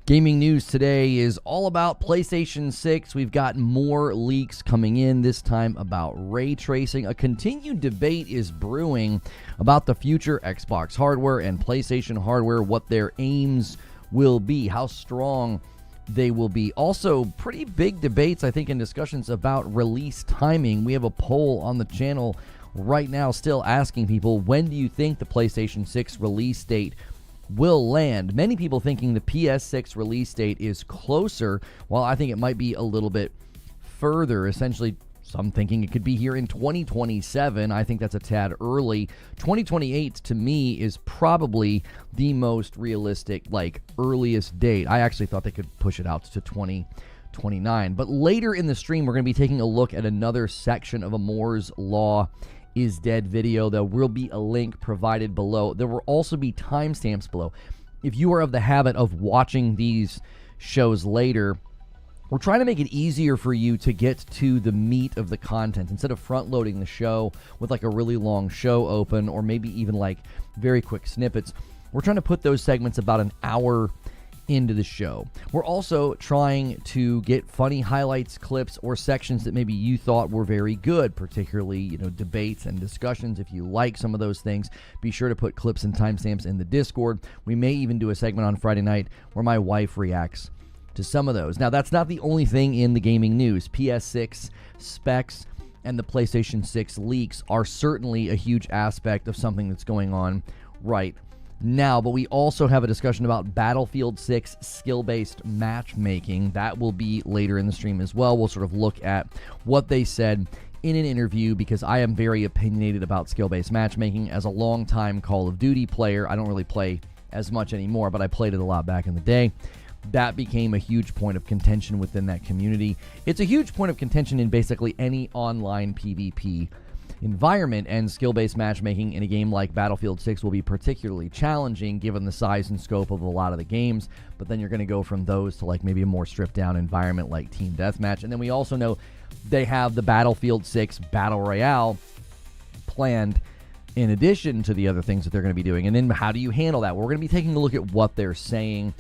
Gaming news today is all about PlayStation 6. We've got more leaks coming in, this time about ray tracing. A continued debate is brewing about the future Xbox hardware and PlayStation hardware, what their aims will be, how strong they will be. Also, pretty big debates, I think, and discussions about release timing. We have a poll on the channel right now still asking people, when do you think the PlayStation 6 release date will land? Many people thinking the PS6 release date is closer, while I think it might be a little bit further. Essentially, some thinking it could be here in 2027. I think that's a tad early. 2028 to me is probably the most realistic, earliest date. I actually thought they could push it out to 2029. But later in the stream, we're going to be taking a look at another section of a Moore's Law is dead video. There will be a link provided below. There will also be timestamps below. If you are of the habit of watching these shows later, we're trying to make it easier for you to get to the meat of the content. Instead of front-loading the show with a really long show open, or maybe even very quick snippets, we're trying to put those segments about an hour into the show. We're also trying to get funny highlights, clips, or sections that maybe you thought were very good, particularly, debates and discussions. If you like some of those things, be sure to put clips and timestamps in the Discord. We may even do a segment on Friday night where my wife reacts to some of those. Now, that's not the only thing in the gaming news. PS6 specs and the PlayStation 6 leaks are certainly a huge aspect of something that's going on right now, but we also have a discussion about Battlefield 6 skill-based matchmaking. That will be later in the stream as well. We'll sort of look at what they said in an interview, because I am very opinionated about skill-based matchmaking. As a longtime Call of Duty player, I don't really play as much anymore, but I played it a lot back in the day. That became a huge point of contention within that community. It's a huge point of contention in basically any online PvP environment, and skill-based matchmaking in a game like Battlefield 6 will be particularly challenging given the size and scope of a lot of the games. But then you're going to go from those to maybe a more stripped-down environment like Team Deathmatch. And then we also know they have the Battlefield 6 Battle Royale planned in addition to the other things that they're going to be doing. And then how do you handle that? Well, we're going to be taking a look at what they're saying.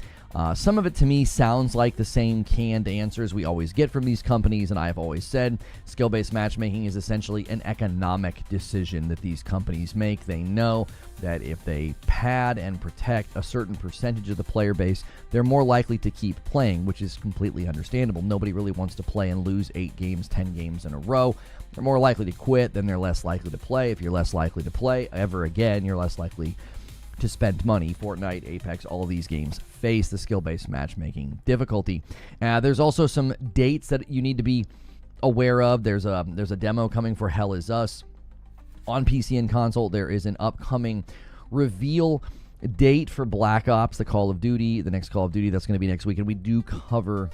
Some of it to me sounds like the same canned answers we always get from these companies, and I've always said skill-based matchmaking is essentially an economic decision that these companies make. They know that if they pad and protect a certain percentage of the player base, they're more likely to keep playing, which is completely understandable. Nobody really wants to play and lose 8 games, 10 games in a row. They're more likely to quit, then they're less likely to play. If you're less likely to play ever again, you're less likely to spend money. Fortnite, Apex, all of these games face the skill-based matchmaking difficulty. There's also some dates that you need to be aware of. There's a demo coming for Hell Is Us on PC and console. There is an upcoming reveal date for Black Ops, the Call of Duty, the next Call of Duty. That's going to be next week, and we do cover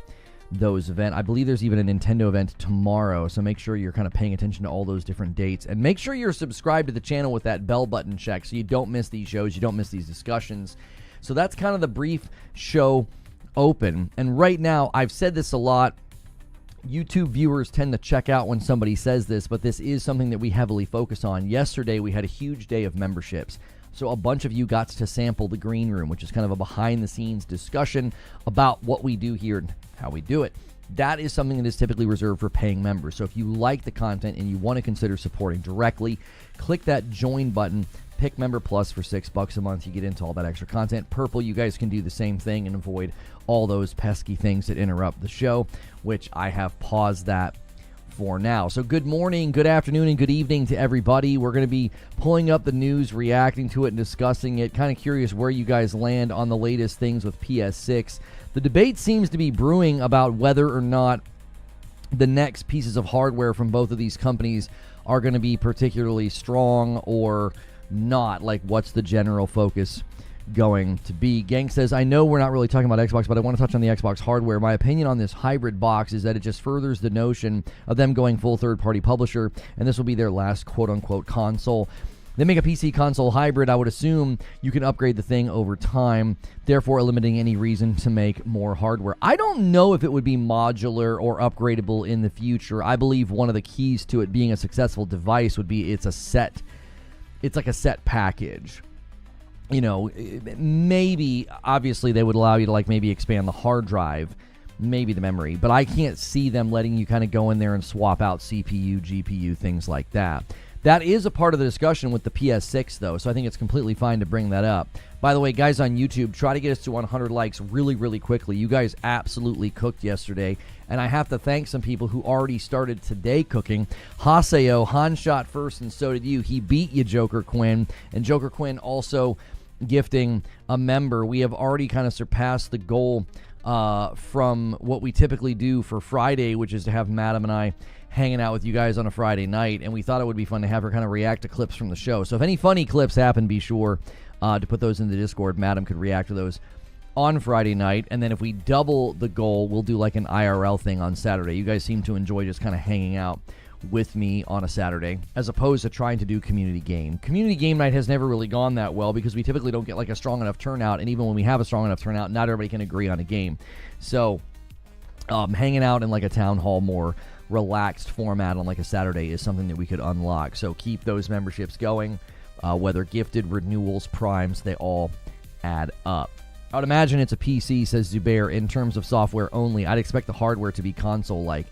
those events. I believe there's even a Nintendo event tomorrow, so make sure you're kind of paying attention to all those different dates, and make sure you're subscribed to the channel with that bell button check so you don't miss these shows, you don't miss these discussions. So that's kind of the brief show open. And right now, I've said this a lot, YouTube viewers tend to check out when somebody says this, but this is something that we heavily focus on. Yesterday, we had a huge day of memberships. So a bunch of you got to sample the green room, which is kind of a behind-the-scenes discussion about what we do here and how we do it. That is something that is typically reserved for paying members. So if you like the content and you want to consider supporting directly, click that join button, pick Member Plus for $6 a month. You get into all that extra content. Purple, you guys can do the same thing and avoid all those pesky things that interrupt the show, which I have paused that for now. So good morning, good afternoon, and good evening to everybody. We're going to be pulling up the news, reacting to it, and discussing it. Kind of curious where you guys land on the latest things with PS6. The debate seems to be brewing about whether or not the next pieces of hardware from both of these companies are going to be particularly strong or not. What's the general focus going to be? Gang says, I know we're not really talking about Xbox, but I want to touch on the Xbox hardware. My opinion on this hybrid box is that it just furthers the notion of them going full third-party publisher, and this will be their last quote-unquote console. They make a PC console hybrid. I would assume you can upgrade the thing over time, therefore eliminating any reason to make more hardware. I don't know if it would be modular or upgradable in the future. I believe one of the keys to it being a successful device would be it's like a set package. maybe, obviously, they would allow you to, like, maybe expand the hard drive, maybe the memory, but I can't see them letting you kind of go in there and swap out CPU, GPU, things like that. That is a part of the discussion with the PS6, though, so I think it's completely fine to bring that up. By the way, guys on YouTube, try to get us to 100 likes really, really quickly. You guys absolutely cooked yesterday, and I have to thank some people who already started today cooking. Haseo, Han shot first, and so did you. He beat you, Joker Quinn, and Joker Quinn also gifting a member. We have already kind of surpassed the goal from what we typically do for Friday, which is to have Madam and I hanging out with you guys on a Friday night, and we thought it would be fun to have her kind of react to clips from the show. So if any funny clips happen, be sure to put those in the Discord. Madam could react to those on Friday night, and then if we double the goal, we'll do like an IRL thing on Saturday. You guys seem to enjoy just kind of hanging out with me on a Saturday, as opposed to trying to do community game. Community game night has never really gone that well because we typically don't get like a strong enough turnout, and even when we have a strong enough turnout, not everybody can agree on a game. So hanging out in like a town hall, more relaxed format on like a Saturday is something that we could unlock. So keep those memberships going, whether gifted, renewals, primes, they all add up. I would imagine it's a PC, says Zubair, in terms of software only. I'd expect the hardware to be console-like.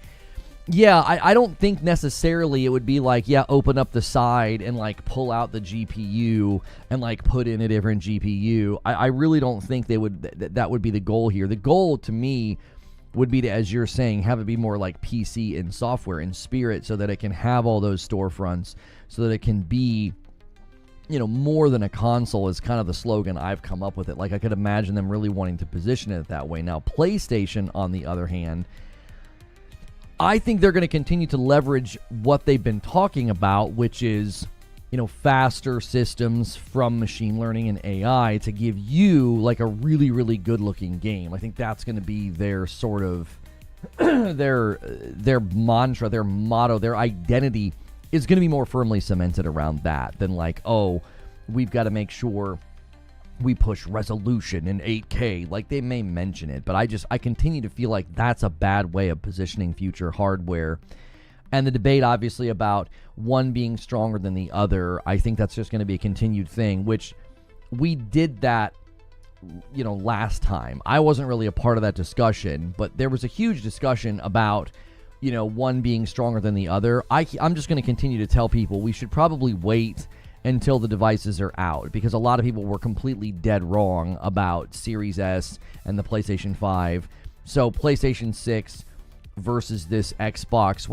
Yeah, I don't think necessarily it would be like, yeah, open up the side and like pull out the GPU and like put in a different GPU. I really don't think they would. That would be the goal here. The goal to me would be to, as you're saying, have it be more like PC in software, in spirit, so that it can have all those storefronts, so that it can be, more than a console is kind of the slogan I've come up with it. Like, I could imagine them really wanting to position it that way. Now, PlayStation, on the other hand, I think they're going to continue to leverage what they've been talking about, which is, faster systems from machine learning and AI to give you like a really, really good looking game. I think that's going to be their sort of their mantra, their motto, their identity is going to be more firmly cemented around that than like, oh, we've got to make sure we push resolution in 8K. Like, they may mention it, but I continue to feel like that's a bad way of positioning future hardware. And the debate, obviously, about one being stronger than the other, I think that's just going to be a continued thing, which we did that, last time. I wasn't really a part of that discussion, but there was a huge discussion about, one being stronger than the other. I'm just going to continue to tell people we should probably wait until the devices are out, because a lot of people were completely dead wrong about Series S and the PlayStation 5. So PlayStation 6 versus this Xbox,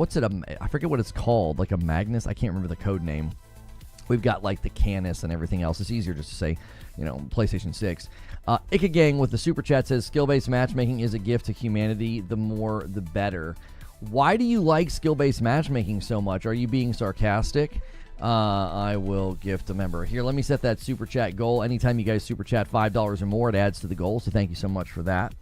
I forget what it's called, like a Magnus, I can't remember the code name. We've got like the Canis and everything else. It's easier just to say, PlayStation 6. Ika Gang with the super chat says, skill-based matchmaking is a gift to humanity, the more the better. Why do you like skill-based matchmaking so much? Are you being sarcastic? I will gift a member. Here, let me set that super chat goal. Anytime you guys super chat $5 or more, it adds to the goal, so thank you so much for that.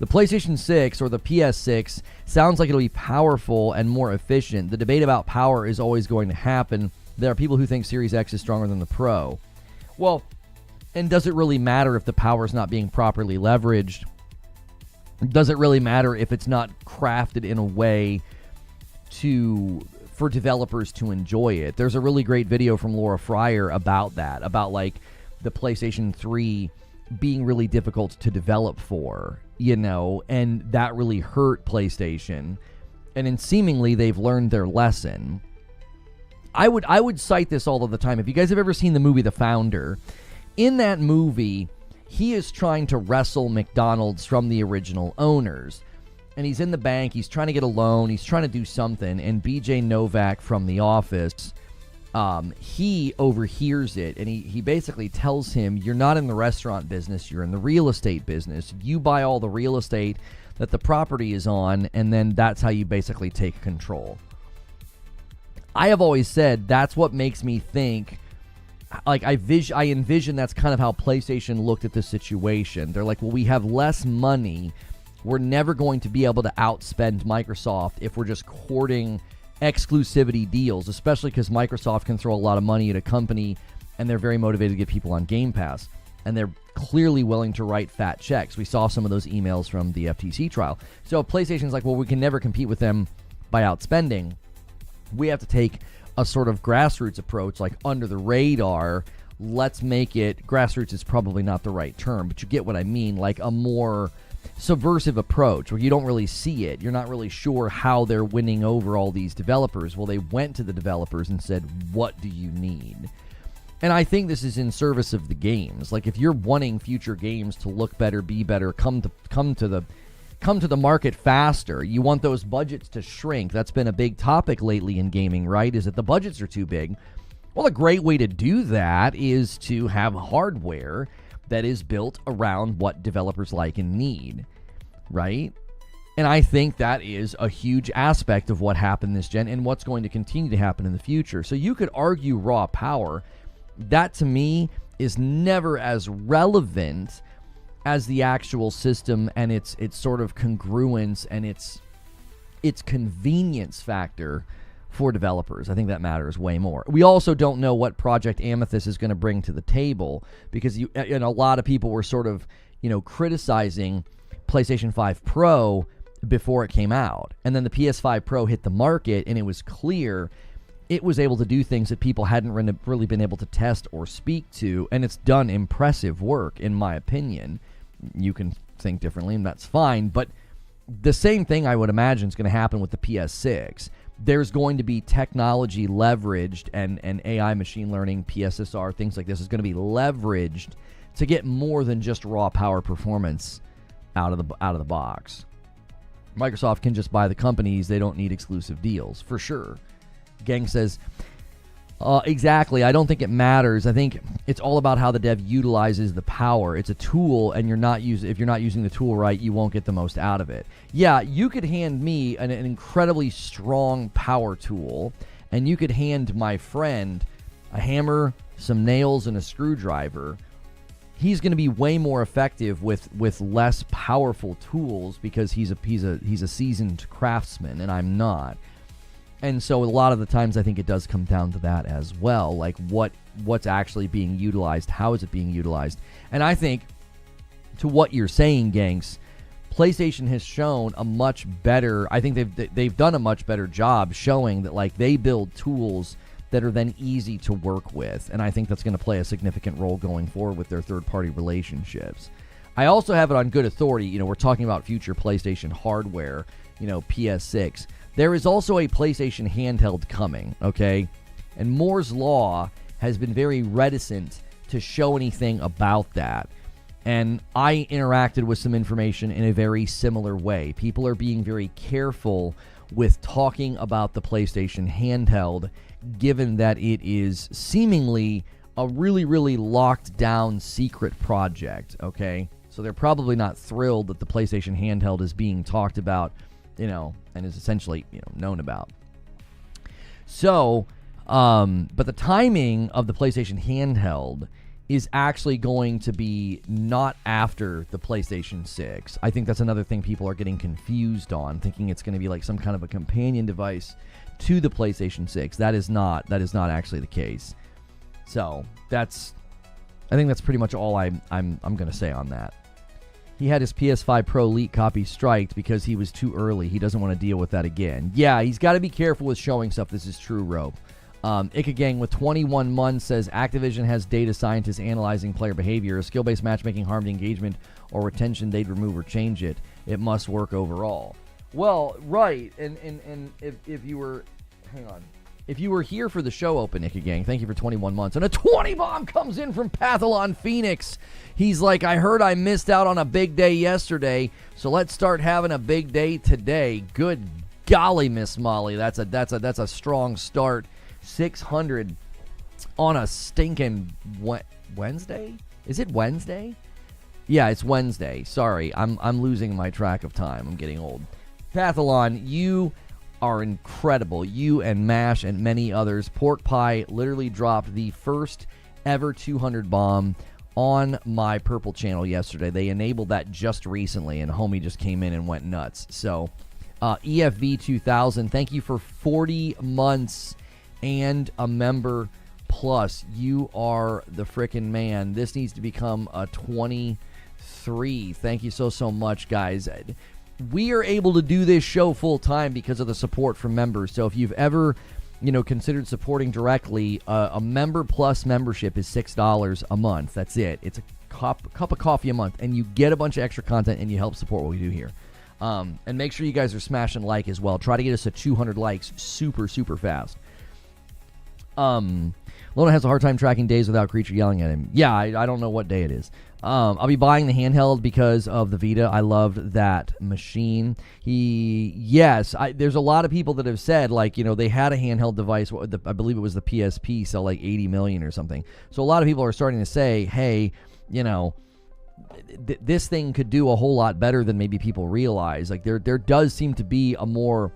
The PlayStation 6 or the PS6 sounds like it'll be powerful and more efficient. The debate about power is always going to happen. There are people who think Series X is stronger than the Pro. Well, and does it really matter if the power is not being properly leveraged? Does it really matter if it's not crafted in a way for developers to enjoy it? There's a really great video from Laura Fryer about that, about like the PlayStation 3 being really difficult to develop for, and that really hurt PlayStation. And then seemingly they've learned their lesson. I would cite this all of the time. If you guys have ever seen the movie The Founder, in that movie, he is trying to wrestle McDonald's from the original owners. And he's in the bank, he's trying to get a loan, he's trying to do something, and BJ Novak from The Office, he overhears it, and he basically tells him, you're not in the restaurant business, you're in the real estate business. You buy all the real estate that the property is on, and then that's how you basically take control. I have always said that's what makes me think, like, I envision that's kind of how PlayStation looked at this situation. They're like, well, we have less money, we're never going to be able to outspend Microsoft if we're just courting exclusivity deals, especially because Microsoft can throw a lot of money at a company, and they're very motivated to get people on Game Pass, and they're clearly willing to write fat checks. We saw some of those emails from the FTC trial. So PlayStation's like, well, we can never compete with them by outspending. We have to take a sort of grassroots approach, like under the radar, let's make it, grassroots is probably not the right term, but you get what I mean, like a more subversive approach where you don't really see it. You're not really sure how they're winning over all these developers. Well, they went to the developers and said, what do you need? And I think this is in service of the games. Like, if you're wanting future games to look better, be better, come to the market faster, you want those budgets to shrink. That's been a big topic lately in gaming, right? Is that the budgets are too big. Well, a great way to do that is to have hardware that is built around what developers like and need, right? And I think that is a huge aspect of what happened this gen and what's going to continue to happen in the future. So you could argue raw power. That, to me, is never as relevant as the actual system and its sort of congruence and its convenience factor for developers. I think that matters way more. We also don't know what Project Amethyst is going to bring to the table, because a lot of people were sort of, criticizing PlayStation 5 Pro before it came out. And then the PS5 Pro hit the market, and it was clear it was able to do things that people hadn't really been able to test or speak to, and it's done impressive work, in my opinion. You can think differently, and that's fine, but the same thing I would imagine is going to happen with the PS6. There's going to be technology leveraged, and AI, machine learning, PSSR, things like this is going to be leveraged to get more than just raw power performance out of the box. Microsoft can just buy the companies. They don't need exclusive deals, for sure. Gang says, exactly. I don't think it matters. I think it's all about how the dev utilizes the power. It's a tool, and if you're not using the tool right, you won't get the most out of it. Yeah, you could hand me an incredibly strong power tool, and you could hand my friend a hammer, some nails, and a screwdriver. He's going to be way more effective with less powerful tools because he's a seasoned craftsman, and I'm not. And so a lot of the times I think it does come down to that as well, like what's actually being utilized, how is it being utilized. And I think, to what you're saying, Gangs, PlayStation has shown a much better, I think they've done a much better job showing that, like, they build tools that are then easy to work with, and I think that's going to play a significant role going forward with their third-party relationships. I also have it on good authority, we're talking about future PlayStation hardware, PS6. There is also a PlayStation handheld coming, okay? And Moore's Law has been very reticent to show anything about that. And I interacted with some information in a very similar way. People are being very careful with talking about the PlayStation handheld, given that it is seemingly a really, really locked down secret project, okay? So they're probably not thrilled that the PlayStation handheld is being talked about, and is essentially, known about. So, but the timing of the PlayStation handheld is actually going to be not after the PlayStation 6. I think that's another thing people are getting confused on, thinking it's going to be like some kind of a companion device to the PlayStation 6. That is not actually the case. So, I think that's pretty much all I'm going to say on that. He had his PS5 Pro leak copy striked because he was too early. He doesn't want to deal with that again. Yeah, he's got to be careful with showing stuff. This is true, Rope. Ikagang with 21 months says Activision has data scientists analyzing player behavior. If skill-based matchmaking harmed engagement or retention, they'd remove or change it. It must work overall. Well, right. And if you were... Hang on. If you were here for the show open, Ikagang, thank you for 21 months. And a 20 bomb comes in from Pathalon Phoenix. He's like, I heard I missed out on a big day yesterday, so let's start having a big day today. Good golly, Miss Molly. That's a strong start. 600 on a stinking Wednesday? Is it Wednesday? Yeah, it's Wednesday. Sorry, I'm losing my track of time. I'm getting old. Pathalon, you are incredible. You and MASH and many others. Pork Pie literally dropped the first ever 200 bomb on my Purple channel yesterday. They enabled that just recently, and homie just came in and went nuts. So, EFV 2000, thank you for 40 months and a member plus. You are the frickin' man. This needs to become a 23. Thank you so much, guys. We are able to do this show full time because of the support from members. So if you've ever considered supporting directly, a Member Plus membership is $6 a month. That's it. It's a cup of coffee a month, and you get a bunch of extra content, and you help support what we do here. And make sure you guys are smashing like as well. Try to get us to 200 likes super, super fast. Lona has a hard time tracking days without Creature yelling at him. Yeah, I don't know what day it is. I'll be buying the handheld because of the Vita. I loved that machine. There's a lot of people that have said, like, they had a handheld device. I believe it was the PSP, sell like 80 million or something. So a lot of people are starting to say, hey, this thing could do a whole lot better than maybe people realize. Like, there does seem to be a more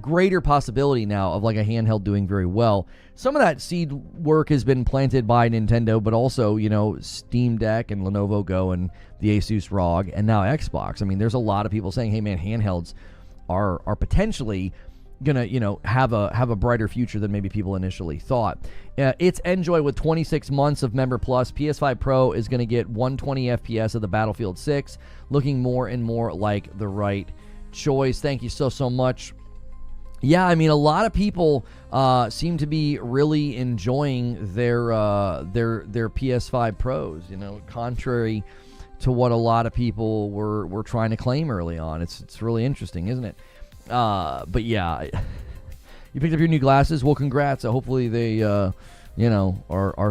greater possibility now of like a handheld doing very well. Some of that seed work has been planted by Nintendo, but also, Steam Deck and Lenovo Go and the Asus ROG and now Xbox. I mean, there's a lot of people saying, hey man, handhelds are potentially gonna, have a brighter future than maybe people initially thought. It's Enjoy with 26 months of Member Plus. PS5 Pro is gonna get 120 FPS of the Battlefield 6, looking more and more like the right choice. Thank you so much. Yeah, I mean, a lot of people seem to be really enjoying their PS5 Pros. Contrary to what a lot of people were trying to claim early on. It's really interesting, isn't it? But yeah, you picked up your new glasses. Well, congrats. Hopefully they are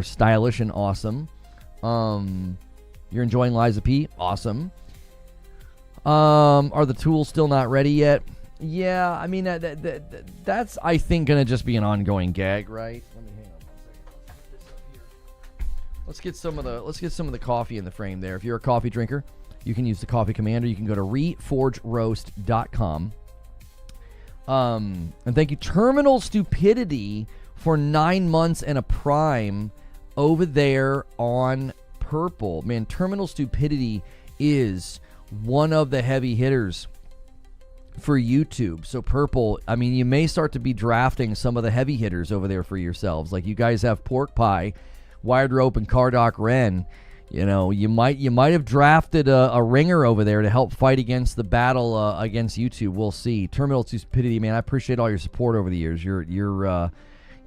stylish and awesome. You're enjoying Liza P. Awesome. Are the tools still not ready yet? Yeah, I mean, that's, I think, going to just be an ongoing gag, right? Let me hang on 1 second. Let's get some of the coffee in the frame there. If you're a coffee drinker, you can use the Coffee Commander. You can go to reforgeroast.com. And thank you, Terminal Stupidity, for 9 months and a Prime over there on Purple. Man, Terminal Stupidity is one of the heavy hitters for YouTube. So Purple, I mean, you may start to be drafting some of the heavy hitters over there for yourselves. Like, you guys have Pork Pie, Wired Rope, and Cardoc Ren. You might have drafted a ringer over there to help fight against the battle against YouTube. We'll see. Terminal Stupidity, man, I appreciate all your support over the years. You're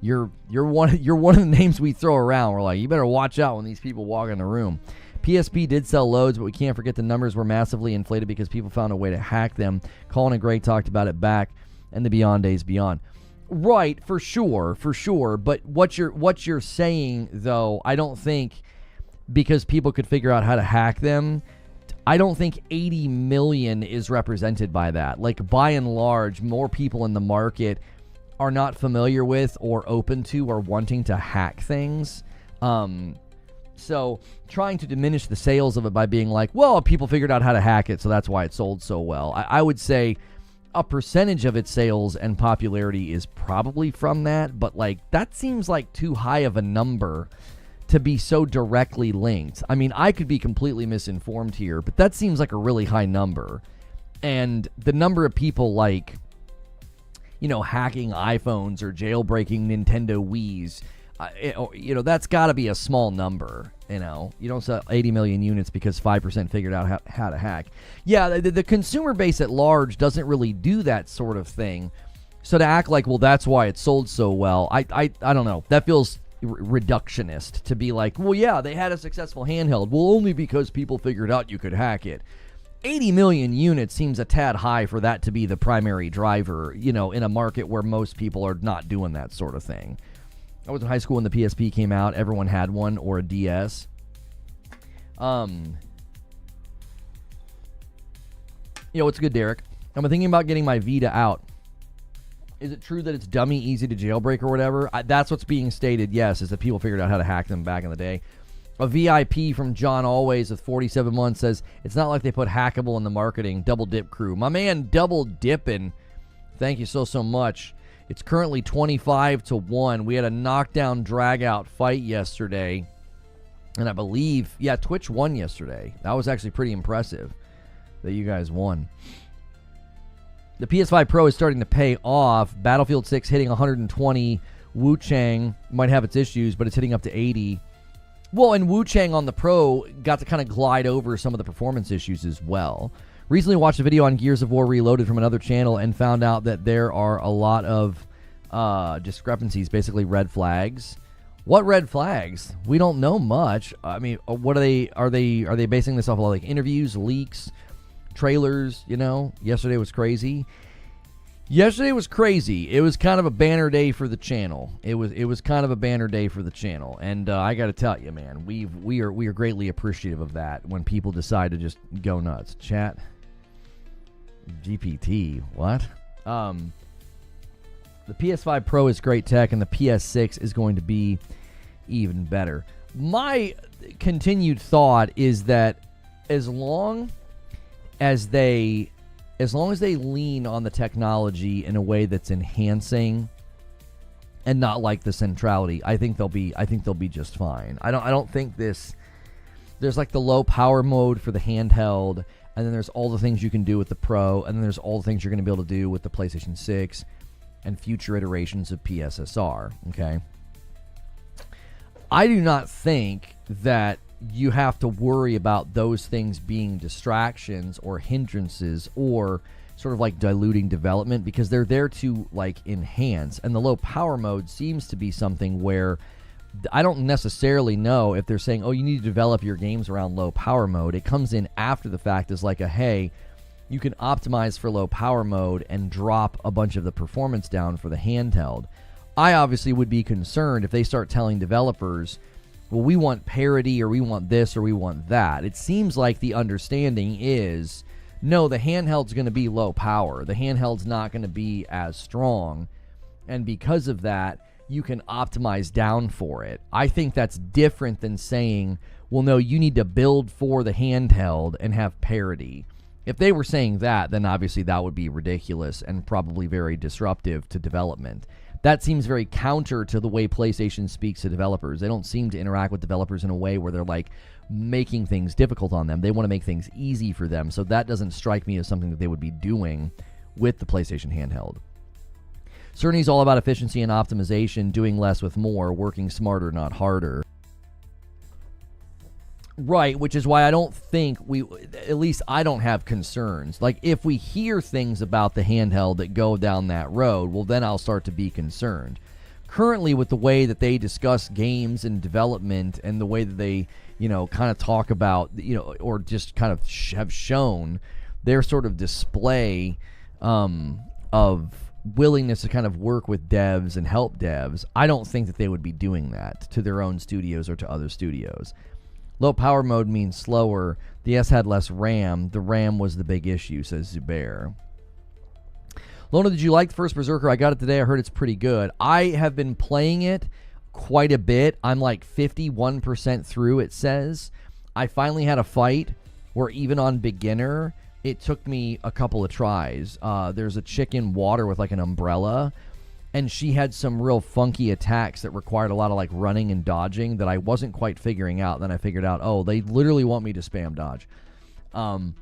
one of the names we throw around. We're like, you better watch out when these people walk in the room. PSP did sell loads, but we can't forget the numbers were massively inflated because people found a way to hack them. Colin and Greg talked about it back and the Beyond Days Beyond. Right, for sure. But what you're saying, though, I don't think, because people could figure out how to hack them, I don't think 80 million is represented by that. Like, by and large, more people in the market are not familiar with or open to or wanting to hack things. So trying to diminish the sales of it by being like, well, people figured out how to hack it, so that's why it sold so well. I would say a percentage of its sales and popularity is probably from that, but like, that seems like too high of a number to be so directly linked. I mean, I could be completely misinformed here, but that seems like a really high number. And the number of people like, hacking iPhones or jailbreaking Nintendo Wiis, that's got to be a small number. You don't sell 80 million units because 5% figured out how to hack. Yeah, the consumer base at large doesn't really do that sort of thing. So to act like, well, that's why it sold so well, I don't know. That feels reductionist to be like, well, yeah, they had a successful handheld. Well, only because people figured out you could hack it. 80 million units seems a tad high for that to be the primary driver, in a market where most people are not doing that sort of thing. I was in high school when the PSP came out. Everyone had one, or a DS. What's good, Derek? I'm thinking about getting my Vita out. Is it true that it's dummy easy to jailbreak or whatever? That's what's being stated, yes, is that people figured out how to hack them back in the day. A VIP from John Always with 47 months says, it's not like they put hackable in the marketing. Double dip crew. My man, double dipping. Thank you so much. It's currently 25-1. We had a knockdown, drag-out fight yesterday. And I believe, Twitch won yesterday. That was actually pretty impressive that you guys won. The PS5 Pro is starting to pay off. Battlefield 6 hitting 120. Wu Chang might have its issues, but it's hitting up to 80. Well, and Wu Chang on the Pro got to kind of glide over some of the performance issues as well. Recently watched a video on Gears of War Reloaded from another channel and found out that there are a lot of discrepancies, basically red flags. What red flags? We don't know much. I mean, what are they? Are they basing this off of like interviews, leaks, trailers? You know, yesterday was crazy. Yesterday was crazy. It was kind of a banner day for the channel. It was kind of a banner day for the channel, and I got to tell you, man, we are greatly appreciative of that when people decide to just go nuts. Chat, GPT, what? The PS5 Pro is great tech, and the PS6 is going to be even better. My continued thought is that as long as they lean on the technology in a way that's enhancing and not like the centrality, I think they'll be just fine. I don't think there's like the low power mode for the handheld, and then there's all the things you can do with the Pro, and then there's all the things you're going to be able to do with the PlayStation 6 and future iterations of PSSR, okay? I do not think that you have to worry about those things being distractions or hindrances or sort of like diluting development, because they're there to like enhance. And the low power mode seems to be something where I don't necessarily know if they're saying, oh, you need to develop your games around low power mode. It comes in after the fact as like a, hey, you can optimize for low power mode and drop a bunch of the performance down for the handheld. I obviously would be concerned if they start telling developers, well, we want parity, or we want this, or we want that. It seems like the understanding is, no, the handheld's going to be low power. The handheld's not going to be as strong. And because of that, you can optimize down for it. I think that's different than saying, well, no, you need to build for the handheld and have parity. If they were saying that, then obviously that would be ridiculous and probably very disruptive to development. That seems very counter to the way PlayStation speaks to developers. They don't seem to interact with developers in a way where they're like making things difficult on them. They want to make things easy for them. So that doesn't strike me as something that they would be doing with the PlayStation handheld. Cerny's all about efficiency and optimization, doing less with more, working smarter, not harder. Right, which is why I don't think at least I don't have concerns. Like, if we hear things about the handheld that go down that road, well, then I'll start to be concerned. Currently, with the way that they discuss games and development and the way that they, kind of talk about, or just kind of have shown their sort of display of willingness to kind of work with devs and help devs, I don't think that they would be doing that to their own studios or to other studios. Low power mode means slower. The S had less RAM. The RAM was the big issue, says Zubair. Lona, did you like the first Berserker? I got it today. I heard it's pretty good. I have been playing it quite a bit. I'm like 51% through, it says. I finally had a fight where even on beginner, it took me a couple of tries. There's a chick in water with like an umbrella, and she had some real funky attacks that required a lot of like running and dodging that I wasn't quite figuring out. Then I figured out, oh, they literally want me to spam dodge. And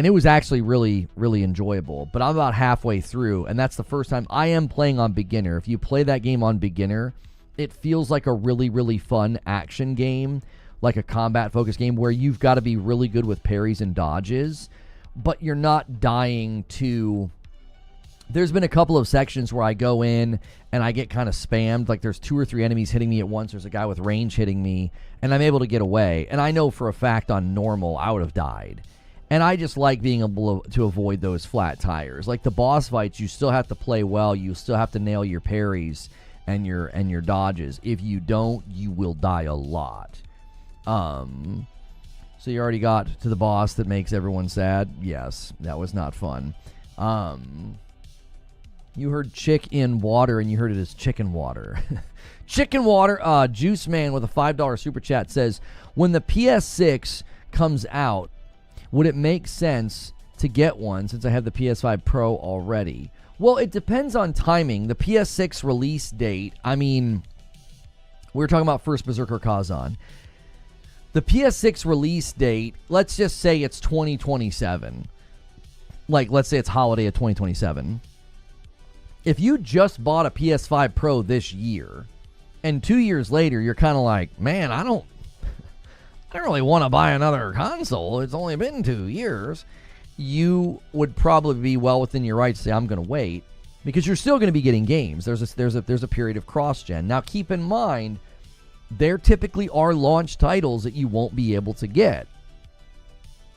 it was actually really, really enjoyable. But I'm about halfway through, and that's the first time I am playing on beginner. If you play that game on beginner, it feels like a really, really fun action game, like a combat-focused game where you've got to be really good with parries and dodges, but you're not dying to... There's been a couple of sections where I go in and I get kind of spammed. Like there's 2 or 3 enemies hitting me at once. There's a guy with range hitting me, and I'm able to get away. And I know for a fact on normal I would have died. And I just like being able to avoid those flat tires. Like the boss fights, you still have to play well. You still have to nail your parries and your dodges. If you don't, you will die a lot. So you already got to the boss that makes everyone sad? Yes, that was not fun. You heard chick in water, and you heard it as chicken water. Chicken water. Juice Man with a $5 super chat says, when the PS6 comes out, would it make sense to get one since I have the PS5 Pro already? Well, it depends on timing. The PS6 release date, I mean, we were talking about first Berserker Kazan. The PS6 release date, let's just say it's 2027. Like, let's say it's holiday of 2027. If you just bought a PS5 Pro this year, and 2 years later, you're kind of like, man, I don't really want to buy another console. It's only been 2 years. You would probably be well within your right to say, I'm going to wait. because you're still going to be getting games. There's a period of cross-gen. Now, keep in mind, there typically are launch titles that you won't be able to get.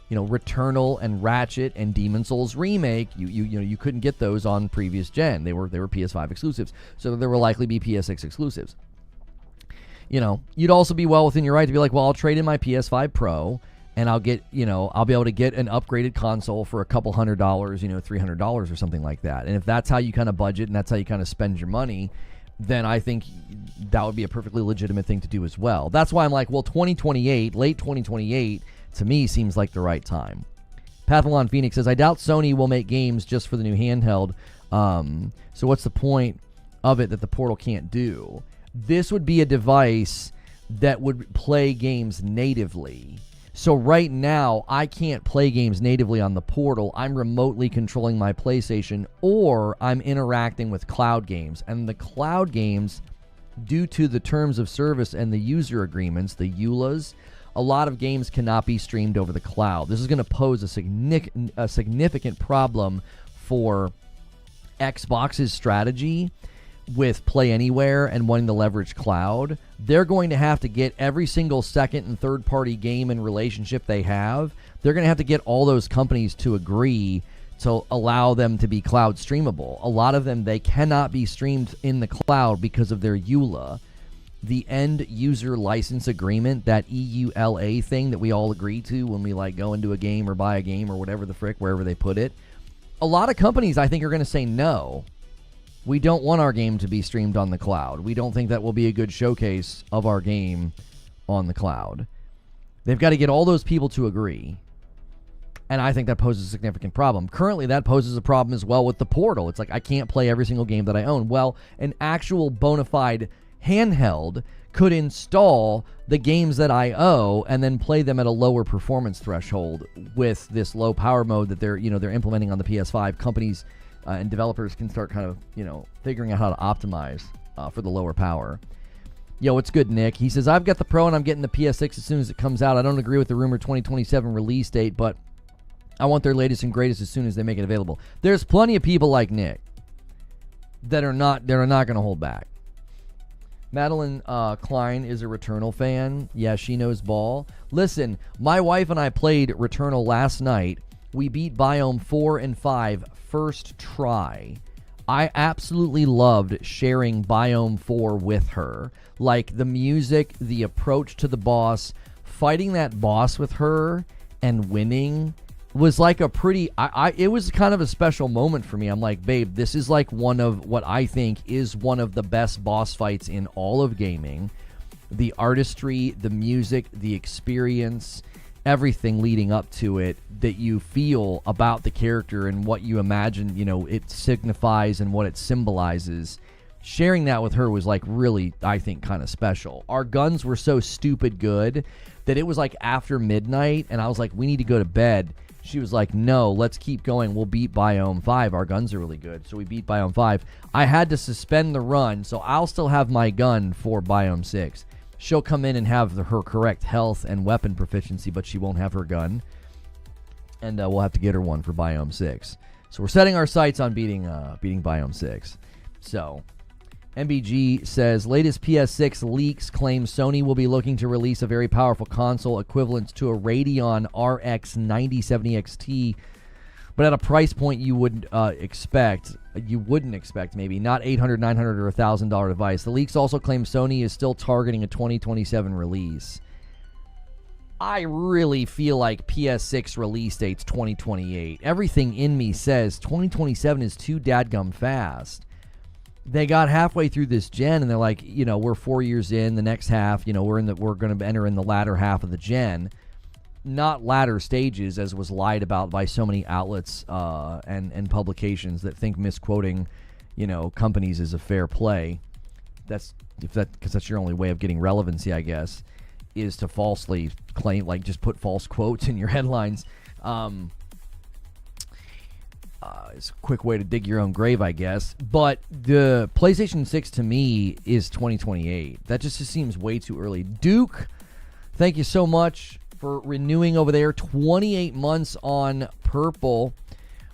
You know, Returnal and Ratchet and Demon's Souls Remake, you couldn't get those on previous gen. They were PS5 exclusives, so there will likely be PS6 exclusives. You know, you'd also be well within your right to be like, well, I'll trade in my PS5 Pro, and I'll be able to get an upgraded console for a couple $100, $300 or something like that. And if that's how you kind of budget and that's how you kind of spend your money, then I think that would be a perfectly legitimate thing to do as well. That's why I'm like, well, 2028, late 2028, to me seems like the right time. Pathalon Phoenix says, I doubt Sony will make games just for the new handheld. So what's the point of it that the Portal can't do? This would be a device that would play games natively. So right now, I can't play games natively on the Portal. I'm remotely controlling my PlayStation, or I'm interacting with cloud games. And the cloud games, due to the terms of service and the user agreements, the EULAs, a lot of games cannot be streamed over the cloud. This is going to pose a significant problem for Xbox's strategy with Play Anywhere and wanting to leverage cloud. They're going to have to get every single second and third-party game and relationship they have. They're going to have to get all those companies to agree to allow them to be cloud streamable. A lot of them, they cannot be streamed in the cloud because of their EULA. The end user license agreement, that EULA thing that we all agree to when we like go into a game or buy a game or whatever the frick, wherever they put it. A lot of companies, I think, are going to say no. We don't want our game to be streamed on the cloud. We don't think that will be a good showcase of our game on the cloud. They've got to get all those people to agree. And I think that poses a significant problem. Currently, that poses a problem as well with the Portal. It's like I can't play every single game that I own. Well, an actual bona fide handheld could install the games that I own and then play them at a lower performance threshold with this low power mode that they're implementing on the PS5. Companies and developers can start kind of, figuring out how to optimize for the lower power. Yo, what's good, Nick? He says, I've got the Pro and I'm getting the PS6 as soon as it comes out. I don't agree with the rumored 2027 release date, but I want their latest and greatest as soon as they make it available. There's plenty of people like Nick that are not going to hold back. Madeline Klein is a Returnal fan. Yeah, she knows ball. Listen, my wife and I played Returnal last night. We beat Biome 4 and 5 first try. I absolutely loved sharing Biome 4 with her. Like the music, the approach to the boss, fighting that boss with her and winning was like a pretty, it was kind of a special moment for me. I'm like, babe, this is like one of what I think is one of the best boss fights in all of gaming. The artistry, the music, the experience, everything leading up to it that you feel about the character and what you imagine, it signifies and what it symbolizes. Sharing that with her was like really, I think, kind of special. Our guns were so stupid good that it was like after midnight and I was like, we need to go to bed. She was like, no, let's keep going. We'll beat Biome 5. Our guns are really good. So we beat Biome 5. I had to suspend the run, so I'll still have my gun for Biome 6. She'll come in and have her correct health and weapon proficiency, but she won't have her gun. And we'll have to get her one for Biome 6. So we're setting our sights on beating Biome 6. So MBG says, latest PS6 leaks claim Sony will be looking to release a very powerful console equivalent to a Radeon RX 9070 XT, but at a price point you wouldn't expect, maybe, not $800, $900, or $1,000 device. The leaks also claim Sony is still targeting a 2027 release. I really feel like PS6 release date's 2028. Everything in me says 2027 is too dadgum fast. They got halfway through this gen and they're like, we're 4 years in. The next half, we're going to enter in the latter half of the gen, not latter stages, as was lied about by so many outlets and publications that think misquoting, companies is a fair play. Because that's your only way of getting relevancy, I guess, is to falsely claim, like just put false quotes in your headlines. It's a quick way to dig your own grave, I guess. But the PlayStation 6 to me is 2028. That just seems way too early. Duke, thank you so much for renewing over there. 28 months on Purple.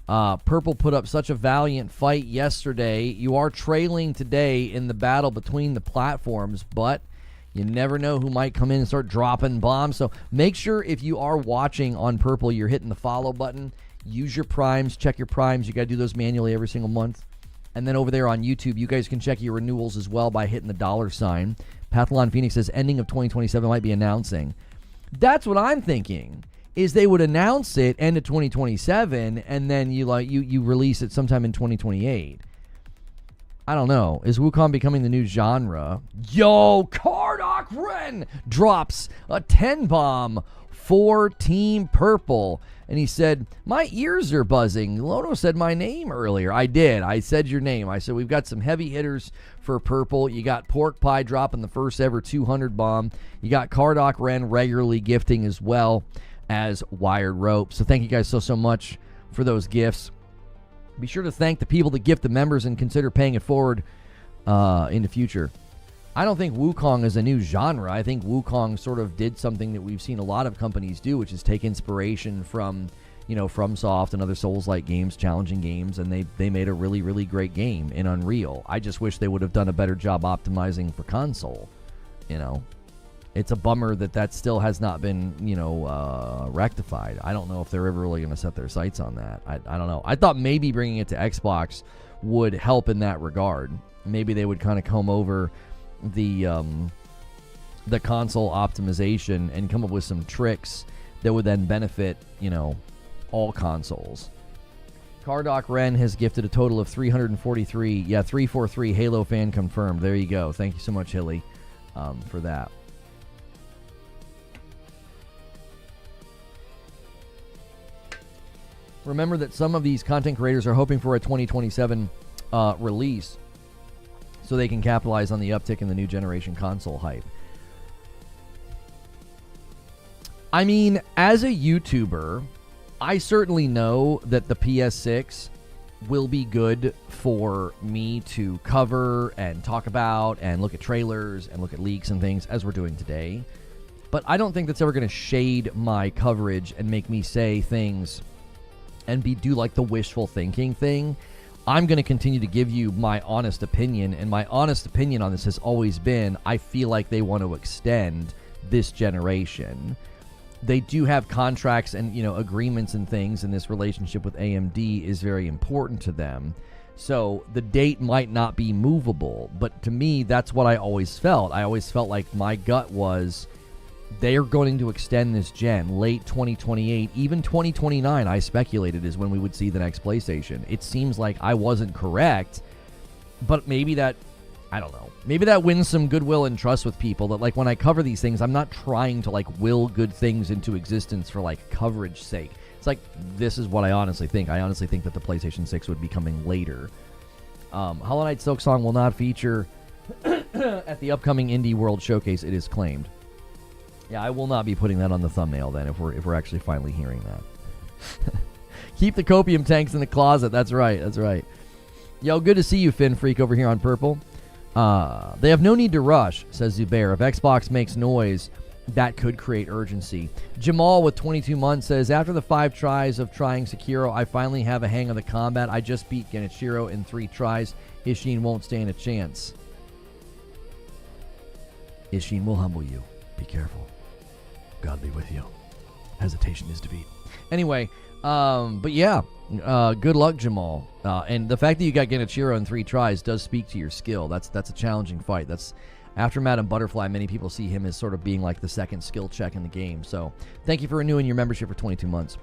Purple put up such a valiant fight yesterday. You are trailing today in the battle between the platforms, but you never know who might come in and start dropping bombs. So make sure if you are watching on Purple, you're hitting the follow button. Use your primes. Check your primes. You got to do those manually every single month. And then over there on YouTube, you guys can check your renewals as well by hitting the $. Pathlon Phoenix says ending of 2027 might be announcing. That's what I'm thinking. Is they would announce it end of 2027, and then you release it sometime in 2028. I don't know. Is Wukong becoming the new genre? Yo, Kardak Ren drops a 10 bomb for Team Purple. And he said, my ears are buzzing. Lono said my name earlier. I did. I said your name. I said we've got some heavy hitters for Purple. You got Pork Pie dropping the first ever 200 bomb. You got Kardak Ren regularly gifting as well as Wired Rope. So thank you guys so much for those gifts. Be sure to thank the people that gift the members and consider paying it forward in the future. I don't think Wukong is a new genre. I think Wukong sort of did something that we've seen a lot of companies do, which is take inspiration from, FromSoft and other Souls-like games, challenging games, and they made a really, really great game in Unreal. I just wish they would have done a better job optimizing for console. It's a bummer that still has not been, rectified. I don't know if they're ever really going to set their sights on that. I don't know. I thought maybe bringing it to Xbox would help in that regard. Maybe they would kind of comb over the console optimization and come up with some tricks that would then benefit, all consoles. Kardak Ren has gifted a total of 343. Yeah, 343 Halo fan confirmed. There you go. Thank you so much, Hilly, for that. Remember that some of these content creators are hoping for a 2027 release so they can capitalize on the uptick in the new generation console hype. I mean, as a YouTuber, I certainly know that the PS6 will be good for me to cover and talk about and look at trailers and look at leaks and things as we're doing today. But I don't think that's ever going to shade my coverage and make me say things and do like the wishful thinking thing. I'm going to continue to give you my honest opinion, and my honest opinion on this has always been I feel like they want to extend this generation. They do have contracts and, agreements and things, and this relationship with AMD is very important to them. So the date might not be movable, but to me, that's what I always felt. I always felt like my gut was they are going to extend this gen late 2028, even 2029. I speculated is when we would see the next PlayStation. It seems like I wasn't correct, but maybe that, I don't know, maybe that wins some goodwill and trust with people that, like, when I cover these things, I'm not trying to, like, will good things into existence for, like, coverage sake. It's like, this is what I honestly think. I honestly think that the PlayStation 6 would be coming later. Hollow Knight Silksong will not feature at the upcoming Indie World Showcase, it is claimed. Yeah, I will not be putting that on the thumbnail then if we're actually finally hearing that. Keep the copium tanks in the closet. That's right. That's right. Yo, good to see you, Finn Freak, over here on Purple. They have no need to rush, says Zubair. If Xbox makes noise, that could create urgency. Jamal with 22 months says, after the 5 tries of trying Sekiro, I finally have a hang of the combat. I just beat Genichiro in 3 tries. Ishin won't stand a chance. Ishin will humble you. Be careful. God be with you. Hesitation is defeat. Anyway, but yeah, good luck, Jamal. And the fact that you got Genichiro in 3 tries does speak to your skill. That's a challenging fight. That's after Madam Butterfly. Many people see him as sort of being like the second skill check in the game. So thank you for renewing your membership for 22 months.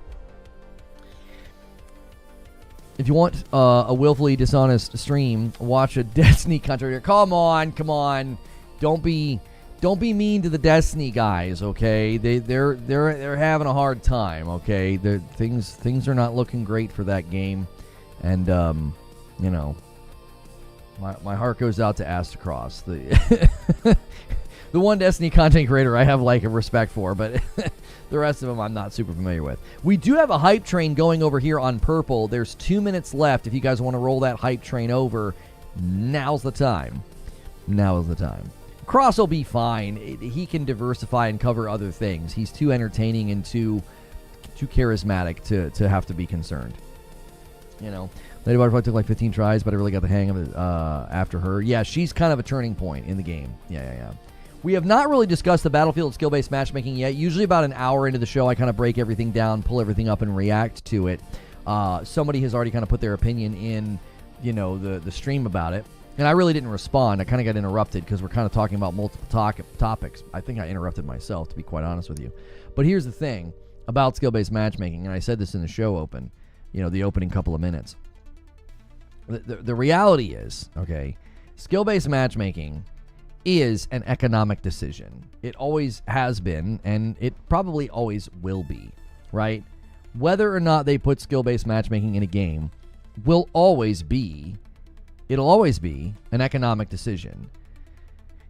If you want a willfully dishonest stream, watch a Destiny country. Come on. Don't be mean to the Destiny guys, okay? They're having a hard time, okay? Things are not looking great for that game, and my heart goes out to Astacross, the one Destiny content creator I have like a respect for, but the rest of them I'm not super familiar with. We do have a hype train going over here on Purple. There's 2 minutes left. If you guys want to roll that hype train over, now's the time. Cross will be fine. He can diversify and cover other things. He's too entertaining and too charismatic to have to be concerned. You know, Lady Butterfly took like 15 tries, but I really got the hang of it after her. Yeah, she's kind of a turning point in the game. Yeah. We have not really discussed the Battlefield skill-based matchmaking yet. Usually about an hour into the show, I kind of break everything down, pull everything up, and react to it. Somebody has already kind of put their opinion in, you know, the stream about it. And I really didn't respond. I kind of got interrupted because we're kind of talking about multiple topics. I think I interrupted myself, to be quite honest with you. But here's the thing about skill-based matchmaking, and I said this in the show open, you know, the opening couple of minutes. The reality is, okay, skill-based matchmaking is an economic decision. It always has been, and it probably always will be, right? Whether or not they put skill-based matchmaking in a game it'll always be an economic decision.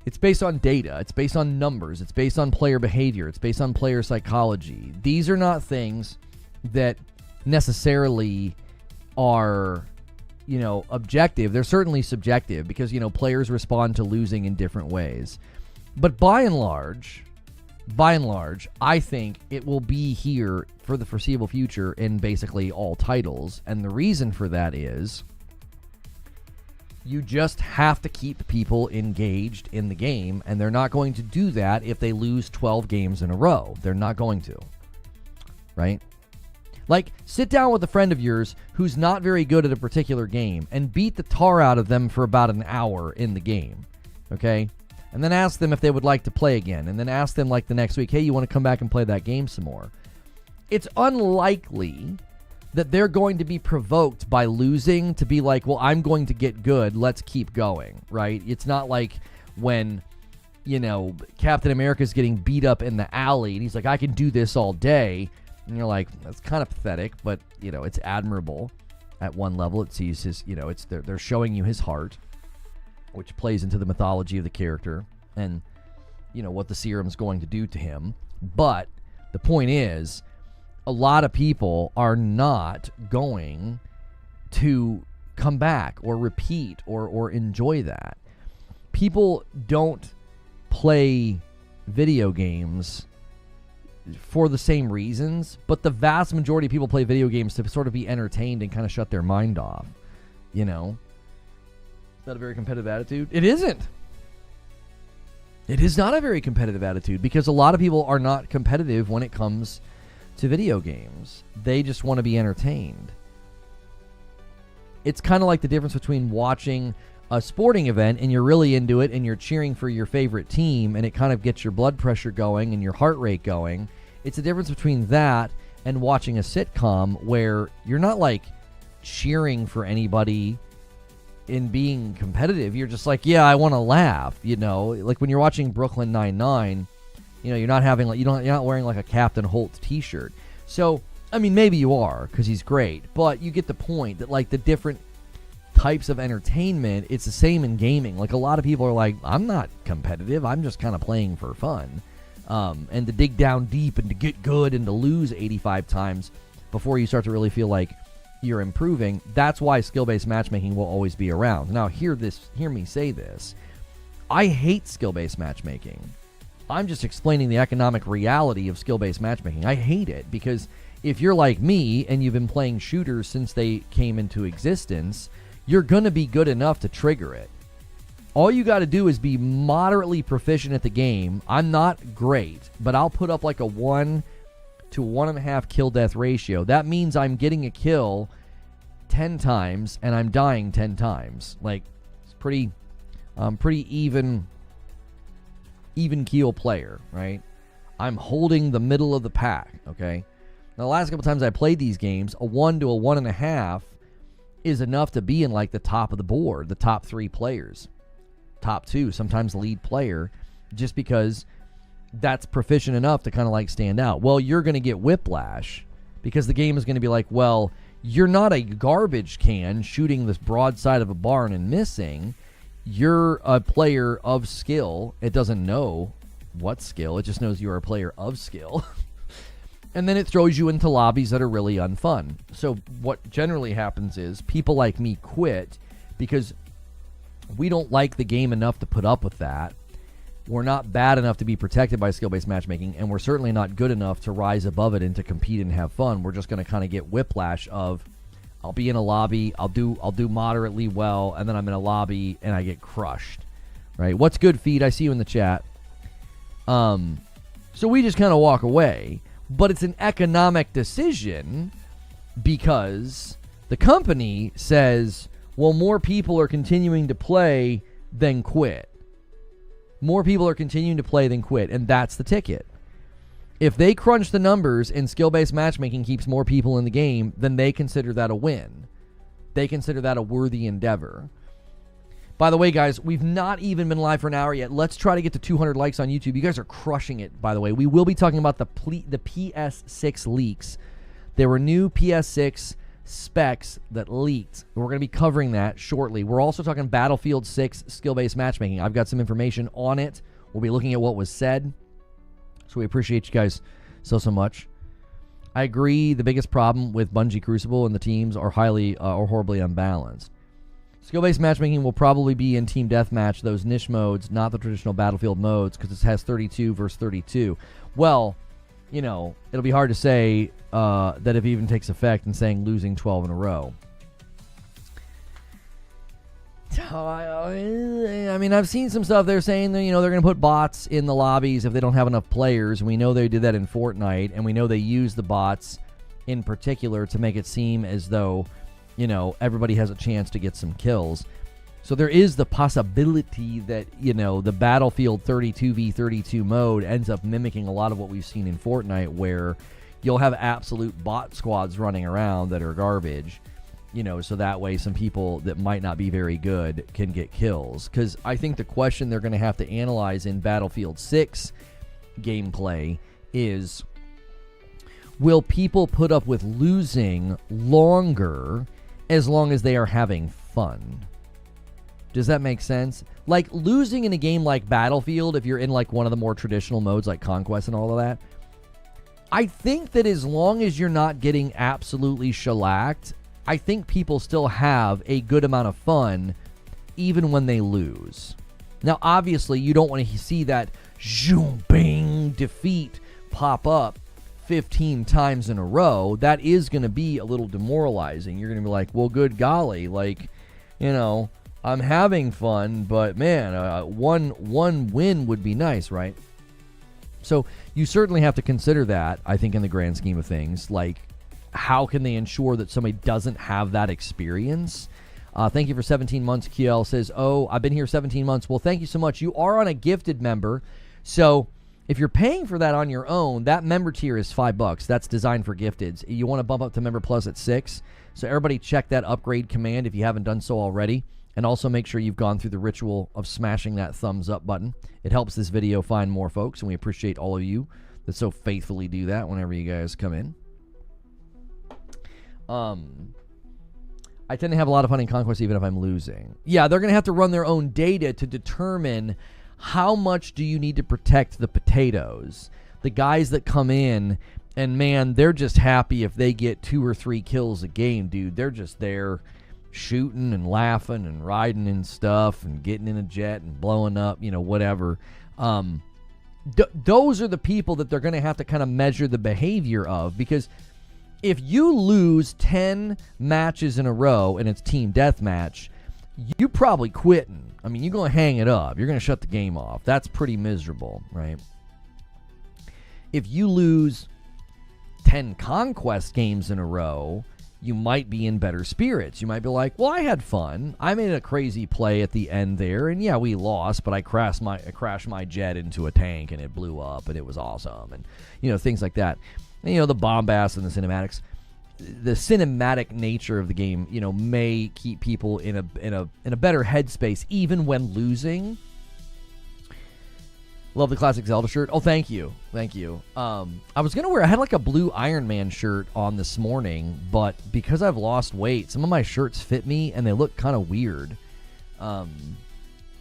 It's based on data. It's based on numbers. It's based on player behavior. It's based on player psychology. These are not things that necessarily are, you know, objective. They're certainly subjective because, you know, players respond to losing in different ways. But by and large, I think it will be here for the foreseeable future in basically all titles. And the reason for that is you just have to keep people engaged in the game, and they're not going to do that if they lose 12 games in a row. They're not going to, right? Like, sit down with a friend of yours who's not very good at a particular game and beat the tar out of them for about an hour in the game, okay? And then ask them if they would like to play again, and then ask them, like, the next week, hey, you want to come back and play that game some more? It's unlikely that they're going to be provoked by losing to be like, well, I'm going to get good, let's keep going, right? It's not like when, you know, Captain America's getting beat up in the alley, and he's like, I can do this all day. And you're like, that's kind of pathetic, but, you know, it's admirable at one level. It sees his, you know, they're showing you his heart, which plays into the mythology of the character and, you know, what the serum's going to do to him. But the point is, a lot of people are not going to come back or repeat or enjoy that. People don't play video games for the same reasons, but the vast majority of people play video games to sort of be entertained and kind of shut their mind off, you know? Is that a very competitive attitude? It isn't. It is not a very competitive attitude because a lot of people are not competitive when it comes to video games. They just want to be entertained. It's kind of like the difference between watching a sporting event and you're really into it and you're cheering for your favorite team and it kind of gets your blood pressure going and your heart rate going. It's the difference between that and watching a sitcom where you're not like cheering for anybody in being competitive. You're just like, yeah, I want to laugh, you know, like when you're watching Brooklyn Nine-Nine, you know, you're not having like you're not wearing like a Captain Holt t-shirt. So, I mean, maybe you are because he's great, but you get the point that like the different types of entertainment, it's the same in gaming. Like a lot of people are like, I'm not competitive. I'm just kind of playing for fun. And to dig down deep and to get good and to lose 85 times before you start to really feel like you're improving. That's why skill-based matchmaking will always be around. Now, hear me say this. I hate skill-based matchmaking. I'm just explaining the economic reality of skill-based matchmaking. I hate it because if you're like me and you've been playing shooters since they came into existence, you're going to be good enough to trigger it. All you got to do is be moderately proficient at the game. I'm not great, but I'll put up like a 1 to 1.5 kill-death ratio. That means I'm getting a kill 10 times and I'm dying 10 times. Like, it's pretty even keel player, right? I'm holding the middle of the pack, okay? Now, the last couple times I played these games, a 1 to a 1.5 is enough to be in like the top of the board, the top 3 players, top 2, sometimes lead player, just because that's proficient enough to kind of like stand out. Well, you're going to get whiplash because the game is going to be like, well, you're not a garbage can shooting this broadside of a barn and missing. You're a player of skill. It doesn't know what skill. It just knows you're a player of skill. And then it throws you into lobbies that are really unfun. So what generally happens is people like me quit because we don't like the game enough to put up with that. We're not bad enough to be protected by skill-based matchmaking, and we're certainly not good enough to rise above it and to compete and have fun. We're just going to kind of get whiplash of, I'll be in a lobby, I'll do moderately well, and then I'm in a lobby and I get crushed, right? What's good, Feed? I see you in the chat. So we just kind of walk away, but it's an economic decision because the company says, well, more people are continuing to play than quit. More people are continuing to play than quit, and that's the ticket. If they crunch the numbers and skill-based matchmaking keeps more people in the game, then they consider that a win. They consider that a worthy endeavor. By the way, guys, we've not even been live for an hour yet. Let's try to get to 200 likes on YouTube. You guys are crushing it, by the way. We will be talking about the PS6 leaks. There were new PS6 specs that leaked. We're going to be covering that shortly. We're also talking Battlefield 6 skill-based matchmaking. I've got some information on it. We'll be looking at what was said. So we appreciate you guys so much. I agree the biggest problem with Bungie Crucible and the teams are horribly unbalanced. Skill-based matchmaking will probably be in Team Deathmatch, those niche modes, not the traditional Battlefield modes, because it has 32 versus 32. Well, you know, it'll be hard to say that if it even takes effect in saying losing 12 in a row. I mean, I've seen some stuff. They're saying that, you know, they're going to put bots in the lobbies if they don't have enough players. And we know they did that in Fortnite, and we know they use the bots in particular to make it seem as though, you know, everybody has a chance to get some kills. So there is the possibility that, you know, the Battlefield 32v32 mode ends up mimicking a lot of what we've seen in Fortnite, where you'll have absolute bot squads running around that are garbage, you know, so that way some people that might not be very good can get kills. Because I think the question they're going to have to analyze in Battlefield 6 gameplay is, will people put up with losing longer as long as they are having fun? Does that make sense? Like, losing in a game like Battlefield, if you're in like one of the more traditional modes like Conquest and all of that, I think that as long as you're not getting absolutely shellacked, I think people still have a good amount of fun even when they lose. Now, obviously, you don't want to see that zoom, bang, defeat pop up 15 times in a row. That is going to be a little demoralizing. You're going to be like, well, good golly, like, you know, I'm having fun, but man, one win would be nice, right? So you certainly have to consider that, I think, in the grand scheme of things. Like, how can they ensure that somebody doesn't have that experience? Thank you for 17 months. QL says, oh, I've been here 17 months. Well, thank you so much. You are on a gifted member. So if you're paying for that on your own, that member tier is $5. That's designed for gifteds. You want to bump up to Member Plus at $6. So everybody check that upgrade command if you haven't done so already. And also make sure you've gone through the ritual of smashing that thumbs up button. It helps this video find more folks, and we appreciate all of you that so faithfully do that whenever you guys come in. I tend to have a lot of fun in Conquest even if I'm losing. Yeah, they're going to have to run their own data to determine how much do you need to protect the potatoes. The guys that come in, and man, they're just happy if they get 2 or 3 kills a game, dude. They're just there shooting and laughing and riding and stuff and getting in a jet and blowing up, you know, whatever. Those are the people that they're going to have to kind of measure the behavior of, because if you lose 10 matches in a row and it's team deathmatch, you probably quitting. I mean, you're going to hang it up. You're going to shut the game off. That's pretty miserable, right? If you lose 10 Conquest games in a row, you might be in better spirits. You might be like, well, I had fun. I made a crazy play at the end there, and yeah, we lost, but I crashed my jet into a tank, and it blew up, and it was awesome, and, you know, things like that. And, you know, the bombast and the cinematics. The cinematic nature of the game, you know, may keep people in a better headspace even when losing. Love the classic Zelda shirt. Oh, thank you. Thank you. I was going to wear, I had like a blue Iron Man shirt on this morning, but because I've lost weight, some of my shirts fit me and they look kind of weird. I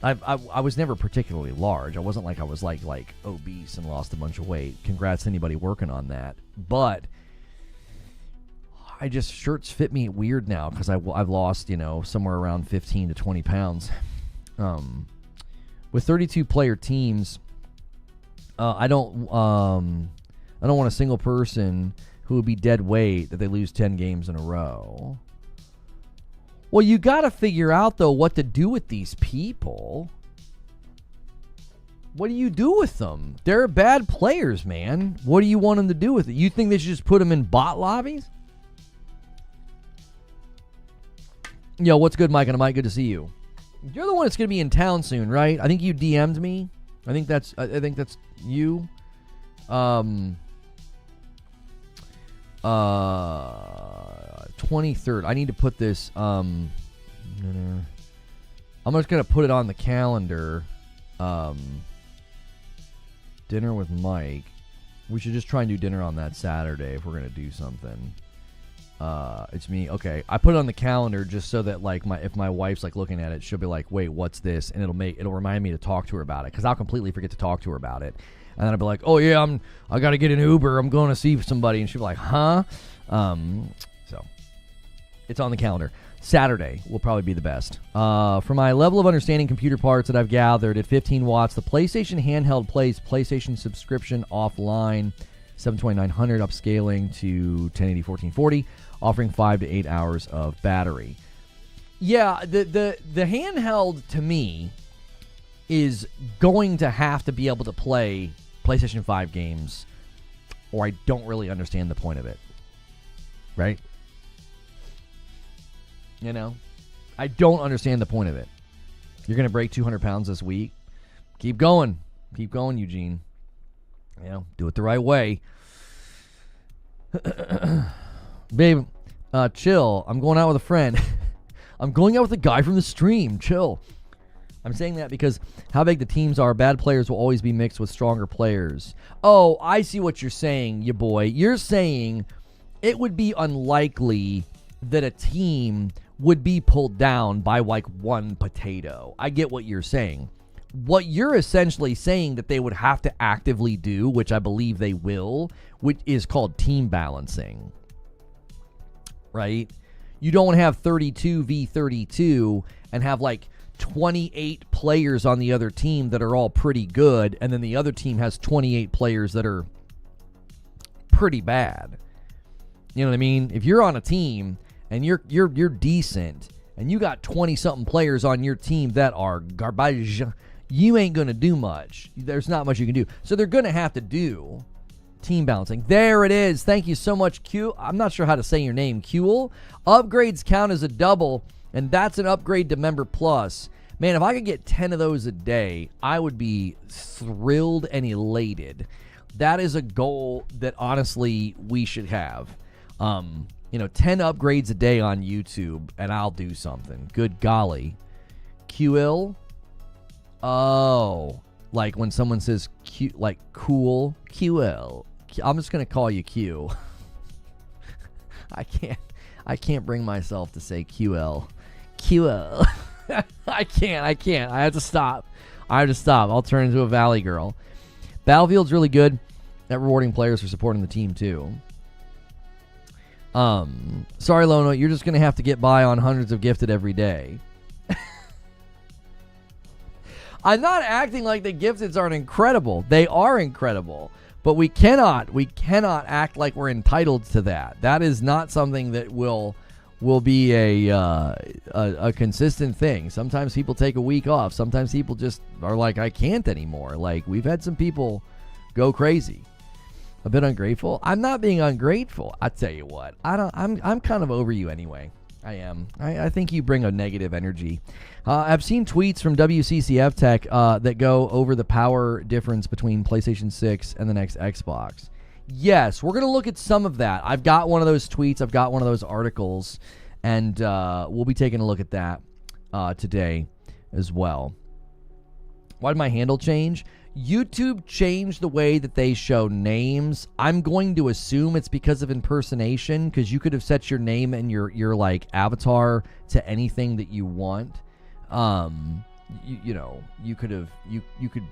was never particularly large. I wasn't like I was like obese and lost a bunch of weight. Congrats to anybody working on that. But shirts fit me weird now because I've lost, you know, somewhere around 15 to 20 pounds. With 32 player teams, I don't want a single person who would be dead weight that they lose 10 games in a row. Well, you got to figure out, though, what to do with these people. What do you do with them? They're bad players, man. What do you want them to do with it? You think they should just put them in bot lobbies? Yo, what's good, Mike and Mike? Good to see you. You're the one that's going to be in town soon, right? I think you DM'd me. I think that's you. 23rd. I need to put this. I'm just going to put it on the calendar. Dinner with Mike. We should just try and do dinner on that Saturday if we're going to do something. It's me. Okay, I put it on the calendar just so that like if my wife's like looking at it, she'll be like, "Wait, what's this?" And it'll remind me to talk to her about it, because I'll completely forget to talk to her about it, and then I'll be like, "Oh yeah, I got to get an Uber. I'm going to see somebody," and she'll be like, "Huh?" So it's on the calendar. Saturday will probably be the best. For my level of understanding computer parts that I've gathered, at 15 watts, the PlayStation handheld plays PlayStation subscription offline, 72900 upscaling to 1080 1440. Offering 5 to 8 hours of battery. Yeah, the handheld to me is going to have to be able to play PlayStation 5 games, or I don't really understand the point of it. Right? You know? I don't understand the point of it. You're going to break 200 pounds this week. Keep going. Keep going, Eugene. You know, do it the right way. Babe, chill. I'm going out with a friend. I'm going out with a guy from the stream. Chill. I'm saying that because how big the teams are, bad players will always be mixed with stronger players. Oh, I see what you're saying, you boy. You're saying it would be unlikely that a team would be pulled down by like one potato. I get what you're saying. What you're essentially saying that they would have to actively do, which I believe they will, which is called team balancing. Right? You don't have 32 v 32 and have like 28 players on the other team that are all pretty good, and then the other team has 28 players that are pretty bad. You know what I mean? If you're on a team and you're decent and you got 20 something players on your team that are garbage, you ain't going to do much. There's not much you can do. So they're going to have to do team balancing. There it is. Thank you so much, Q. I'm not sure how to say your name, Qul. Upgrades count as a double, and that's an upgrade to Member Plus. Man, if I could get 10 of those a day, I would be thrilled and elated. That is a goal that, honestly, we should have. 10 upgrades a day on YouTube, and I'll do something. Good golly. QL? Oh, like when someone says Q, like cool, QL. I'm just going to call you Q. I can't bring myself to say QL. QL. I can't. I have to stop. I'll turn into a Valley girl. Battlefield's really good at rewarding players for supporting the team too. Sorry, Lono, you're just going to have to get by on hundreds of gifted every day. I'm not acting like the gifteds aren't incredible. They are incredible. But we cannot act like we're entitled to that. That is not something that will be a consistent thing. Sometimes people take a week off. Sometimes people just are like, I can't anymore. Like, we've had some people go crazy. A bit ungrateful? I'm not being ungrateful. I tell you what. I'm kind of over you anyway. I am. I think you bring a negative energy. I've seen tweets from WCCF Tech that go over the power difference between PlayStation 6 and the next Xbox. Yes, we're going to look at some of that. I've got one of those tweets. I've got one of those articles. And we'll be taking a look at that today as well. Why did my handle change? YouTube changed the way that they show names. I'm going to assume it's because of impersonation, because you could have set your name and your like avatar to anything that you want. You could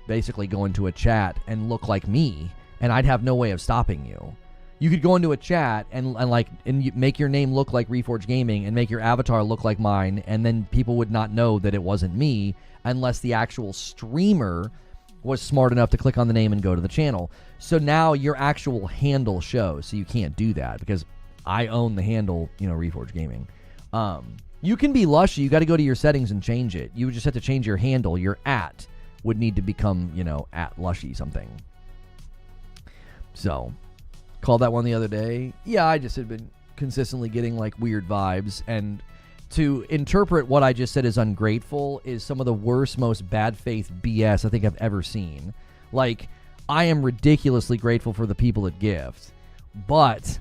basically go into a chat and look like me, and I'd have no way of stopping you. You could go into a chat and you make your name look like Reforge Gaming and make your avatar look like mine, and then people would not know that it wasn't me unless the actual streamer was smart enough to click on the name and go to the channel. So now your actual handle shows. So you can't do that because I own the handle, Reforge Gaming. You can be Lushy. You got to go to your settings and change it. You would just have to change your handle. Your at would need to become, at Lushy something. So, called that one the other day. Yeah, I just had been consistently getting like weird vibes, and to interpret what I just said as ungrateful is some of the worst, most bad faith BS I think I've ever seen. Like, I am ridiculously grateful for the people that gift, but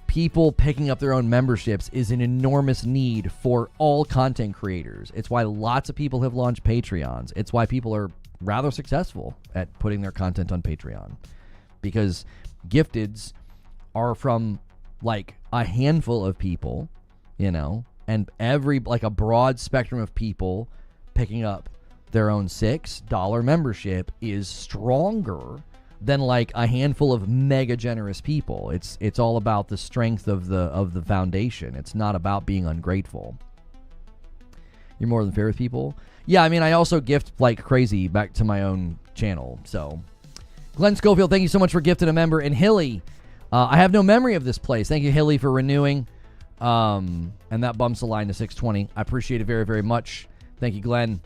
people picking up their own memberships is an enormous need for all content creators. It's why lots of people have launched Patreons. It's why people are rather successful at putting their content on Patreon, because gifteds are from like a handful of people, and a broad spectrum of people picking up their own $6 membership is stronger than like a handful of mega generous people. It's all about the strength of the foundation. It's not about being ungrateful. You're more than fair with people. Yeah, I mean, I also gift like crazy back to my own channel. So, Glenn Schofield, thank you so much for gifting a member. And Hilly, I have no memory of this place. Thank you, Hilly, for renewing. And that bumps the line to 620. I appreciate it very, very much. Thank you, Glenn.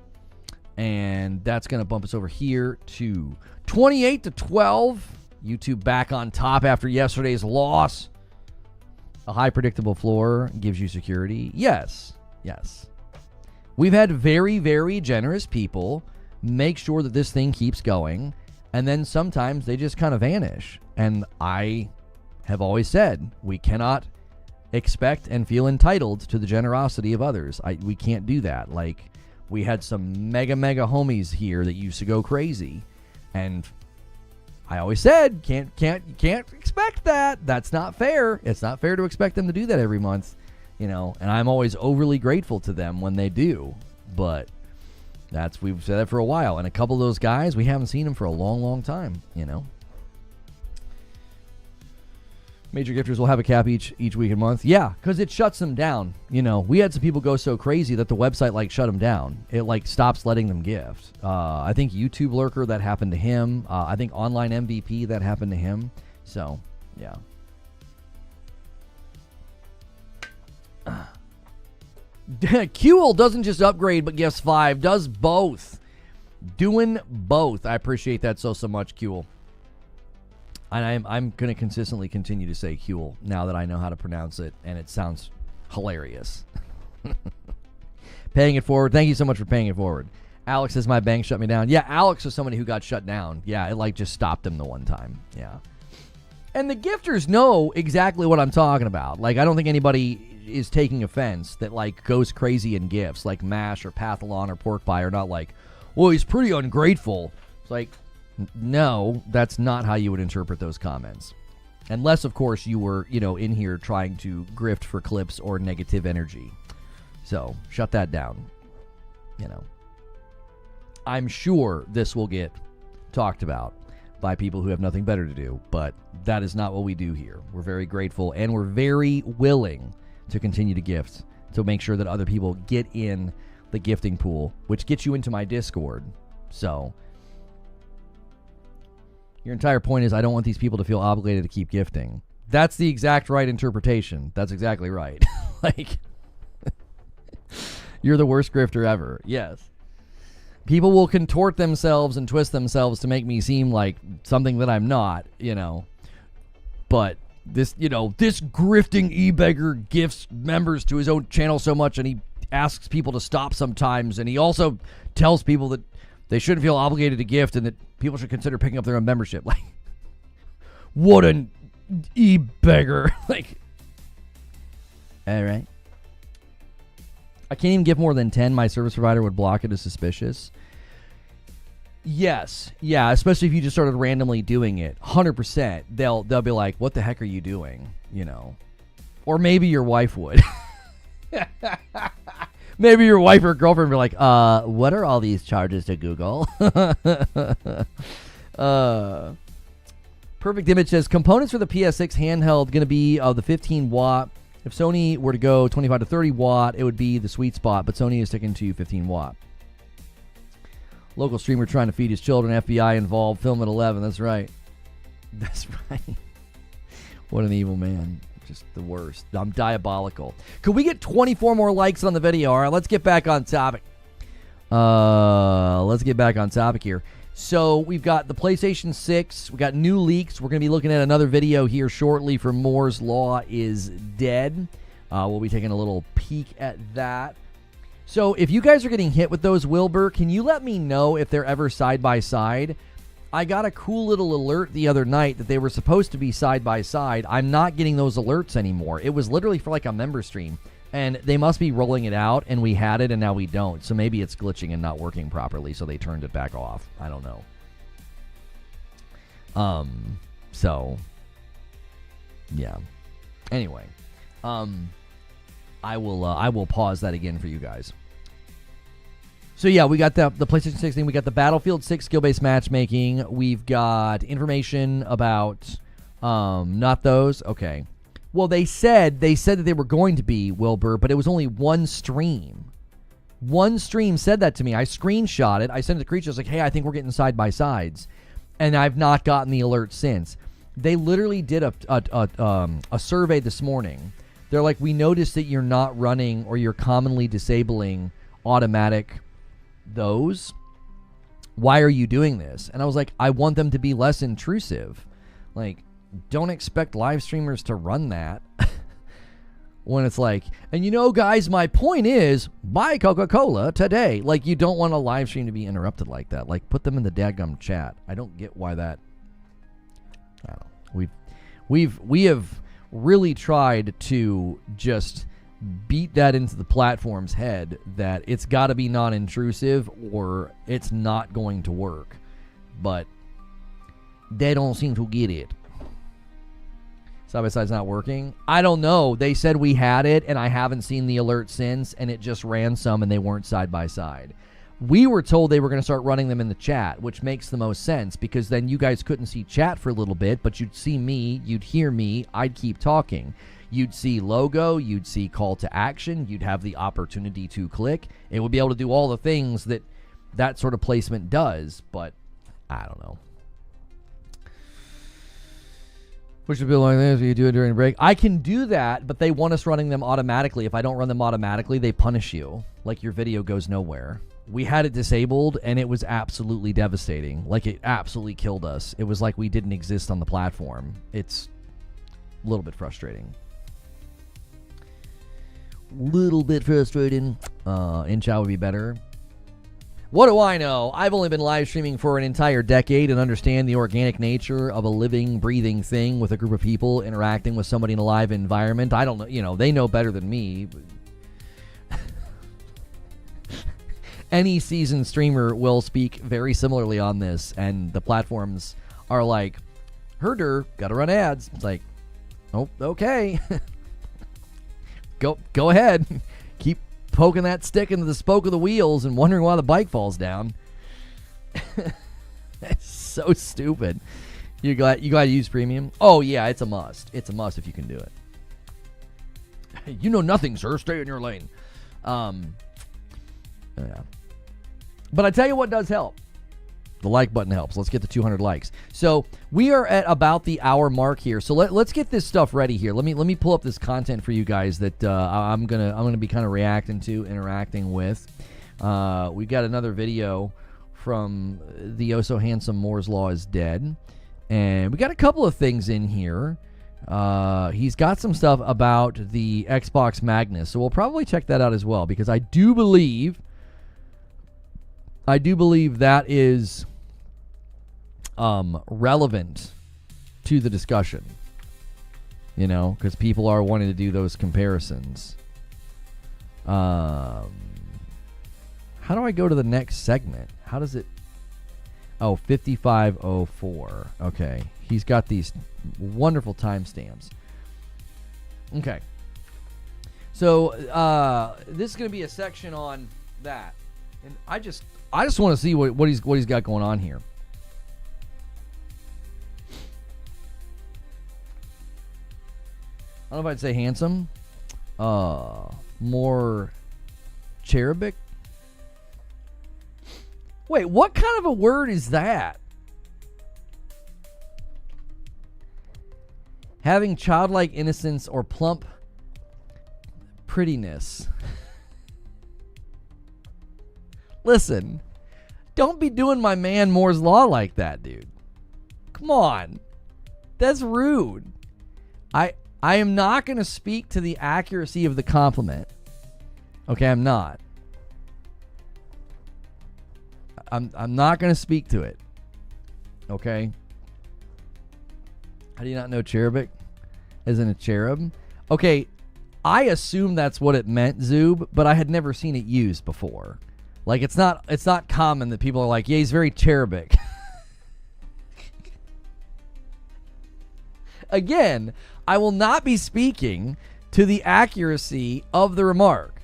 And that's going to bump us over here to 28-12. YouTube back on top after yesterday's loss. A high predictable floor gives you security. Yes. We've had very, very generous people make sure that this thing keeps going. And then sometimes they just kind of vanish. And I have always said we cannot expect and feel entitled to the generosity of others. We can't do that. Like, we had some mega homies here that used to go crazy, and I always said can't expect that. That's not fair. It's not fair to expect them to do that every month, and I'm always overly grateful to them when they do. But we've said that for a while, and a couple of those guys, we haven't seen them for a long time. Major gifters will have a cap each week and month. Yeah, because it shuts them down. We had some people go so crazy that the website shut them down. It stops letting them gift. I think YouTube Lurker, that happened to him. I think Online MVP, that happened to him. So, yeah. Kuel doesn't just upgrade but gifts 5. Does both. Doing both. I appreciate that so much, Kuel. And I'm going to consistently continue to say Huel now that I know how to pronounce it, and it sounds hilarious. Paying it forward. Thank you so much for paying it forward. Alex says my bank shut me down. Yeah, Alex was somebody who got shut down. Yeah, it just stopped him the one time. Yeah. And the gifters know exactly what I'm talking about. I don't think anybody is taking offense that goes crazy in gifts, like Mash or Pathalon or Pork Pie are not well, he's pretty ungrateful. It's no, that's not how you would interpret those comments. Unless, of course, you were, in here trying to grift for clips or negative energy. So, shut that down. I'm sure this will get talked about by people who have nothing better to do, but that is not what we do here. We're very grateful, and we're very willing to continue to gift to make sure that other people get in the gifting pool, which gets you into my Discord. So, your entire point is I don't want these people to feel obligated to keep gifting. That's the exact right interpretation. That's exactly right. You're the worst grifter ever. Yes. People will contort themselves and twist themselves to make me seem like something that I'm not, But this grifting e-beggar gifts members to his own channel so much, and he asks people to stop sometimes, and he also tells people that they shouldn't feel obligated to gift and that people should consider picking up their own membership. What an e-beggar. All right. I can't even give more than 10. My service provider would block it as suspicious. Yes. Yeah, especially if you just started randomly doing it. 100%. They'll be like, what the heck are you doing? Or maybe your wife would. Maybe your wife or girlfriend would be like, what are all these charges to Google? Perfect Image says, components for the PS6 handheld going to be the 15 watt. If Sony were to go 25 to 30 watt, it would be the sweet spot, but Sony is sticking to 15 watt. Local streamer trying to feed his children, FBI involved, film at 11. That's right. That's right. What an evil man. Just the worst. I'm diabolical. Could we get 24 more likes on the video? All right, let's get back on topic. Let's get back on topic here. So we've got the PlayStation 6. We got new leaks. We're going to be looking at another video here shortly for Moore's Law is Dead. We'll be taking a little peek at that. So if you guys are getting hit with those, Wilbur, can you let me know if they're ever side by side? I got a cool little alert the other night that they were supposed to be side by side. I'm not getting those alerts anymore. It was literally for like a member stream. And they must be rolling it out, and we had it, and now we don't. So maybe it's glitching and not working properly, so they turned it back off. I don't know. So, yeah. Anyway, I will pause that again for you guys. So, yeah, we got the PlayStation 6 thing. We got the Battlefield 6 skill-based matchmaking. We've got information about, not those. Okay. Well, they said that they were going to be, Wilbur, but it was only one stream. One stream said that to me. I screenshot it. I sent it to Creature. I was like, hey, I think we're getting side by sides. And I've not gotten the alert since. They literally did a survey this morning. They're like, we noticed that you're not running or you're commonly disabling automatic those. Why are you doing this? And I was like, I want them to be less intrusive. Like, don't expect live streamers to run that when it's like, and you know, guys, my point is buy Coca-Cola today. Like, you don't want a live stream to be interrupted like that. Like, put them in the dadgum chat. I don't get why that. I don't know. We have really tried to just beat that into the platform's head that it's got to be non-intrusive or it's not going to work. But they don't seem to get it. Side by side's not working. I don't know. They said we had it, and I haven't seen the alert since, and it just ran some, and they weren't side by side. We were told they were going to start running them in the chat, which makes the most sense, because then you guys couldn't see chat for a little bit, but you'd see me, you'd hear me, I'd keep talking. You'd see logo, you'd see call to action, you'd have the opportunity to click. It would be able to do all the things that sort of placement does, but I don't know. Which would be like this, you do it during a break. I can do that, but they want us running them automatically. If I don't run them automatically, they punish you. Like, your video goes nowhere. We had it disabled, and it was absolutely devastating. Like, it absolutely killed us. It was like we didn't exist on the platform. It's a little bit frustrating. Little bit frustrating. In-chat would be better. What do I know? I've only been live streaming for an entire decade and understand the organic nature of a living, breathing thing with a group of people interacting with somebody in a live environment. I don't know. You know, they know better than me. Any seasoned streamer will speak very similarly on this, and the platforms are like, herder, gotta run ads. It's like, oh, okay. Go ahead. Keep poking that stick into the spoke of the wheels and wondering why the bike falls down. That's so stupid. You glad you use premium? Oh yeah, it's a must. It's a must if you can do it. You know nothing, sir. Stay in your lane. Yeah. But I tell you what does help. The like button helps. Let's get to 200 likes. So we are at about the hour mark here. So let's get this stuff ready here. Let me pull up this content for you guys that I'm gonna be kind of interacting with. We've got another video from the oh so handsome Moore's Law is Dead, and we got a couple of things in here. He's got some stuff about the Xbox Magnus, so we'll probably check that out as well, because I do believe that is relevant to the discussion, you know, because people are wanting to do those comparisons. How do I go to the next segment? How does it? Oh, 5504. Okay. He's got these wonderful timestamps. Okay. So this is going to be a section on that. And I just want to see what he's got going on here. I don't know if I'd say handsome. More cherubic. Wait, what kind of a word is that? Having childlike innocence or plump prettiness. Listen, don't be doing my man Moore's Law like that, dude. Come on. That's rude. I am not going to speak to the accuracy of the compliment. Okay, I'm not. I'm not going to speak to it. Okay? How do you not know cherubic? As in a cherub? Okay, I assume that's what it meant, Zoob, but I had never seen it used before. Like, it's not common that people are like, yeah, he's very cherubic. Again, I will not be speaking to the accuracy of the remark.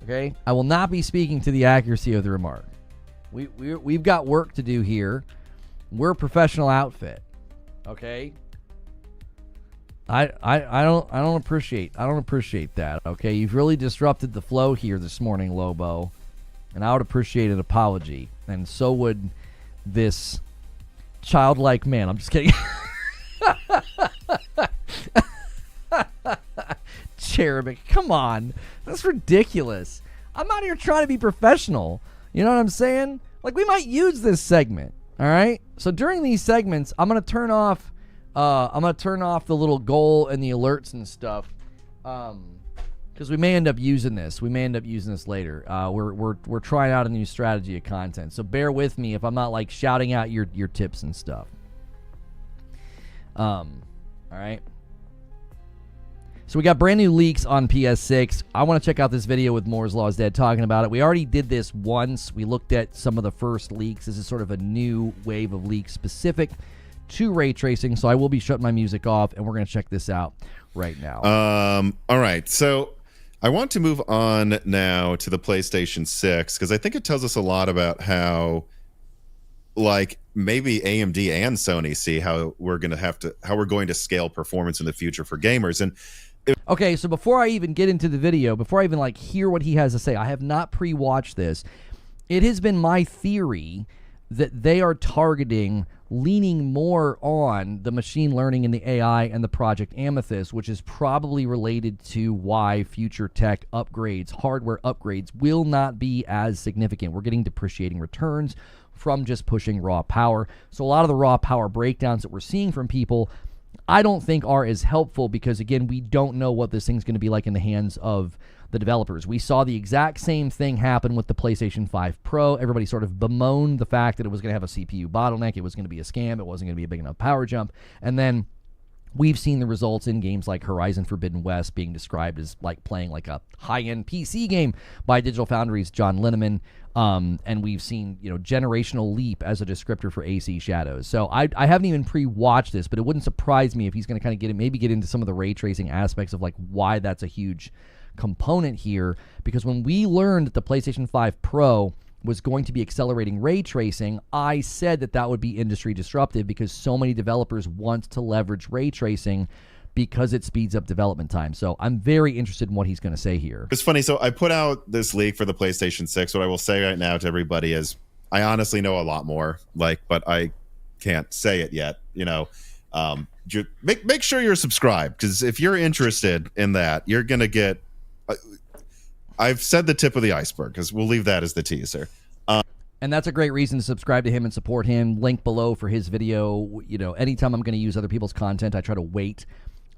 Okay? I will not be speaking to the accuracy of the remark. We've got work to do here. We're a professional outfit. Okay? I don't appreciate that. Okay? You've really disrupted the flow here this morning, Lobo. And I would appreciate an apology. And so would this childlike man. I'm just kidding. Cherubic. Come on. That's ridiculous. I'm out here trying to be professional. You know what I'm saying? Like, we might use this segment. All right? So during these segments, I'm going to turn off the little goal and the alerts and stuff. Because we may end up using this. We may end up using this later. We're trying out a new strategy of content. So bear with me if I'm not like shouting out your tips and stuff. All right. So we got brand new leaks on PS6. I want to check out this video with Moore's Law is Dead talking about it. We already did this once. We looked at some of the first leaks. This is sort of a new wave of leaks specific to ray tracing. So I will be shutting my music off, and we're going to check this out right now. All right. So I want to move on now to the PlayStation 6 because I think it tells us a lot about how, like, maybe AMD and Sony see how we're going to scale performance in the future for gamers. And okay, so before I even get into the video, before I even like hear what he has to say, I have not pre-watched this. It has been my theory that they are targeting leaning more on the machine learning and the AI and the Project Amethyst, which is probably related to why future tech upgrades, hardware upgrades, will not be as significant. We're getting depreciating returns from just pushing raw power. So a lot of the raw power breakdowns that we're seeing from people, I don't think are as helpful because, again, we don't know what this thing's going to be like in the hands of the developers. We saw the exact same thing happen with the PlayStation 5 Pro. Everybody sort of bemoaned the fact that it was going to have a CPU bottleneck. It was going to be a scam. It wasn't going to be a big enough power jump. And then we've seen the results in games like Horizon Forbidden West being described as like playing like a high-end PC game by Digital Foundry's John Linneman. And we've seen, generational leap as a descriptor for AC Shadows. So I haven't even pre-watched this, but it wouldn't surprise me if he's going to kind of maybe get into some of the ray tracing aspects of like why that's a huge component here. Because when we learned that the PlayStation 5 Pro was going to be accelerating ray tracing, I said that would be industry disruptive because so many developers want to leverage ray tracing because it speeds up development time. So I'm very interested in what he's going to say here. It's funny. So I put out this leak for the PlayStation 6. What I will say right now to everybody is I honestly know a lot more, but I can't say it yet. Make sure you're subscribed because if you're interested in that, you're going to get I've said the tip of the iceberg because we'll leave that as the teaser. And that's a great reason to subscribe to him and support him. Link below for his video. Anytime I'm going to use other people's content, I try to wait.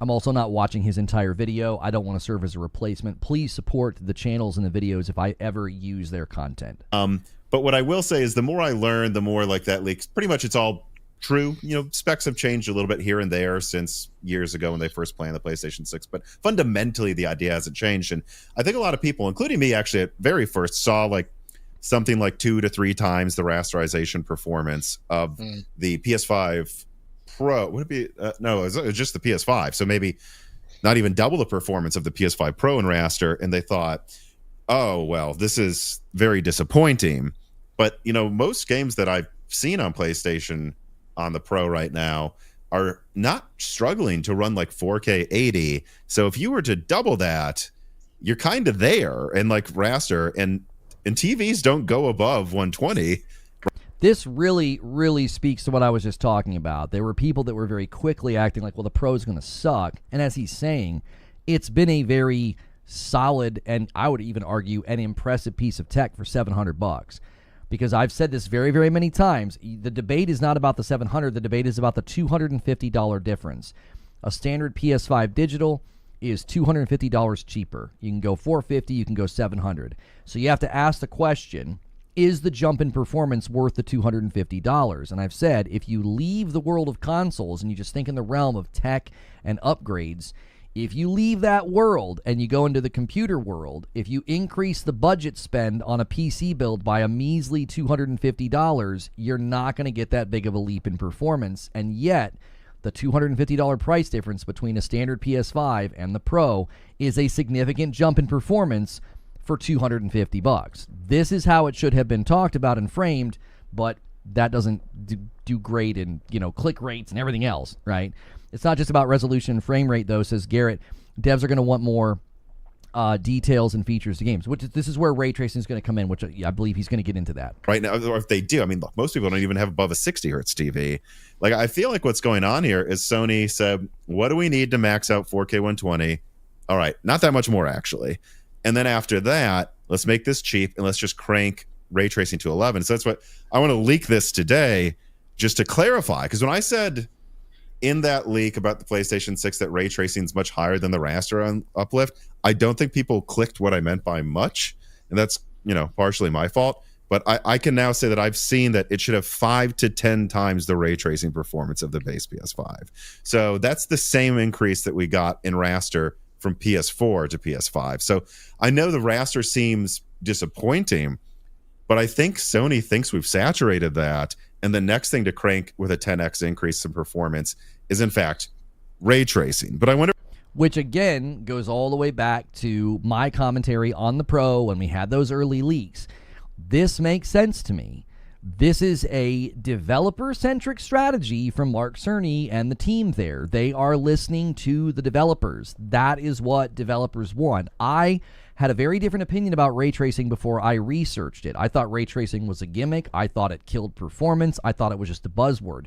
I'm also not watching his entire video. I don't want to serve as a replacement. Please support the channels and the videos if I ever use their content. But what I will say is the more I learn, the more like that leaks. Pretty much it's all true. Specs have changed a little bit here and there since years ago when they first planned the PlayStation 6. But fundamentally, the idea hasn't changed. And I think a lot of people, including me, actually at very first saw like something like 2 to 3 times the rasterization performance of the PS5 Pro. Would it be? No, it was just the PS5. So maybe not even double the performance of the PS5 Pro in raster. And they thought, oh, well, this is very disappointing. But, most games that I've seen on PlayStation on the Pro right now are not struggling to run like 4K 80. So if you were to double that, you're kind of there and like raster and TVs don't go above 120. This really, really speaks to what I was just talking about. There were people that were very quickly acting like, well, the Pro is going to suck. And as he's saying, it's been a very solid, and I would even argue an impressive piece of tech for $700. Because I've said this very, very many times. The debate is not about the $700. The debate is about the $250 difference. A standard PS5 digital is $250 cheaper. You can go $450, you can go $700. So you have to ask the question, is the jump in performance worth the $250? And I've said, if you leave the world of consoles and you just think in the realm of tech and upgrades, if you leave that world and you go into the computer world, if you increase the budget spend on a PC build by a measly $250, you're not going to get that big of a leap in performance. And yet, the $250 price difference between a standard PS5 and the Pro is a significant jump in performance for $250. This is how it should have been talked about and framed, but that doesn't do great in, click rates and everything else, right? It's not just about resolution and frame rate, though, says Garrett. Devs are going to want more details and features to games, which this is where ray tracing is going to come in, which I believe he's going to get into that. Right now, or if they do, I mean, look, most people don't even have above a 60 hertz TV. Like, I feel like what's going on here is Sony said, what do we need to max out 4K 120? All right, not that much more, actually. And then after that, let's make this cheap and let's just crank ray tracing to 11. So that's what I want to leak this today, just to clarify. Because when I said in that leak about the PlayStation 6 that ray tracing is much higher than the raster uplift, I don't think people clicked what I meant by much. And that's, partially my fault. But I can now say that I've seen that it should have 5 to 10 times the ray tracing performance of the base PS5. So that's the same increase that we got in raster from PS4 to PS5. So I know the raster seems disappointing, but I think Sony thinks we've saturated that. And the next thing to crank with a 10x increase in performance is, in fact, ray tracing. But I wonder... Which, again, goes all the way back to my commentary on the Pro when we had those early leaks. This makes sense to me. This is a developer-centric strategy from Mark Cerny and the team there. They are listening to the developers. That is what developers want. I had a very different opinion about ray tracing before I researched it. I thought ray tracing was a gimmick. I thought it killed performance. I thought it was just a buzzword.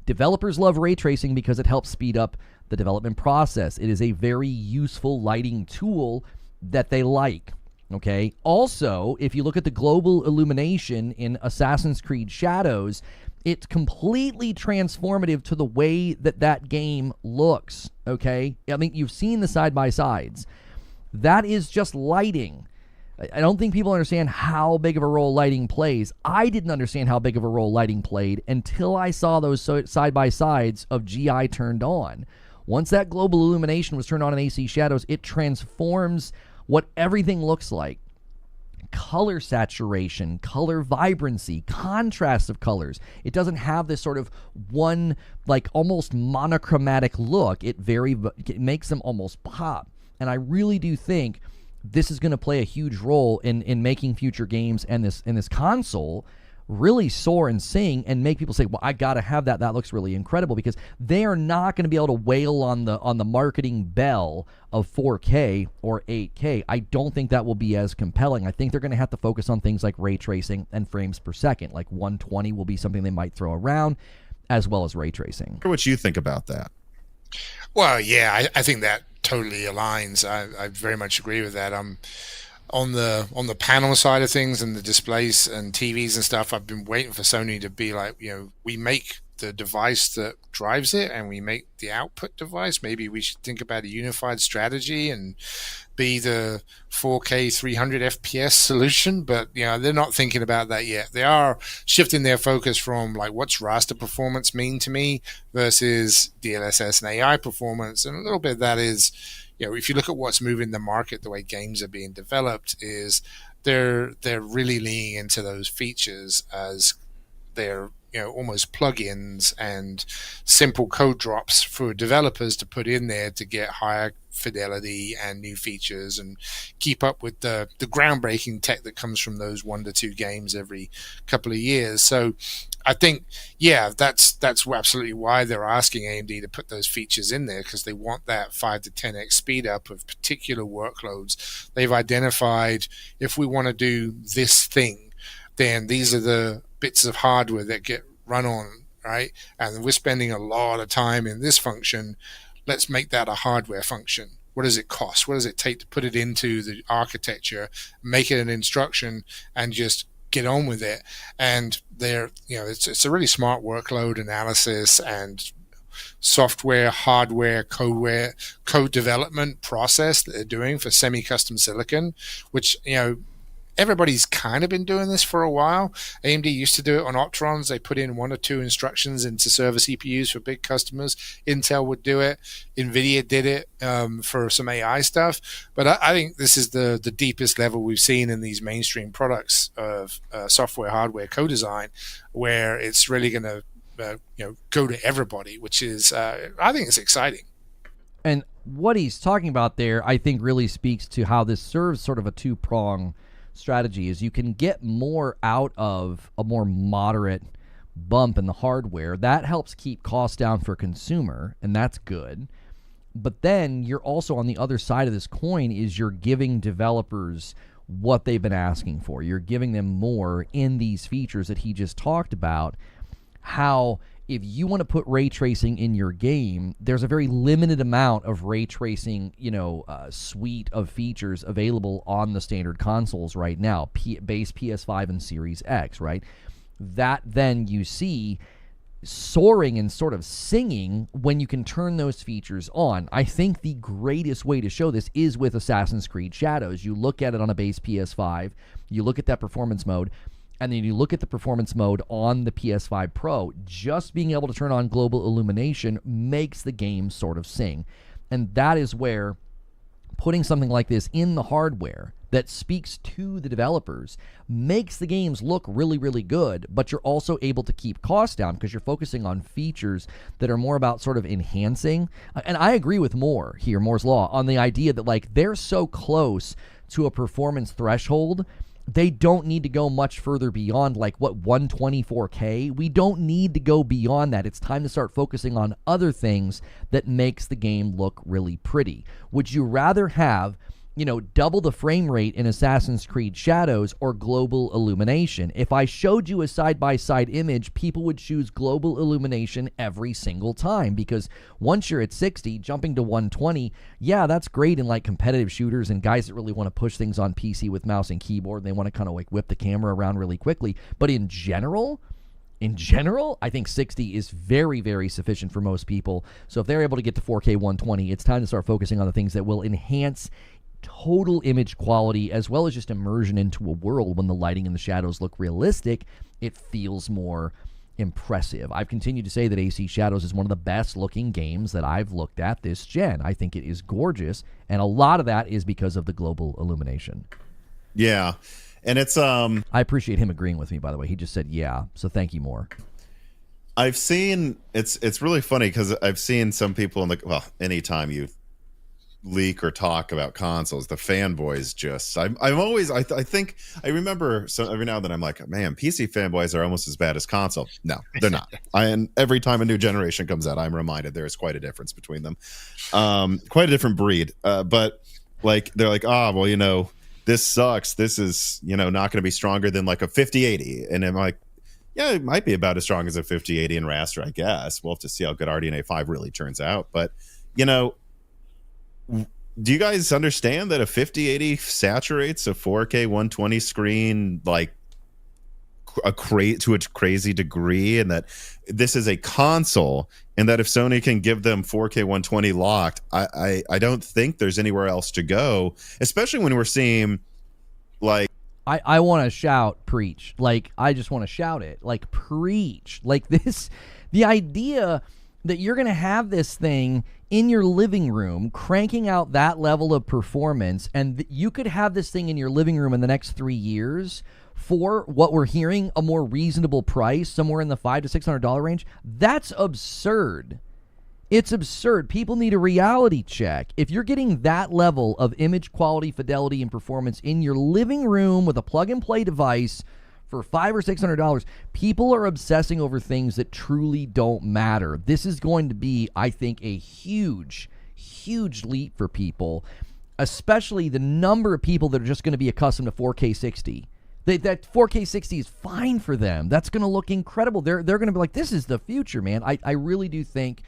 Developers love ray tracing because it helps speed up the development process. It is a very useful lighting tool that they like. Okay. Also, if you look at the global illumination in Assassin's Creed Shadows, it's completely transformative to the way that game looks. Okay. I mean, you've seen the side-by-sides. That is just lighting. I don't think people understand how big of a role lighting plays. I didn't understand how big of a role lighting played until I saw those side-by-sides of GI turned on. Once that global illumination was turned on in AC Shadows, it transforms what everything looks like. Color saturation, color vibrancy, contrast of colors. It doesn't have this sort of one, like, almost monochromatic look. It makes them almost pop. And I really do think this is going to play a huge role in making future games and this console really soar and sing and make people say, well, I got to have that. That looks really incredible, because they are not going to be able to wail on the marketing bell of 4K or 8K. I don't think that will be as compelling. I think they're going to have to focus on things like ray tracing and frames per second. Like 120 will be something they might throw around, as well as ray tracing. What you think about that? Well, yeah, I think that totally aligns. I very much agree with that. On the panel side of things and the displays and TVs and stuff, I've been waiting for Sony to be like, we make the device that drives it and we make the output device. Maybe we should think about a unified strategy and be the 4K 300 FPS solution. But they're not thinking about that yet. They are shifting their focus from like, what's raster performance mean to me versus DLSS and AI performance, and a little bit of that is, if you look at what's moving the market, the way games are being developed, is they're really leaning into those features as they're almost plugins and simple code drops for developers to put in there to get higher fidelity and new features and keep up with the groundbreaking tech that comes from those 1 to 2 games every couple of years. So I think, that's absolutely why they're asking AMD to put those features in there, because they want that 5 to 10x speed up of particular workloads. They've identified, if we want to do this thing, then these are the bits of hardware that get run on, right? And we're spending a lot of time in this function. Let's make that a hardware function. What does it cost? What does it take to put it into the architecture, make it an instruction, and just get on with it? And it's a really smart workload analysis and software, hardware, code development process that they're doing for semi-custom silicon, which, everybody's kind of been doing this for a while. AMD used to do it on Opterons. They put in 1 or 2 instructions into server CPUs for big customers. Intel would do it. NVIDIA did it for some AI stuff. But I think this is the deepest level we've seen in these mainstream products of software, hardware, co-design, where it's really going to go to everybody, which is, I think it's exciting. And what he's talking about there, I think, really speaks to how this serves sort of a two-prong strategy. Is you can get more out of a more moderate bump in the hardware. That helps keep costs down for consumer, and that's good. But then you're also on the other side of this coin is you're giving developers what they've been asking for. You're giving them more in these features that he just talked about. How if you want to put ray tracing in your game, there's a very limited amount of ray tracing, suite of features available on the standard consoles right now, base PS5 and Series X, right? That then you see soaring and sort of singing when you can turn those features on. I think the greatest way to show this is with Assassin's Creed Shadows. You look at it on a base PS5, you look at that performance mode, and then you look at the performance mode on the PS5 Pro, just being able to turn on global illumination makes the game sort of sing. And that is where putting something like this in the hardware that speaks to the developers makes the games look really, really good, but you're also able to keep costs down because you're focusing on features that are more about sort of enhancing. And I agree with Moore here, Moore's Law, on the idea that they're so close to a performance threshold, they don't need to go much further beyond 124K. We don't need to go beyond that. It's time to start focusing on other things that makes the game look really pretty. Would you rather have, double the frame rate in Assassin's Creed Shadows or global illumination? If I showed you a side-by-side image, people would choose global illumination every single time, because once you're at 60, jumping to 120, yeah, that's great in competitive shooters and guys that really want to push things on PC with mouse and keyboard. They want to kind of whip the camera around really quickly. But in general, I think 60 is very, very sufficient for most people. So if they're able to get to 4K 120, it's time to start focusing on the things that will enhance total image quality as well as just immersion into a world. When the lighting and the shadows look realistic, it feels more impressive. I've continued to say that AC Shadows is one of the best looking games that I've looked at this gen. I think it is gorgeous, and a lot of that is because of the global illumination. Yeah. And it's I appreciate him agreeing with me, by the way. He just said yeah, so thank you, Moore. I've seen it's really funny because I've seen some people anytime you leak or talk about consoles, the fanboys just I think I remember, so every now and then I'm like, man, PC fanboys are almost as bad as console. No, they're not. And every time a new generation comes out, I'm reminded there is quite a difference between them, quite a different breed. But they're like, this sucks, this is not going to be stronger than a 5080, and I'm like, yeah, it might be about as strong as a 5080 in raster, I guess. We'll have to see how good RDNA 5 really turns out. But do you guys understand that a 5080 saturates a 4K 120 screen to a crazy degree, and that this is a console, and that if Sony can give them 4K 120 locked, I don't think there's anywhere else to go, especially when we're seeing I want to shout preach. I just want to shout it. Preach. This, the idea that you're going to have this thing in your living room cranking out that level of performance, and you could have this thing in your living room in the next 3 years for what we're hearing, a more reasonable price, somewhere in the $500 to $600 range. That's absurd. It's absurd. People need a reality check. If you're getting that level of image quality, fidelity, and performance in your living room with a plug-and-play device for $500 or $600, people are obsessing over things that truly don't matter. This is going to be, I think, a huge, huge leap for people, especially the number of people that are just going to be accustomed to 4K 60. That 4K 60 is fine for them. That's going to look incredible. They're going to be like, this is the future, man. I really do think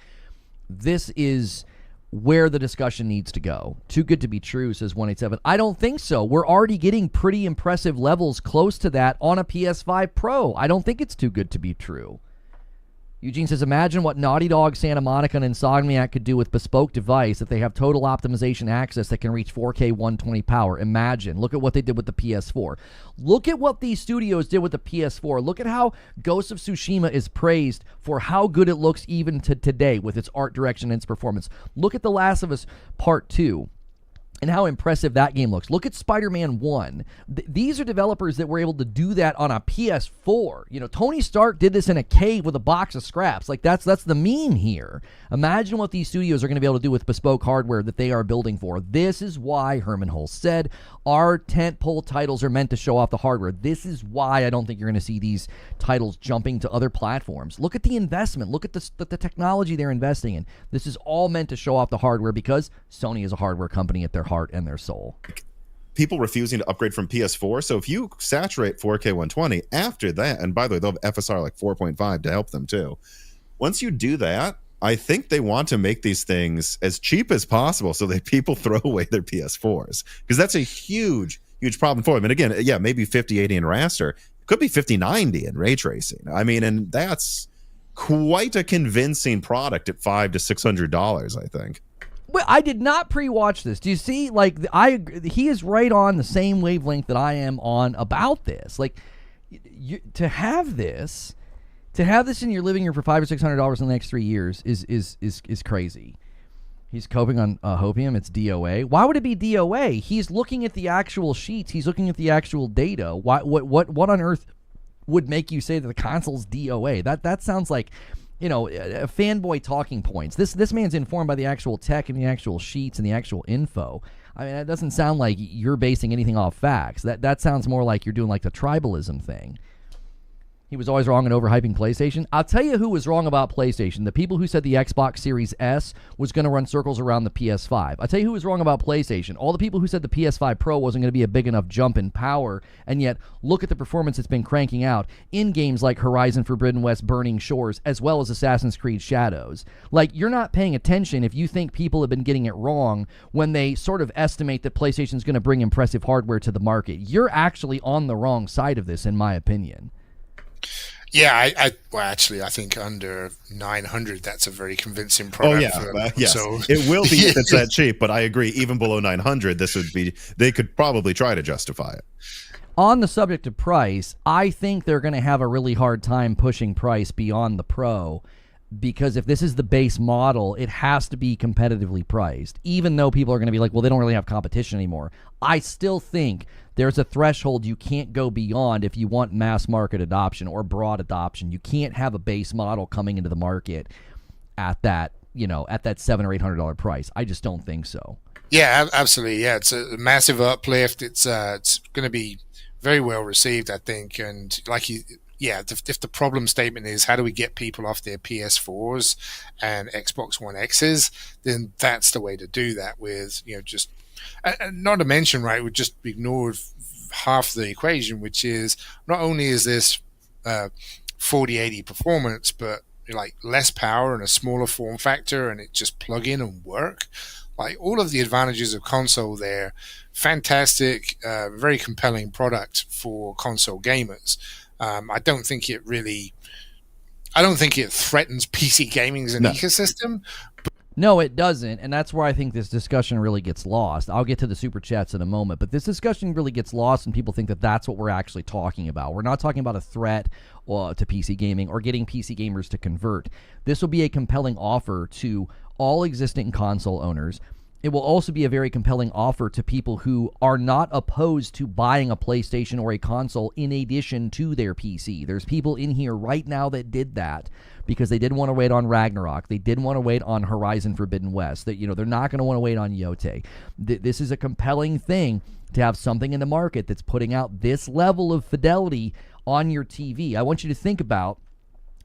this is where the discussion needs to go. Too good to be true, says 187. I don't think so. We're already getting pretty impressive levels close to that on a PS5 Pro. I don't think it's too good to be true. Eugene says, imagine what Naughty Dog, Santa Monica, and Insomniac could do with bespoke device if they have total optimization access that can reach 4K 120 power. Imagine. Look at what they did with the PS4. Look at what these studios did with the PS4. Look at how Ghost of Tsushima is praised for how good it looks even to today with its art direction and its performance. Look at The Last of Us Part 2. And how impressive that game looks. Look at Spider-Man 1. These are developers that were able to do that on a PS4. You know, Tony Stark did this in a cave with a box of scraps. Like, that's the meme here. Imagine what these studios are going to be able to do with bespoke hardware that they are building for. This is why Herman Hulse said our tentpole titles are meant to show off the hardware. This is why I don't think you're going to see these titles jumping to other platforms. Look at the investment. Look at the technology they're investing in. This is all meant to show off the hardware because Sony is a hardware company at their heart and their soul. People refusing to upgrade from PS4. So if you saturate 4K 120 after that, and by the way, they'll have FSR like 4.5 to help them too. Once you do that, I think they want to make these things as cheap as possible so that people throw away their PS4s, because that's a huge problem for them. And again, yeah, maybe 5080 in raster, it could be 5090 in ray tracing. I mean, and that's quite a convincing product at $500 to $600, I think. Well, I did not pre-watch this. Do you see? Like, he is right on the same wavelength that I am on about this. Like, to have this in your living room for $500 or $600 in the next 3 years is crazy. He's coping on Hopium. It's DOA. Why would it be DOA? He's looking at the actual sheets. He's looking at the actual data. What on earth would make you say that the console's DOA? That sounds like, you know, fanboy talking points. This man's informed by the actual tech and the actual sheets and the actual info. I mean, that doesn't sound like you're basing anything off facts. That sounds more like you're doing like the tribalism thing. He was always wrong in overhyping PlayStation. I'll tell you who was wrong about PlayStation. The people who said the Xbox Series S was going to run circles around the PS5. I'll tell you who was wrong about PlayStation. All the people who said the PS5 Pro wasn't going to be a big enough jump in power, and yet look at the performance it's been cranking out in games like Horizon Forbidden West, Burning Shores, as well as Assassin's Creed Shadows. Like, you're not paying attention if you think people have been getting it wrong when they sort of estimate that PlayStation's going to bring impressive hardware to the market. You're actually on the wrong side of this, in my opinion. Yeah, I think under 900, that's a very convincing product. Oh yeah, yes, so it will be if it's that cheap. But I agree, even below 900, they could probably try to justify it. On the subject of price, I think they're going to have a really hard time pushing price beyond the Pro, because if this is the base model, it has to be competitively priced. Even though people are going to be like, well, they don't really have competition anymore. I still think there's a threshold you can't go beyond if you want mass market adoption or broad adoption. You can't have a base model coming into the market at that, at that $700 or $800 price. I just don't think so. Yeah, absolutely. Yeah, it's a massive uplift. It's going to be very well received, I think. And if the problem statement is how do we get people off their PS4s and Xbox One X's, then that's the way to do that with, just, and not to mention, right, we just ignored half the equation, which is not only is this 4080 performance, but like less power and a smaller form factor, and it just plug in and work. Like all of the advantages of console there, fantastic, very compelling product for console gamers. I don't think it threatens PC gaming as an ecosystem. No, it doesn't, and that's where I think this discussion really gets lost. I'll get to the super chats in a moment, but this discussion really gets lost when people think that that's what we're actually talking about. We're not talking about a threat to PC gaming or getting PC gamers to convert. This will be a compelling offer to all existing console owners. It will also be a very compelling offer to people who are not opposed to buying a PlayStation or a console in addition to their PC. There's people in here right now that did that because they didn't want to wait on Ragnarok. They didn't want to wait on Horizon Forbidden West. That they're not going to want to wait on Yote. This is a compelling thing to have something in the market that's putting out this level of fidelity on your TV. I want you to think about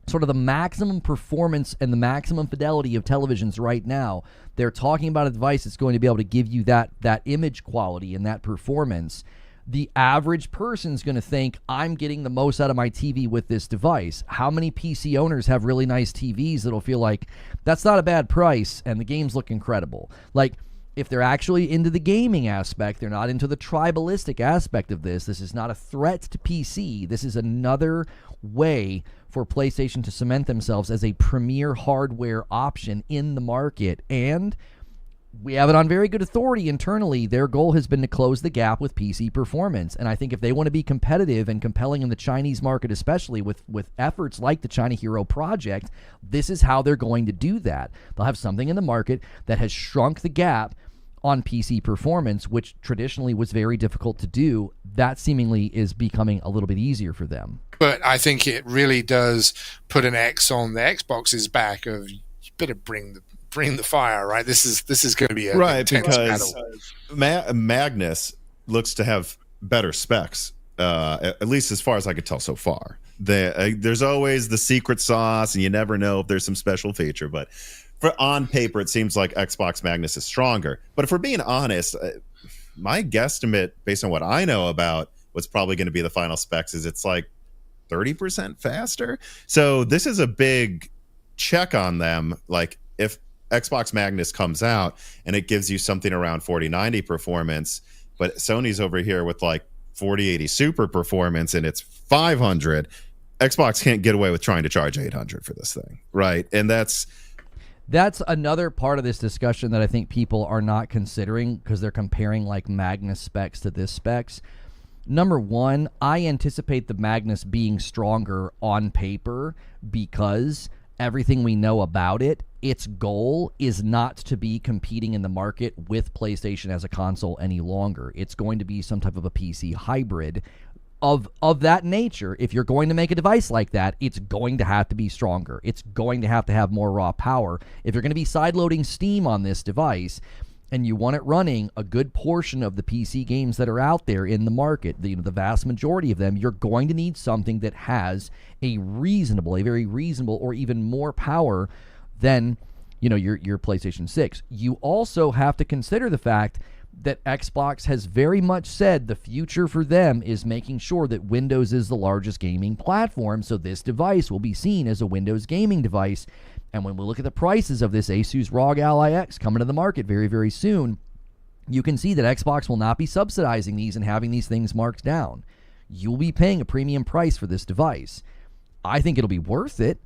sort of the maximum performance and the maximum fidelity of televisions right now. They're talking about a device that's going to be able to give you that image quality and that performance the average person's going to think, I'm getting the most out of my TV with this device. How many PC owners have really nice TVs that'll feel like that's not a bad price and the games look incredible? Like, if they're actually into the gaming aspect, they're not into the tribalistic aspect of this. This is not a threat to PC. This is another way for PlayStation to cement themselves as a premier hardware option in the market. And we have it on very good authority internally. Their goal has been to close the gap with PC performance. And I think if they want to be competitive and compelling in the Chinese market, especially with efforts like the China Hero Project, this is how they're going to do that. They'll have something in the market that has shrunk the gap on PC performance, which traditionally was very difficult to do. That seemingly is becoming a little bit easier for them. But I think it really does put an X on the Xbox's back of, you better bring the fire, right? This is going to be a right, intense because battle. Magnus looks to have better specs, at least as far as I could tell so far. There's always the secret sauce, and you never know if there's some special feature, but on paper, it seems like Xbox Magnus is stronger. But if we're being honest, my guesstimate, based on what I know about what's probably going to be the final specs, is it's like 30% faster. So this is a big check on them. Like, if Xbox Magnus comes out and it gives you something around 4090 performance, but Sony's over here with like 4080 super performance and it's 500, Xbox can't get away with trying to charge 800 for this thing, right? And that's another part of this discussion that I think people are not considering, because they're comparing like Magnus specs to this specs. Number one, I anticipate the Magnus being stronger on paper because everything we know about it, its goal is not to be competing in the market with PlayStation as a console any longer. It's going to be some type of a PC hybrid of that nature. If you're going to make a device like that, it's going to have to be stronger. It's going to have more raw power. If you're going to be sideloading Steam on this device and you want it running a good portion of the PC games that are out there in the market, the vast majority of them, you're going to need something that has a very reasonable or even more power than your PlayStation 6. You also have to consider the fact that Xbox has very much said the future for them is making sure that Windows is the largest gaming platform, so this device will be seen as a Windows gaming device. And when we look at the prices of this Asus ROG Ally X coming to the market very, very soon, you can see that Xbox will not be subsidizing these and having these things marked down. You'll be paying a premium price for this device. I think it'll be worth it,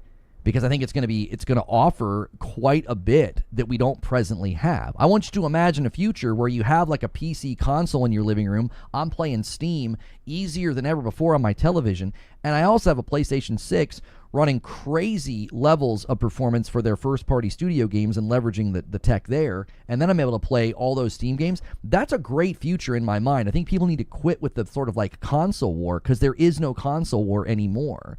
because I think it's going to offer quite a bit that we don't presently have. I want you to imagine a future where you have like a PC console in your living room. I'm playing Steam easier than ever before on my television, and I also have a PlayStation 6 running crazy levels of performance for their first-party studio games and leveraging the tech there, and then I'm able to play all those Steam games. That's a great future in my mind. I think people need to quit with the sort of like console war, because there is no console war anymore.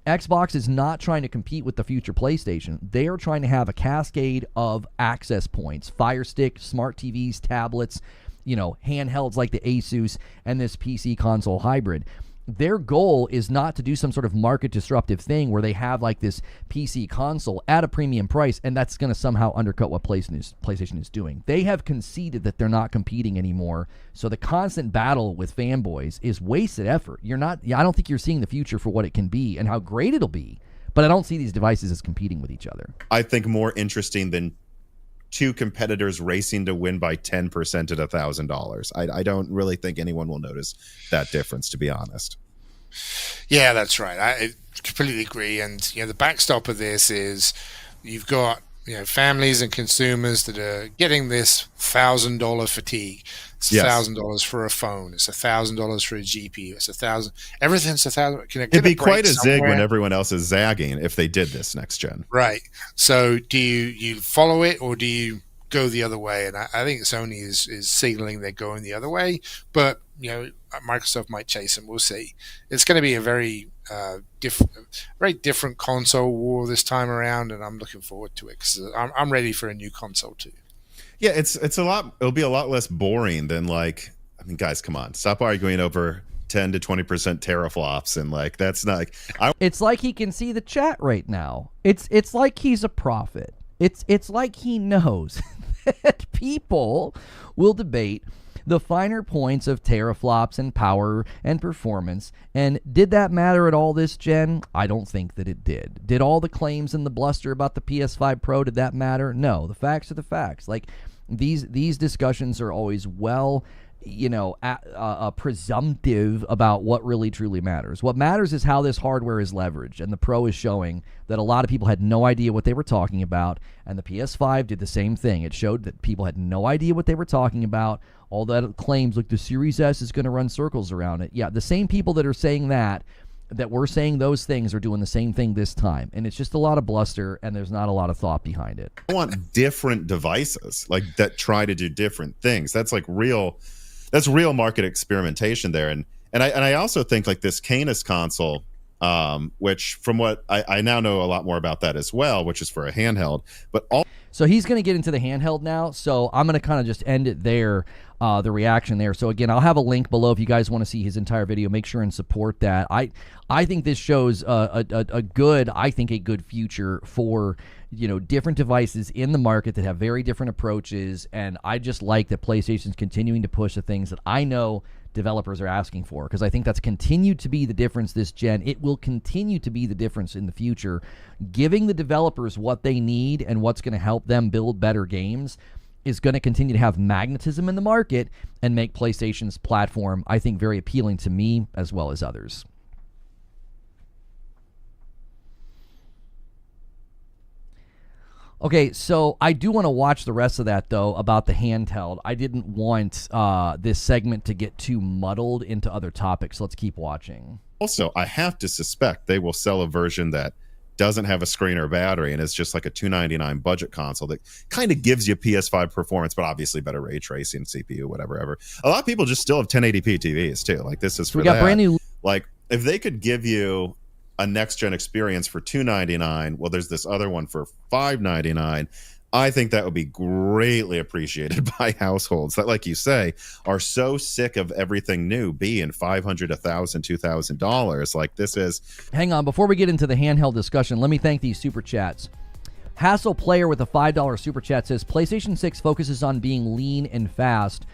Xbox is not trying to compete with the future PlayStation. They are trying to have a cascade of access points, Fire Stick, smart TVs, tablets, handhelds like the Asus, and this PC console hybrid. Their goal is not to do some sort of market disruptive thing where they have like this PC console at a premium price, and that's going to somehow undercut what PlayStation is doing. They have conceded that they're not competing anymore, so the constant battle with fanboys is wasted effort. I don't think you're seeing the future for what it can be and how great it'll be, but I don't see these devices as competing with each other. I think more interesting than two competitors racing to win by 10% at $1,000. I don't really think anyone will notice that difference, to be honest. Yeah, that's right. I completely agree. And the backstop of this is you've got families and consumers that are getting this $1,000 fatigue. It's $1,000 for a phone. It's $1,000 for a GPU. It's $1,000. Everything's $1,000. It'd be quite a zig when everyone else is zagging if they did this next gen. Right. So do you follow it, or do you go the other way? And I think Sony is signaling they're going the other way, but Microsoft might chase them. We'll see. It's going to be a very different console war this time around, and I'm looking forward to it because I'm ready for a new console too. Yeah, it'll be a lot less boring than guys, come on, stop arguing over 10 to 20% teraflops, and that's not it's like he can see the chat right now. It's like he's a prophet. It's like he knows that people will debate the finer points of teraflops and power and performance. And did that matter at all this gen? I don't think that it did. Did all the claims and the bluster about the PS5 Pro, did that matter? No. The facts are the facts. Like, these discussions are always presumptive about what really truly matters. What matters is how this hardware is leveraged, and the Pro is showing that a lot of people had no idea what they were talking about, and the PS5 did the same thing. It showed that people had no idea what they were talking about. All that claims, like the Series S is going to run circles around it. Yeah, the same people that are saying that were saying those things are doing the same thing this time, and it's just a lot of bluster, and there's not a lot of thought behind it. I want different devices like that try to do different things. That's like real market experimentation there. And I also think like this Canis console, which from what I now know a lot more about that as well, which is for a handheld, so he's going to get into the handheld now. So I'm going to kind of just end it there, the reaction there. So again, I'll have a link below if you guys want to see his entire video. Make sure and support that. I think this shows a good future for different devices in the market that have very different approaches. And I just like that PlayStation's continuing to push the things that I know developers are asking for, because I think that's continued to be the difference this gen. It will continue to be the difference in the future. Giving the developers what they need and what's going to help them build better games is going to continue to have magnetism in the market and make PlayStation's platform, I think, very appealing to me as well as others. Okay, so I do want to watch the rest of that, though, about the handheld. I didn't want this segment to get too muddled into other topics. So let's keep watching. Also, I have to suspect they will sell a version that doesn't have a screen or battery and is just like a $299 budget console that kind of gives you PS5 performance, but obviously better ray tracing, CPU, whatever. A lot of people just still have 1080p TVs, too. Like, this is for we got that. Brand new. Like, if they could give you a next-gen experience for $299, well, there's this other one for $599. I think that would be greatly appreciated by households that, like you say, are so sick of everything new being $500, $1,000, $2,000. Like, this is... Hang on. Before we get into the handheld discussion, let me thank these super chats. Hassle Player with a $5 super chat says, PlayStation 6 focuses on being lean and fast,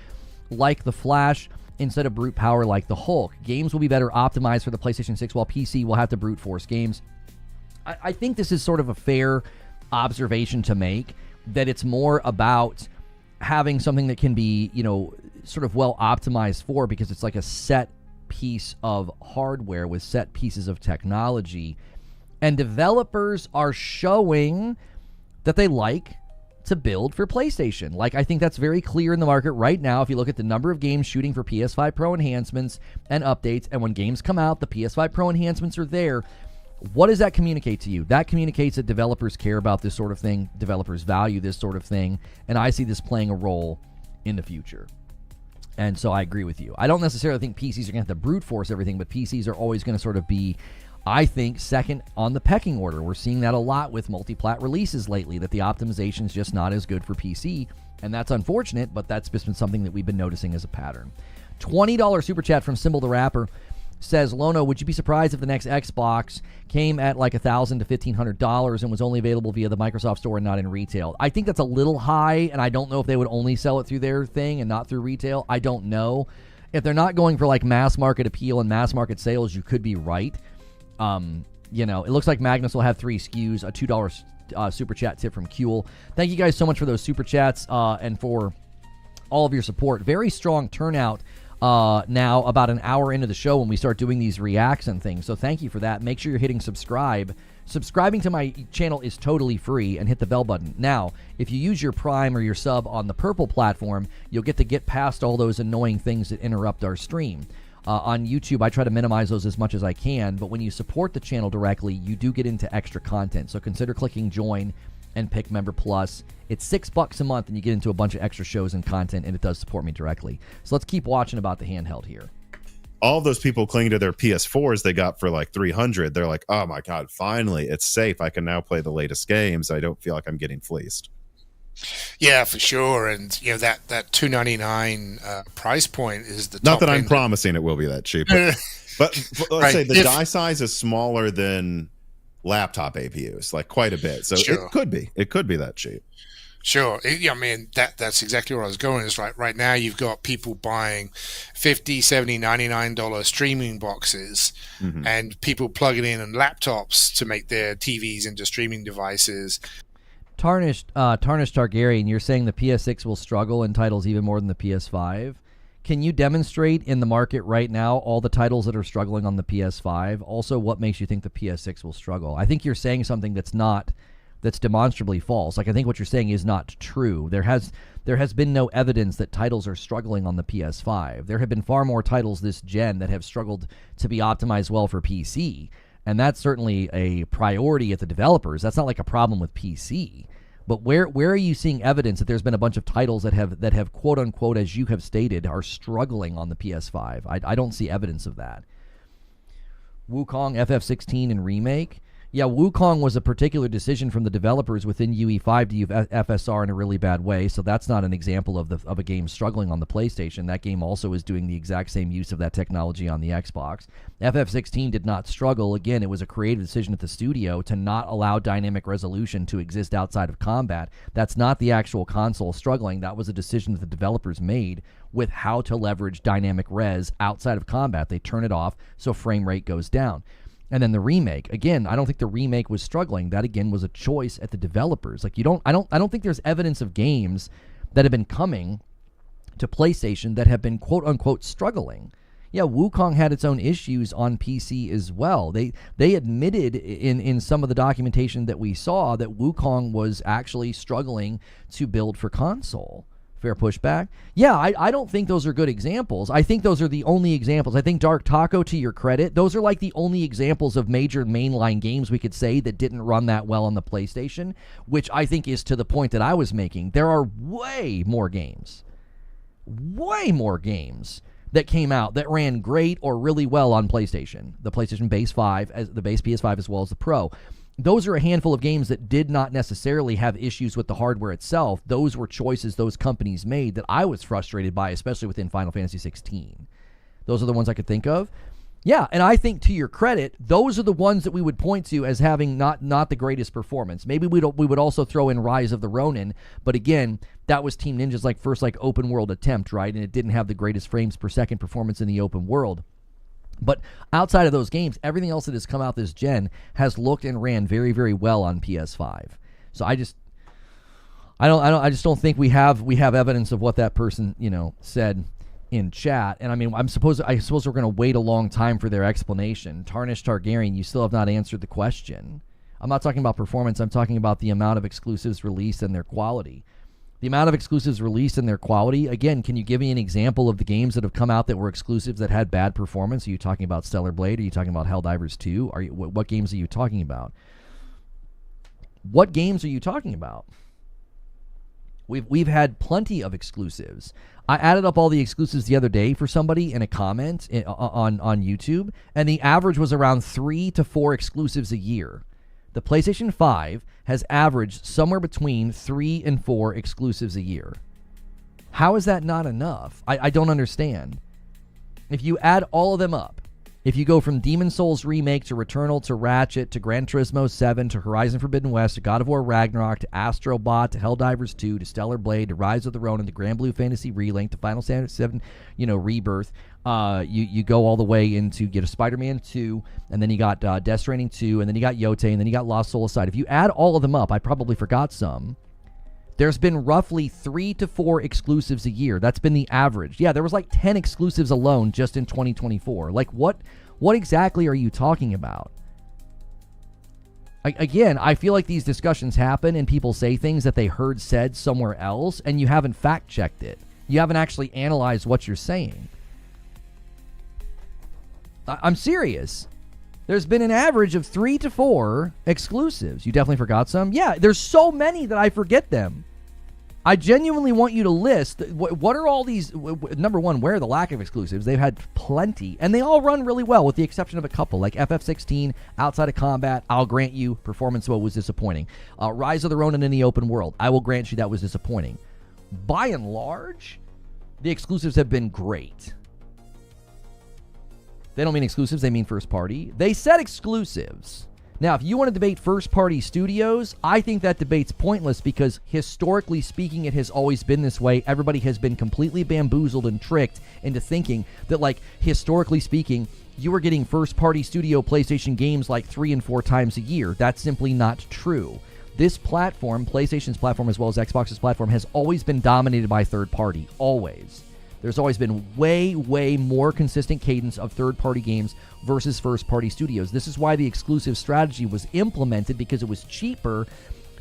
like the Flash, instead of brute power like the Hulk. Games will be better optimized for the PlayStation 6, while PC will have to brute force games. I think this is sort of a fair observation to make, that it's more about having something that can be, sort of well optimized for, because it's like a set piece of hardware with set pieces of technology. And developers are showing that they like to build for PlayStation. Like, I think that's very clear in the market right now. If you look at the number of games shooting for PS5 Pro enhancements and updates, and when games come out, the PS5 Pro enhancements are there. What does that communicate to you? That communicates that developers care about this sort of thing. Developers value this sort of thing. And I see this playing a role in the future. And so I agree with you. I don't necessarily think PCs are going to have to brute force everything, but PCs are always going to sort of be, I think, second on the pecking order. We're seeing that a lot with multi-plat releases lately, that the optimization is just not as good for PC. And that's unfortunate, but that's just been something that we've been noticing as a pattern. $20 super chat from Symbol the Rapper says, Lono, would you be surprised if the next Xbox came at like $1,000 to $1,500 and was only available via the Microsoft Store and not in retail? I think that's a little high, and I don't know if they would only sell it through their thing and not through retail. I don't know. If they're not going for like mass market appeal and mass market sales, you could be right. It looks like Magnus will have 3 SKUs, a $2 super chat tip from Kuehl. Thank you guys so much for those super chats and for all of your support. Very strong turnout now, about an hour into the show, when we start doing these reacts and things. So thank you for that. Make sure you're hitting subscribe. Subscribing to my channel is totally free, and hit the bell button. Now, if you use your Prime or your sub on the Purple platform, you'll get past all those annoying things that interrupt our stream. On YouTube, I try to minimize those as much as I can, but when you support the channel directly, you do get into extra content. So consider clicking join and pick Member Plus. It's $6 a month, and you get into a bunch of extra shows and content, and it does support me directly. So let's keep watching about the handheld here. All those people clinging to their PS4s they got for like $300, they're like, oh my God, finally, it's safe. I can now play the latest games. I don't feel like I'm getting fleeced. Yeah, for sure. And that $299 price point is the not top that I'm end. Promising it will be that cheap, but let's Right. say the die size is smaller than laptop APUs, like quite a bit. So Sure. it could be that cheap. Sure. Yeah, I mean, that's exactly where I was going. It's like right now you've got people buying $50, $70, $99 streaming boxes Mhm. and people plugging in laptops to make their TVs into streaming devices. Tarnished Targaryen, you're saying the PS6 will struggle in titles even more than the PS5. Can you demonstrate in the market right now all the titles that are struggling on the PS5? Also, what makes you think the PS6 will struggle? I think you're saying something that's demonstrably false. Like, I think what you're saying is not true. There has been no evidence that titles are struggling on the PS5. There have been far more titles this gen that have struggled to be optimized well for PC, and that's certainly a priority at the developers. That's not like a problem with PC. But where are you seeing evidence that there's been a bunch of titles that have quote unquote, as you have stated, are struggling on the PS5? I don't see evidence of that. Wukong FF16 and remake. Yeah, Wukong was a particular decision from the developers within UE5 to use FSR in a really bad way, so that's not an example of a game struggling on the PlayStation. That game also is doing the exact same use of that technology on the Xbox. FF16 did not struggle. Again, it was a creative decision at the studio to not allow dynamic resolution to exist outside of combat. That's not the actual console struggling. That was a decision that the developers made with how to leverage dynamic res outside of combat. They turn it off so frame rate goes down. And then the remake, again, I don't think the remake was struggling. That again was a choice at the developers. Like, I don't think there's evidence of games that have been coming to PlayStation that have been quote unquote struggling. Yeah, Wukong had its own issues on PC as well. They admitted in some of the documentation that we saw that Wukong was actually struggling to build for console. Fair pushback. Yeah, I don't think those are good examples. I think those are the only examples. I think Dark Taco, to your credit, those are like the only examples of major mainline games we could say that didn't run that well on the PlayStation, which I think is to the point that I was making. There are way more games that came out that ran great or really well on PlayStation. The PlayStation base 5, as the base PS5 as well as the Pro. Those are a handful of games that did not necessarily have issues with the hardware itself. Those were choices those companies made that I was frustrated by, especially within Final Fantasy 16. Those are the ones I could think of. Yeah, and I think, to your credit, those are the ones that we would point to as having not the greatest performance. Maybe we would also throw in Rise of the Ronin, but again, that was Team Ninja's first open world attempt, right? And it didn't have the greatest frames per second performance in the open world. But outside of those games, everything else that has come out this gen has looked and ran very, very well on PS5. So I just don't think we have evidence of what that person, said in chat. And I mean, I suppose we're going to wait a long time for their explanation. Tarnished Targaryen, you still have not answered the question. I'm not talking about performance. I'm talking about the amount of exclusives released and their quality. The amount of exclusives released and their quality, again, can you give me an example of the games that have come out that were exclusives that had bad performance? Are you talking about Stellar Blade? Are you talking about Helldivers 2? What games are you talking about? What games are you talking about? We've had plenty of exclusives. I added up all the exclusives the other day for somebody in a comment on YouTube, and the average was around 3 to 4 exclusives a year. The PlayStation 5 has averaged somewhere between 3 and 4 exclusives a year. How is that not enough? I don't understand. If you add all of them up, if you go from Demon's Souls Remake to Returnal to Ratchet to Gran Turismo 7 to Horizon Forbidden West to God of War Ragnarok to Astro Bot to Helldivers 2 to Stellar Blade to Rise of the Ronin to Grand Blue Fantasy Relink to Final Fantasy 7, Rebirth, you go all the way into get a Spider-Man 2, and then you got Death Stranding 2, and then you got Yote, and then you got Lost Soul Aside. If you add all of them up, I probably forgot some. There's been roughly 3 to 4 exclusives a year. That's been the average. Yeah, there was 10 exclusives alone just in 2024. What exactly are you talking about? Again, I feel like these discussions happen and people say things that they heard said somewhere else, and you haven't fact-checked it. You haven't actually analyzed what you're saying. I'm serious. There's been an average of 3 to 4 exclusives. You definitely forgot some? Yeah, there's so many that I forget them. I genuinely want you to list, what are all these, number one, where are the lack of exclusives? They've had plenty, and they all run really well, with the exception of a couple, like FF16, outside of combat, I'll grant you, performance mode was disappointing. Rise of the Ronin in the open world, I will grant you that was disappointing. By and large, the exclusives have been great. They don't mean exclusives, they mean first party. They said exclusives. Now, if you want to debate first-party studios, I think that debate's pointless because historically speaking, it has always been this way. Everybody has been completely bamboozled and tricked into thinking that, like, historically speaking, you were getting first-party studio PlayStation games like 3 and 4 times a year. That's simply not true. This platform, PlayStation's platform as well as Xbox's platform, has always been dominated by third-party. Always. There's always been way, way more consistent cadence of third-party games versus first-party studios. This is why the exclusive strategy was implemented, because it was cheaper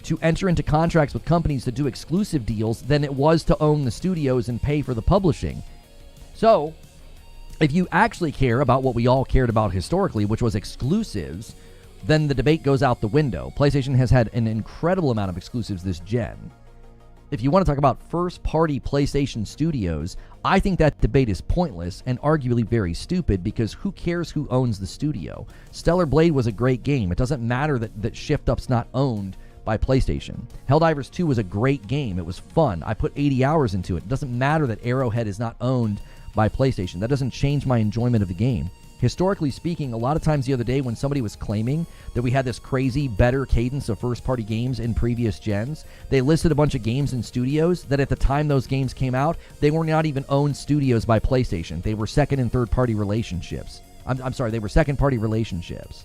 to enter into contracts with companies to do exclusive deals than it was to own the studios and pay for the publishing. So, if you actually care about what we all cared about historically, which was exclusives, then the debate goes out the window. PlayStation has had an incredible amount of exclusives this gen. If you want to talk about first-party PlayStation studios, I think that debate is pointless and arguably very stupid, because who cares who owns the studio? Stellar Blade was a great game. It doesn't matter that Shift Up's not owned by PlayStation. Helldivers 2 was a great game. It was fun. I put 80 hours into it. It doesn't matter that Arrowhead is not owned by PlayStation. That doesn't change my enjoyment of the game. Historically speaking, a lot of times the other day when somebody was claiming that we had this crazy better cadence of first-party games in previous gens, they listed a bunch of games in studios that at the time those games came out, they were not even owned studios by PlayStation. They were second and third-party relationships. I'm sorry, they were second-party relationships.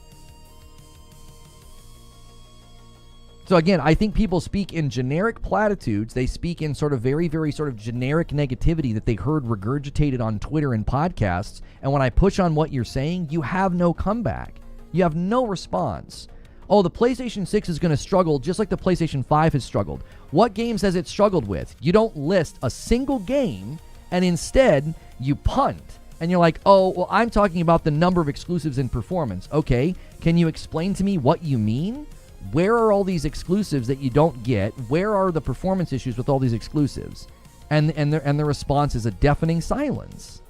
So again, I think people speak in generic platitudes. They speak in sort of very, very sort of generic negativity that they heard regurgitated on Twitter and podcasts. And when I push on what you're saying, you have no comeback. You have no response. Oh, the PlayStation 6 is going to struggle just like the PlayStation 5 has struggled. What games has it struggled with? You don't list a single game, and instead you punt. And you're like, oh, well, I'm talking about the number of exclusives in performance. Okay, can you explain to me what you mean? Where are all these exclusives that you don't get? Where are the performance issues with all these exclusives? And the response is a deafening silence.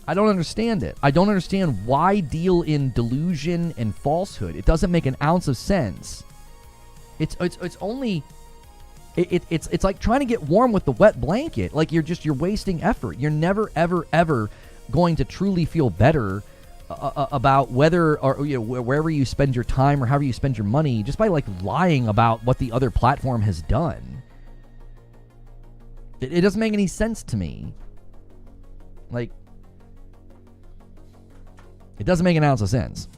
I don't understand it. I don't understand why deal in delusion and falsehood. It doesn't make an ounce of sense. It's like trying to get warm with the wet blanket. Like you're wasting effort. You're never ever going to truly feel better about whether, or wherever you spend your time or however you spend your money, just by like lying about what the other platform has done. It doesn't make any sense to me. Like, it doesn't make an ounce of sense.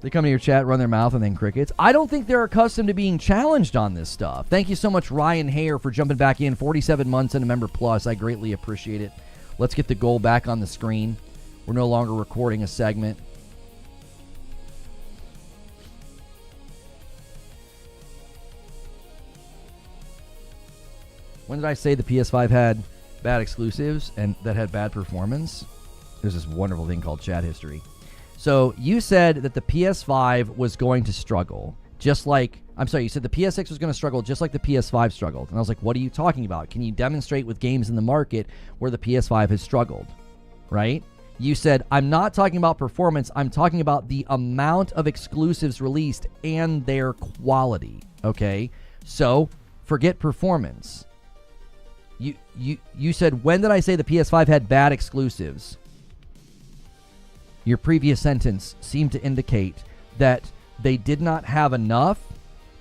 They come to your chat, run their mouth, and then crickets. I don't think they're accustomed to being challenged on this stuff. Thank you so much, Ryan Hare, for jumping back in. 47 months and a member plus. I greatly appreciate it. Let's get the goal back on the screen. We're no longer recording a segment. When did I say the PS5 had bad exclusives and that had bad performance? There's this wonderful thing called chat history. So you said that the PS5 was going to struggle, just like, you said the PS6 was going to struggle just like the PS5 struggled. And I was like, what are you talking about? Can you demonstrate with games in the market where the PS5 has struggled, right? You said, I'm not talking about performance. I'm talking about the amount of exclusives released and their quality, okay? So forget performance. You said, when did I say the PS5 had bad exclusives? Your previous sentence seemed to indicate that they did not have enough,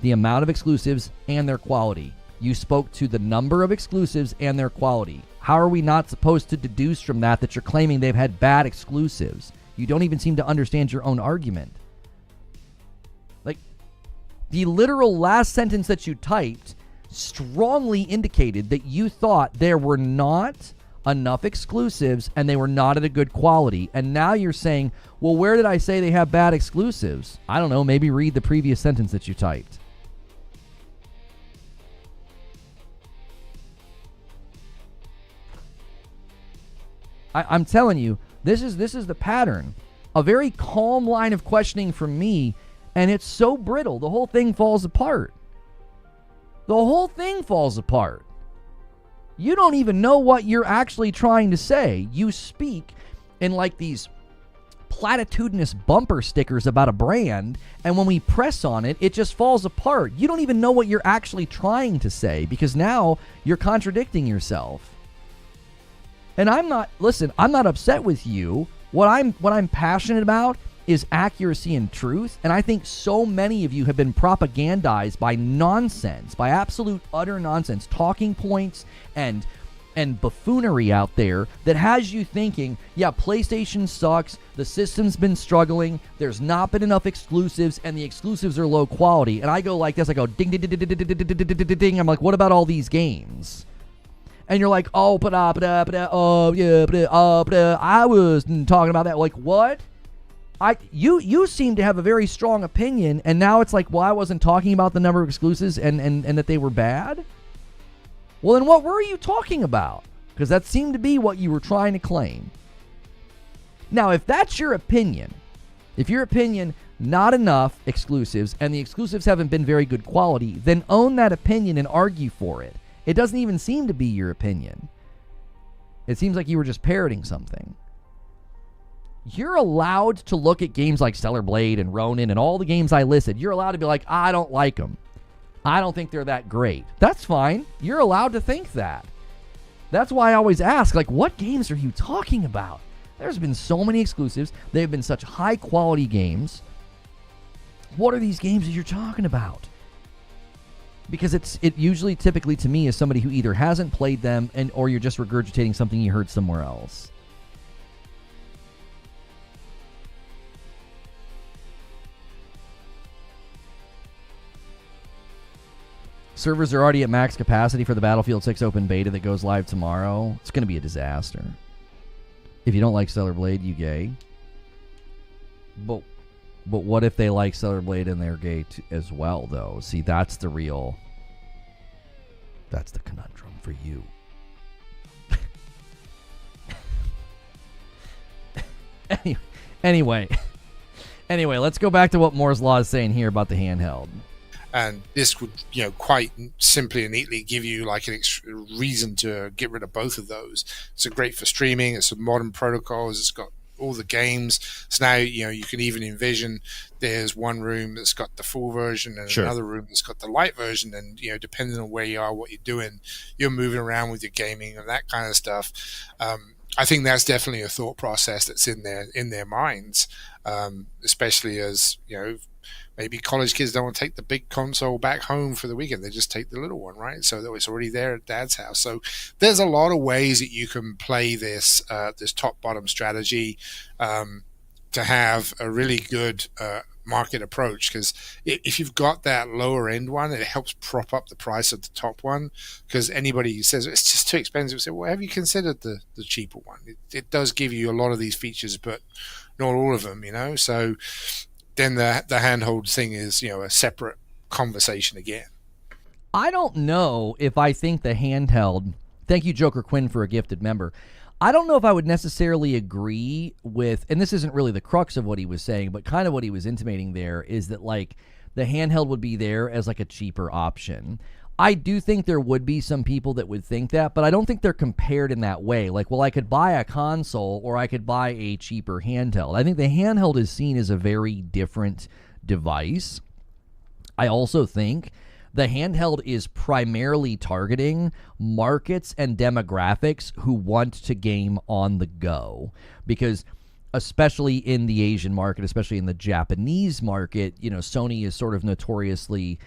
the amount of exclusives, and their quality. You spoke to the number of exclusives and their quality. How are we not supposed to deduce from that you're claiming they've had bad exclusives? You don't even seem to understand your own argument. Like, the literal last sentence that you typed strongly indicated that you thought there were not enough exclusives and they were not at a good quality. And now you're saying, well, where did I say they have bad exclusives? I don't know. Maybe read the previous sentence that you typed. I'm telling you, this is the pattern. A very calm line of questioning from me, and it's so brittle. The whole thing falls apart. The whole thing falls apart. You don't even know what you're actually trying to say. You speak in like these platitudinous bumper stickers about a brand, and when we press on it, it just falls apart. You don't even know what you're actually trying to say because now you're contradicting yourself. And I'm not upset with you. What I'm passionate about is accuracy and truth, and I think so many of you have been propagandized by nonsense, by absolute utter nonsense, talking points and buffoonery out there that has you thinking, yeah, PlayStation sucks, the system's been struggling, there's not been enough exclusives, and the exclusives are low quality. And I go like this, I go ding ding ding ding ding ding ding ding ding ding. I'm like, what about all these games? And you're like, oh, I was talking about that. Like, what? You seem to have a very strong opinion, and now it's like, well, I wasn't talking about the number of exclusives and that they were bad? Well, then what were you talking about? Because that seemed to be what you were trying to claim. Now, if that's your opinion, not enough exclusives, and the exclusives haven't been very good quality, then own that opinion and argue for it. It doesn't even seem to be your opinion. It seems like you were just parroting something. You're allowed to look at games like Stellar Blade and Ronin and all the games I listed. You're allowed to be like, I don't like them. I don't think they're that great. That's fine. You're allowed to think that. That's why I always ask, like, what games are you talking about? There's been so many exclusives. They've been such high-quality games. What are these games that you're talking about? Because it usually, typically, to me, is somebody who either hasn't played them or you're just regurgitating something you heard somewhere else. Servers are already at max capacity for the Battlefield 6 open beta that goes live tomorrow. It's going to be a disaster. If you don't like Stellar Blade, you gay. But what if they like Stellar Blade and they're gay as well, though? See, that's the conundrum for you. Anyway, let's go back to what Moore's Law is saying here about the handheld. And this would, quite simply and neatly give you like a reason to get rid of both of those. It's great for streaming. It's a modern protocols. It's got all the games. So now, you can even envision there's one room that's got the full version and another room that's got the light version. And, depending on where you are, what you're doing, you're moving around with your gaming and that kind of stuff. I think that's definitely a thought process that's in their minds, especially as, maybe college kids don't want to take the big console back home for the weekend. They just take the little one, right? So it's already there at dad's house. So there's a lot of ways that you can play this top-bottom strategy to have a really good market approach. Because if you've got that lower-end one, it helps prop up the price of the top one. Because anybody who says it's just too expensive, say, well, have you considered the cheaper one? It does give you a lot of these features, but not all of them, So then the handhold thing is, a separate conversation again. I don't know if I think the handheld, thank you, Joker Quinn, for a gifted member. I don't know if I would necessarily agree with, and this isn't really the crux of what he was saying, but kind of what he was intimating there is that, like, the handheld would be there as, like, a cheaper option. I do think there would be some people that would think that, but I don't think they're compared in that way. Like, well, I could buy a console or I could buy a cheaper handheld. I think the handheld is seen as a very different device. I also think the handheld is primarily targeting markets and demographics who want to game on the go. Because especially in the Asian market, especially in the Japanese market, Sony is sort of notoriously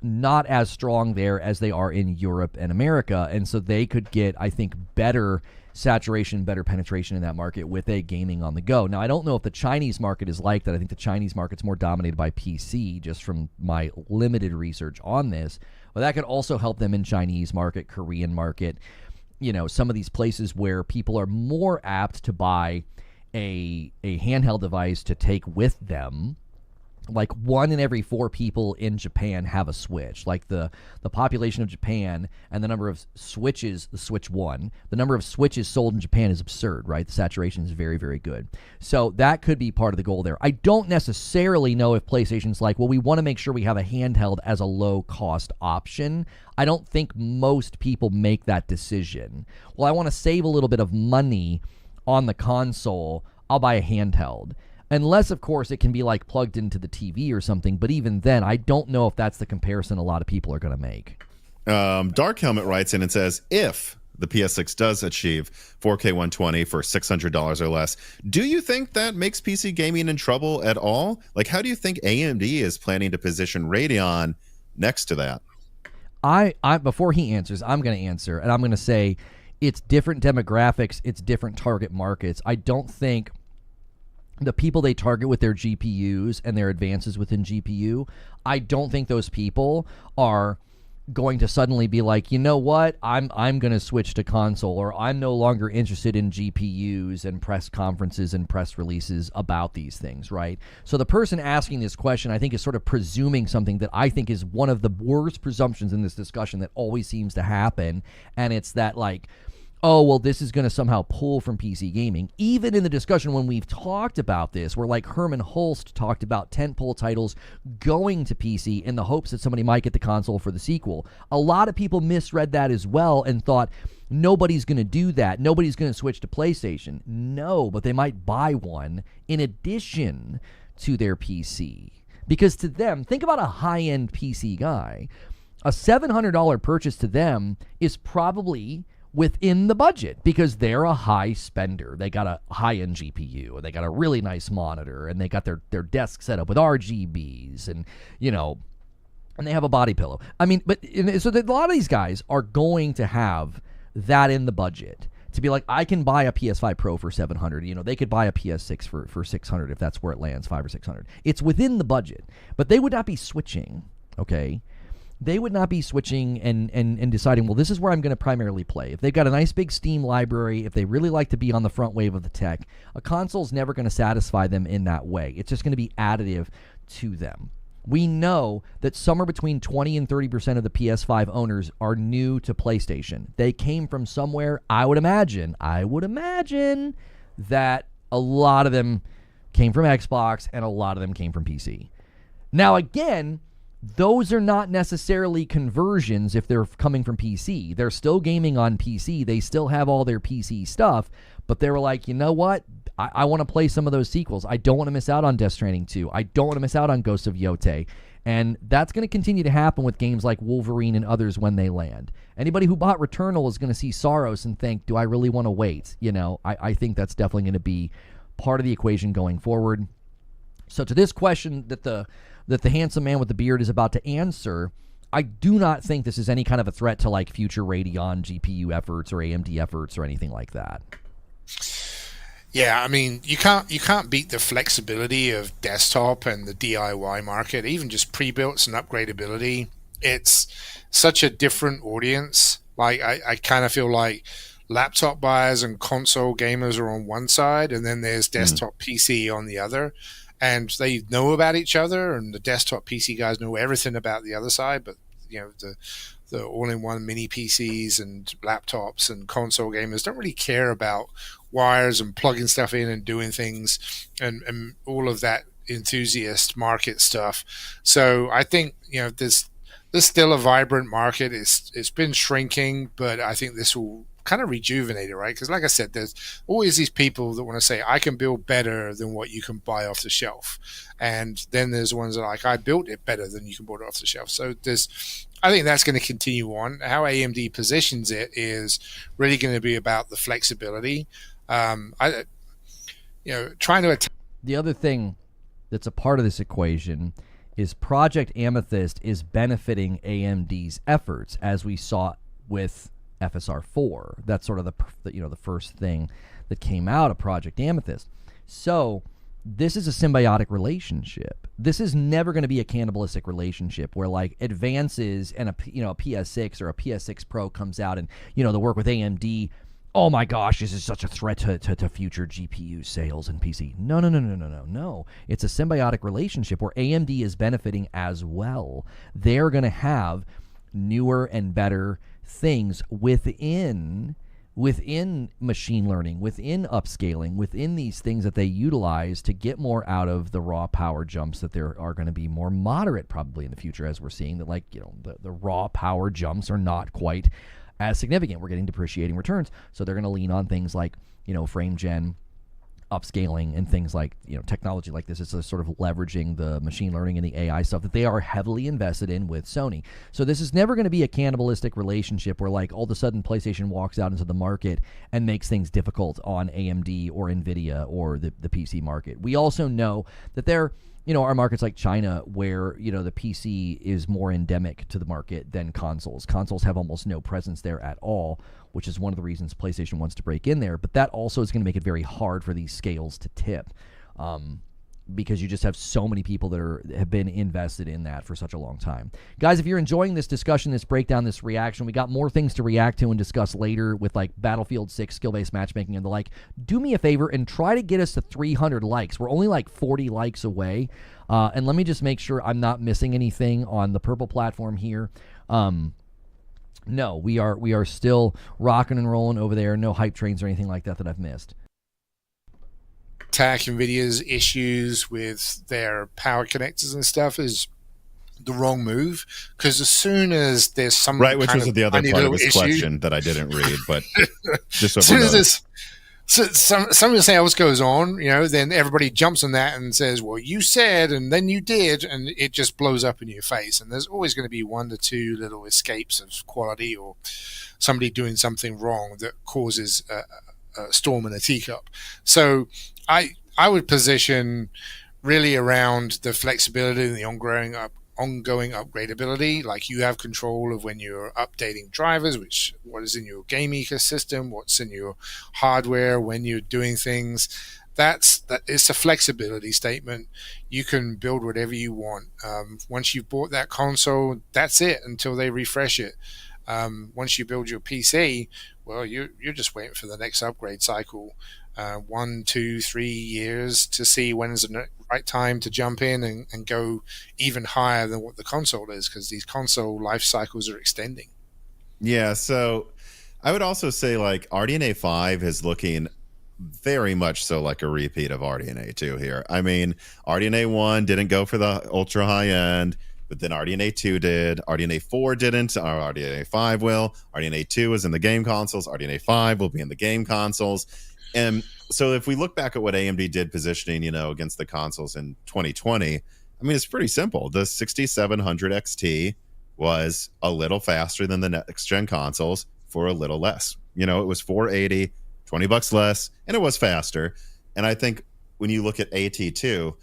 not as strong there as they are in Europe and America. And so they could get, I think, better saturation, better penetration in that market with a gaming on the go. Now, I don't know if the Chinese market is like that. I think the Chinese market's more dominated by PC, just from my limited research on this. But that could also help them in Chinese market, Korean market, some of these places where people are more apt to buy a handheld device to take with them. Like 1 in every 4 people in Japan have a Switch. Like the population of Japan and the number of Switches, the Switch 1, the number of Switches sold in Japan is absurd, right? The saturation is very, very good. So that could be part of the goal there. I don't necessarily know if PlayStation's like, well, we want to make sure we have a handheld as a low-cost option. I don't think most people make that decision. Well, I want to save a little bit of money on the console. I'll buy a handheld. Unless, of course, it can be like plugged into the TV or something. But even then, I don't know if that's the comparison a lot of people are going to make. Dark Helmet writes in and says, if the PS6 does achieve 4K 120 for $600 or less. Do you think that makes PC gaming in trouble at all? Like, how do you think AMD is planning to position Radeon next to that? I before he answers, I'm going to answer, and I'm going to say it's different demographics, it's different target markets. I don't think the people they target with their GPUs and their advances within GPU, I don't think those people are going to suddenly be like, you know what, I'm going to switch to console, or I'm no longer interested in GPUs and press conferences and press releases about these things, right? So the person asking this question, I think, is sort of presuming something that I think is one of the worst presumptions in this discussion that always seems to happen, and it's that, like, oh, well, this is going to somehow pull from PC gaming. Even in the discussion when we've talked about this, where like Herman Holst talked about tentpole titles going to PC in the hopes that somebody might get the console for the sequel. A lot of people misread that as well and thought nobody's going to do that. Nobody's going to switch to PlayStation. No, but they might buy one in addition to their PC. Because to them, think about a high-end PC guy. A $700 purchase to them is probably within the budget because they're a high spender. They got a high-end GPU, and they got a really nice monitor, and they got their desk set up with RGBs, and, you know, and they have a body pillow. I mean, but so a lot of these guys are going to have that in the budget to be like, I can buy a PS5 Pro for $700. You know, they could buy a PS6 for $600 if that's where it lands, $500 or $600. It's within the budget, but they would not be switching, okay? They would not be switching and deciding, well, this is where I'm going to primarily play. If they've got a nice big Steam library, if they really like to be on the front wave of the tech, a console's never going to satisfy them in that way. It's just going to be additive to them. We know that somewhere between 20 and 30% of the PS5 owners are new to PlayStation. They came from somewhere. I would imagine that a lot of them came from Xbox and a lot of them came from PC. Now, again, those are not necessarily conversions if they're coming from PC. They're still gaming on PC. They still have all their PC stuff, but they were like, you know what? I want to play some of those sequels. I don't want to miss out on Death Stranding 2. I don't want to miss out on Ghost of Yotei. And that's going to continue to happen with games like Wolverine and others when they land. Anybody who bought Returnal is going to see Saros and think, do I really want to wait? You know, I think that's definitely going to be part of the equation going forward. So to this question that the handsome man with the beard is about to answer, I do not think this is any kind of a threat to like future Radeon GPU efforts or AMD efforts or anything like that. Yeah, I mean, you can't beat the flexibility of desktop and the DIY market, even just pre-builts and upgradability. It's such a different audience. Like, I kind of feel like laptop buyers and console gamers are on one side, and then there's desktop PC on the other. And they know about each other, and the desktop PC guys know everything about the other side. But, you know, the all-in-one mini PCs and laptops and console gamers don't really care about wires and plugging stuff in and doing things and all of that enthusiast market stuff. So I think, you know, there's still a vibrant market. It's been shrinking, but I think this will kind of rejuvenate it, right? Because like I said, there's always these people that want to say, I can build better than what you can buy off the shelf. And then there's ones that are like, I built it better than you can build it off the shelf. So I think that's going to continue on. How AMD positions it is really going to be about the flexibility. Trying to the other thing that's a part of this equation is Project Amethyst is benefiting AMD's efforts, as we saw with FSR4. That's sort of the first thing that came out of Project Amethyst. So this is a symbiotic relationship. This is never going to be a cannibalistic relationship where like advances and a PS6 or a PS6 Pro comes out and, you know, the work with AMD, oh my gosh, this is such a threat to future GPU sales and PC. No. It's a symbiotic relationship where AMD is benefiting as well. They're going to have newer and better things within machine learning, within upscaling, within these things that they utilize to get more out of the raw power jumps that there are going to be more moderate probably in the future, as we're seeing that, like, you know, the raw power jumps are not quite as significant. We're getting depreciating returns, so they're going to lean on things like, you know, frame gen upscaling and things like, technology like this. It's sort of leveraging the machine learning and the AI stuff that they are heavily invested in with Sony. So this is never going to be a cannibalistic relationship where like all of a sudden PlayStation walks out into the market and makes things difficult on AMD or Nvidia or the PC market. We also know that there are markets like China where, the PC is more endemic to the market than consoles. Consoles have almost no presence there at all, which is one of the reasons PlayStation wants to break in there. But that also is going to make it very hard for these scales to tip, because you just have so many people that have been invested in that for such a long time. Guys, if you're enjoying this discussion, this breakdown, this reaction, we got more things to react to and discuss later with like Battlefield 6 skill-based matchmaking and the like. Do me a favor and try to get us to 300 likes. We're only like 40 likes away. And let me just make sure I'm not missing anything on the purple platform here. No, we are still rocking and rolling over there. No hype trains or anything like that I've missed. Attack NVIDIA's issues with their power connectors and stuff is the wrong move, because as soon as there's some right, which was the other part of his issue, question that I didn't read, but just as soon as somebody else goes on, then everybody jumps on that and says, well, you said, and then you did, and it just blows up in your face. And there's always going to be 1 to 2 little escapes of quality or somebody doing something wrong that causes a storm in a teacup. So I would position really around the flexibility and the ongoing upgradability. Like, you have control of when you're updating drivers, what is in your game ecosystem, what's in your hardware, when you're doing things. It's a flexibility statement. You can build whatever you want. Once you've bought that console, that's it until they refresh it. Once you build your PC, well, you're just waiting for the next upgrade cycle. 1, 2, 3 years to see when is the right time to jump in and go even higher than what the console is, because these console life cycles are extending. Yeah, so I would also say like RDNA 5 is looking very much so like a repeat of RDNA 2 here. I mean, RDNA 1 didn't go for the ultra high end, but then RDNA 2 did. RDNA 4 didn't. RDNA 5 will. RDNA 2 is in the game consoles. RDNA 5 will be in the game consoles. And so if we look back at what AMD did positioning, against the consoles in 2020, I mean, it's pretty simple. The 6700 XT was a little faster than the next gen consoles for a little less. It was $480, $20 less, and it was faster. And I think when you look at AT2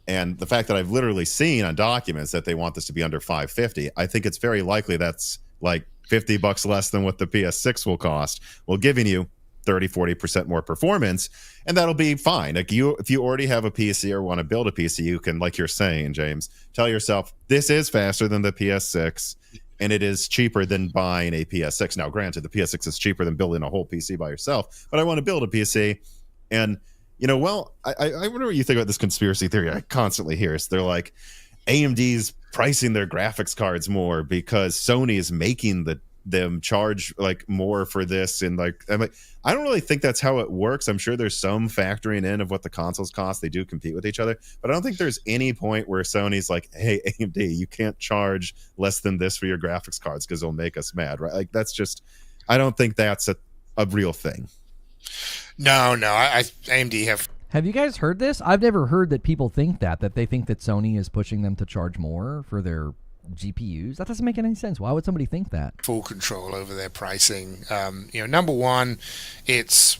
and the fact that I've literally seen on documents that they want this to be under $550, I think it's very likely that's like $50 less than what the PS6 will cost, while giving you 30-40% more performance, and that'll be fine. Like, if you already have a PC or want to build a PC, you can, like you're saying, James, tell yourself this is faster than the PS6 and it is cheaper than buying a PS6. Now, granted, the PS6 is cheaper than building a whole PC by yourself, but I want to build a PC. And I wonder what you think about this conspiracy theory I constantly hear. Is they're like, AMD's pricing their graphics cards more because Sony is making them charge like more for this, and like I'm like, I don't really think that's how it works. I'm sure there's some factoring in of what the consoles cost. They do compete with each other, but I don't think there's any point where Sony's like, hey, AMD, you can't charge less than this for your graphics cards because it'll make us mad, right? Like, that's just, I don't think that's a real thing. No, I AMD Have you guys heard this? I've never heard that people think that they think that Sony is pushing them to charge more for their GPUs. That doesn't make any sense. Why would somebody think that? full control over their pricing. Number one, it's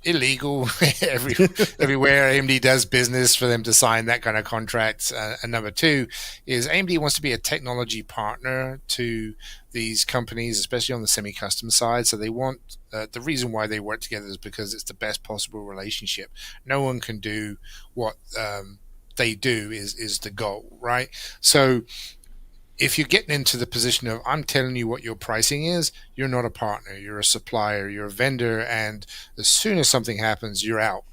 illegal everywhere AMD does business for them to sign that kind of contract. And number two is AMD wants to be a technology partner to these companies, especially on the semi-custom side. So they want the reason why they work together is because it's the best possible relationship. No one can do what they do is the goal, right? So if you're getting into the position of I'm telling you what your pricing is, you're not a partner, you're a supplier, you're a vendor, and as soon as something happens, you're out.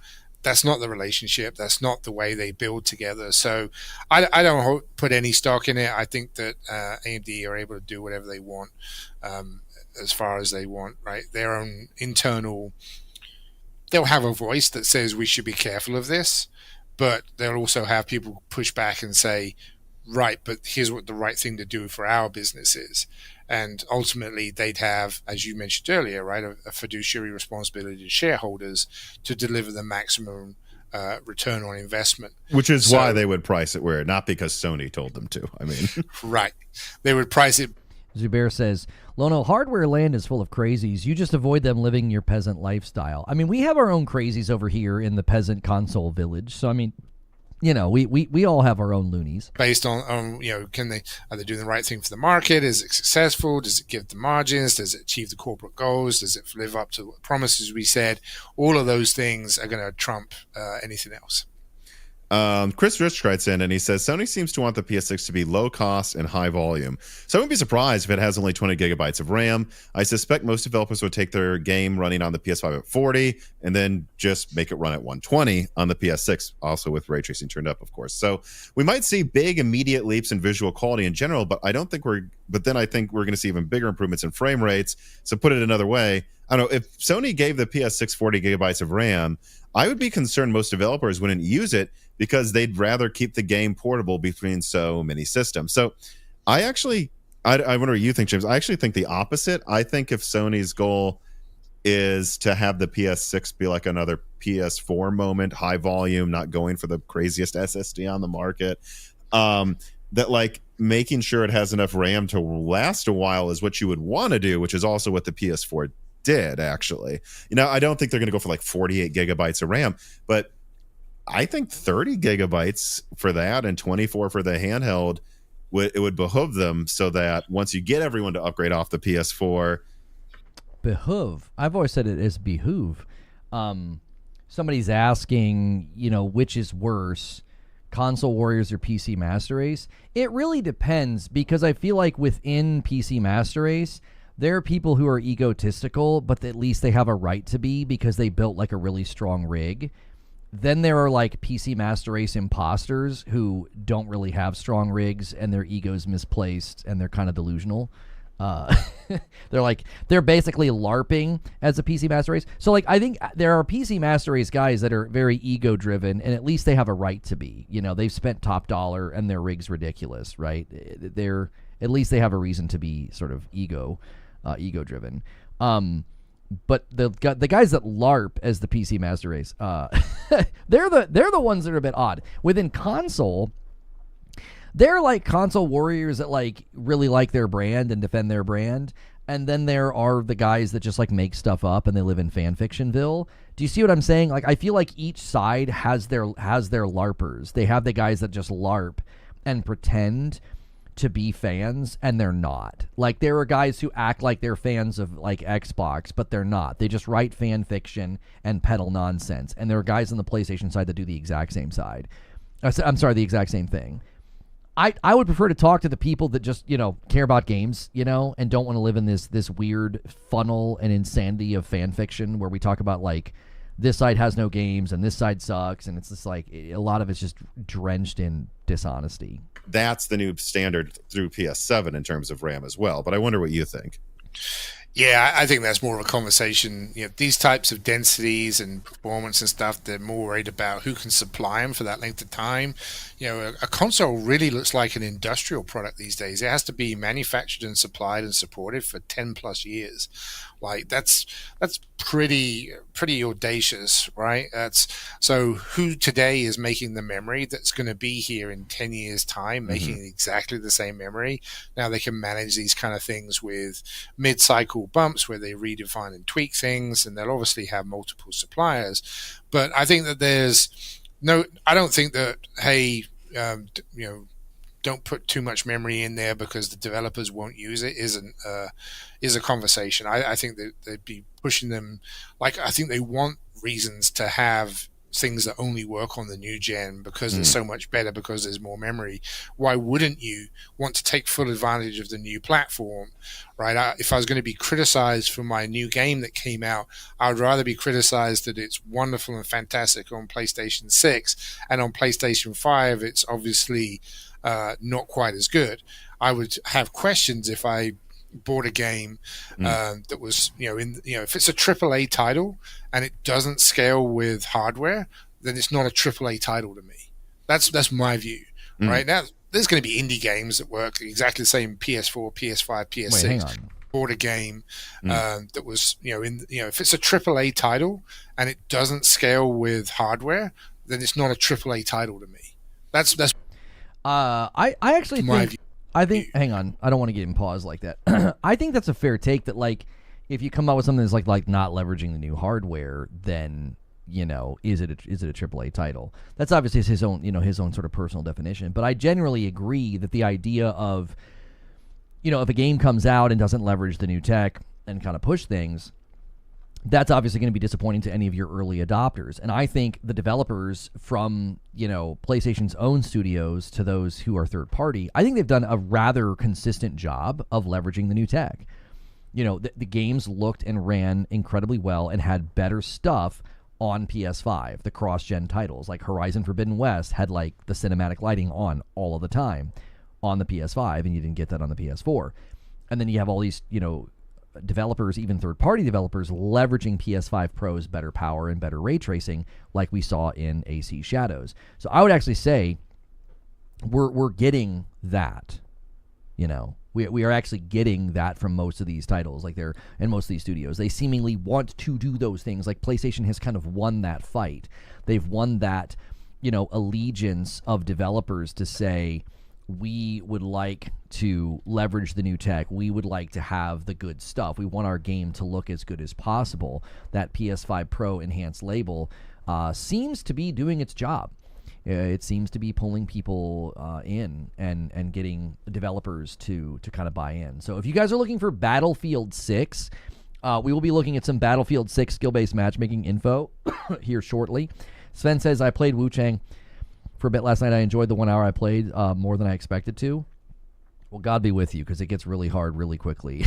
That's not the relationship. That's not the way they build together. So I don't put any stock in it. I think that AMD are able to do whatever they want as far as they want, right? Their own internal, they'll have a voice that says we should be careful of this, but they'll also have people push back and say, right, but here's what the right thing to do for our business is. And ultimately, they'd have, as you mentioned earlier, right, a fiduciary responsibility to shareholders to deliver the maximum return on investment. Which is why they would price it where, not because Sony told them to. I mean, right. They would price it. Zubair says, Lono, hardware land is full of crazies. You just avoid them living your peasant lifestyle. I mean, we have our own crazies over here in the peasant console village. So, I mean, you know, we all have our own loonies. Based on you know, are they doing the right thing for the market? Is it successful? Does it give the margins? Does it achieve the corporate goals? Does it live up to what promises we said? All of those things are going to trump anything else. Chris Rich writes in and he says, Sony seems to want the PS6 to be low cost and high volume. So I wouldn't be surprised if it has only 20 gigabytes of RAM. I suspect most developers would take their game running on the PS5 at 40 and then just make it run at 120 on the PS6, also with ray tracing turned up, of course. So we might see big immediate leaps in visual quality in general, but I think we're going to see even bigger improvements in frame rates. So put it another way, I don't know, if Sony gave the PS6 40 gigabytes of RAM, I would be concerned most developers wouldn't use it because they'd rather keep the game portable between so many systems. So I wonder what you think, James. I actually think the opposite. I think if Sony's goal is to have the PS6 be like another PS4 moment, high volume, not going for the craziest SSD on the market, that like making sure it has enough RAM to last a while is what you would want to do, which is also what the PS4 did, actually. You know, I don't think they're going to go for like 48 gigabytes of RAM, but I think 30 gigabytes for that and 24 for the handheld, it would behoove them so that once you get everyone to upgrade off the PS4. Behoove. I've always said it as behoove. Somebody's asking, you know, which is worse, console warriors or PC master race? It really depends, because I feel like within PC master race, there are people who are egotistical, but at least they have a right to be because they built like a really strong rig. Then there are like PC Master Race imposters who don't really have strong rigs and their ego's misplaced and they're kind of delusional. They're basically LARPing as a PC Master Race. So like I think there are PC Master Race guys that are very ego driven, and at least they have a right to be. You know, they've spent top dollar and their rig's ridiculous, right? At least they have a reason to be sort of ego driven. But the guys that LARP as the PC Master Race, they're the ones that are a bit odd. Within console, they're like console warriors that like really like their brand and defend their brand. And then there are the guys that just like make stuff up and they live in fan fictionville. Do you see what I'm saying? Like I feel like each side has their LARPers. They have the guys that just LARP and pretend to be fans, and they're not. Like there are guys who act like they're fans of like Xbox, but they're not. They just write fan fiction and peddle nonsense. And there are guys on the PlayStation side that do the exact same side. The exact same thing. I would prefer to talk to the people that just, you know, care about games, you know, and don't want to live in this weird funnel and insanity of fan fiction where we talk about like this side has no games and this side sucks, and it's just like a lot of it's just drenched in dishonesty. That's the new standard through PS7 in terms of RAM as well. But I wonder what you think. Yeah, I think that's more of a conversation. You know, these types of densities and performance and stuff, they're more worried about who can supply them for that length of time. You know, a console really looks like an industrial product these days. It has to be manufactured and supplied and supported for 10 plus years. Like that's pretty audacious, right? So who today is making the memory that's going to be here in 10 years time, making exactly the same memory? Now they can manage these kind of things with mid-cycle bumps where they redefine and tweak things, and they'll obviously have multiple suppliers. But I think that I don't think that, hey, you know, don't put too much memory in there because the developers won't use it is a conversation. I think that they'd be pushing them. Like, I think they want reasons to have things that only work on the new gen because it's so much better, because there's more memory. Why wouldn't you want to take full advantage of the new platform, right? If I was going to be criticized for my new game that came out, I would rather be criticized that it's wonderful and fantastic on PlayStation 6, and on PlayStation 5 it's obviously not quite as good. I would have questions if I bought a game that was, if it's a AAA title and it doesn't scale with hardware, then it's not a AAA title to me. That's my view, right? Now, there's going to be indie games that work exactly the same PS4, PS5, PS6. Wait, hang on. Bought a game that was, if it's a AAA title and it doesn't scale with hardware, then it's not a AAA title to me. That's I actually my think hang on, I don't want to get in pause like that. I think that's a fair take that, like, if you come out with something that's like not leveraging the new hardware, then is it a AAA title? That's obviously his own sort of personal definition. But I generally agree that the idea of if a game comes out and doesn't leverage the new tech and kind of push things, that's obviously going to be disappointing to any of your early adopters. And I think the developers from, PlayStation's own studios to those who are third party, I think they've done a rather consistent job of leveraging the new tech. The games looked and ran incredibly well and had better stuff on PS5. The cross-gen titles like Horizon Forbidden West had like the cinematic lighting on all of the time on the PS5, and you didn't get that on the PS4. And then you have all these, developers, even third-party developers, leveraging PS5 Pro's better power and better ray tracing, like we saw in AC Shadows. So I would actually say we're getting that. We are actually getting that from most of these titles, like they're in most of these studios. They seemingly want to do those things. Like PlayStation has kind of won that fight. They've won that, allegiance of developers to say, we would like to leverage the new tech. We would like to have the good stuff. We want our game to look as good as possible. That PS5 Pro enhanced label seems to be doing its job. It seems to be pulling people in and getting developers to kind of buy in. So if you guys are looking for Battlefield 6, we will be looking at some Battlefield 6 skill-based matchmaking info here shortly. Sven says, I played Wu Chang for a bit last night. I enjoyed the 1 hour I played more than I expected to. Well, God be with you, because it gets really hard really quickly.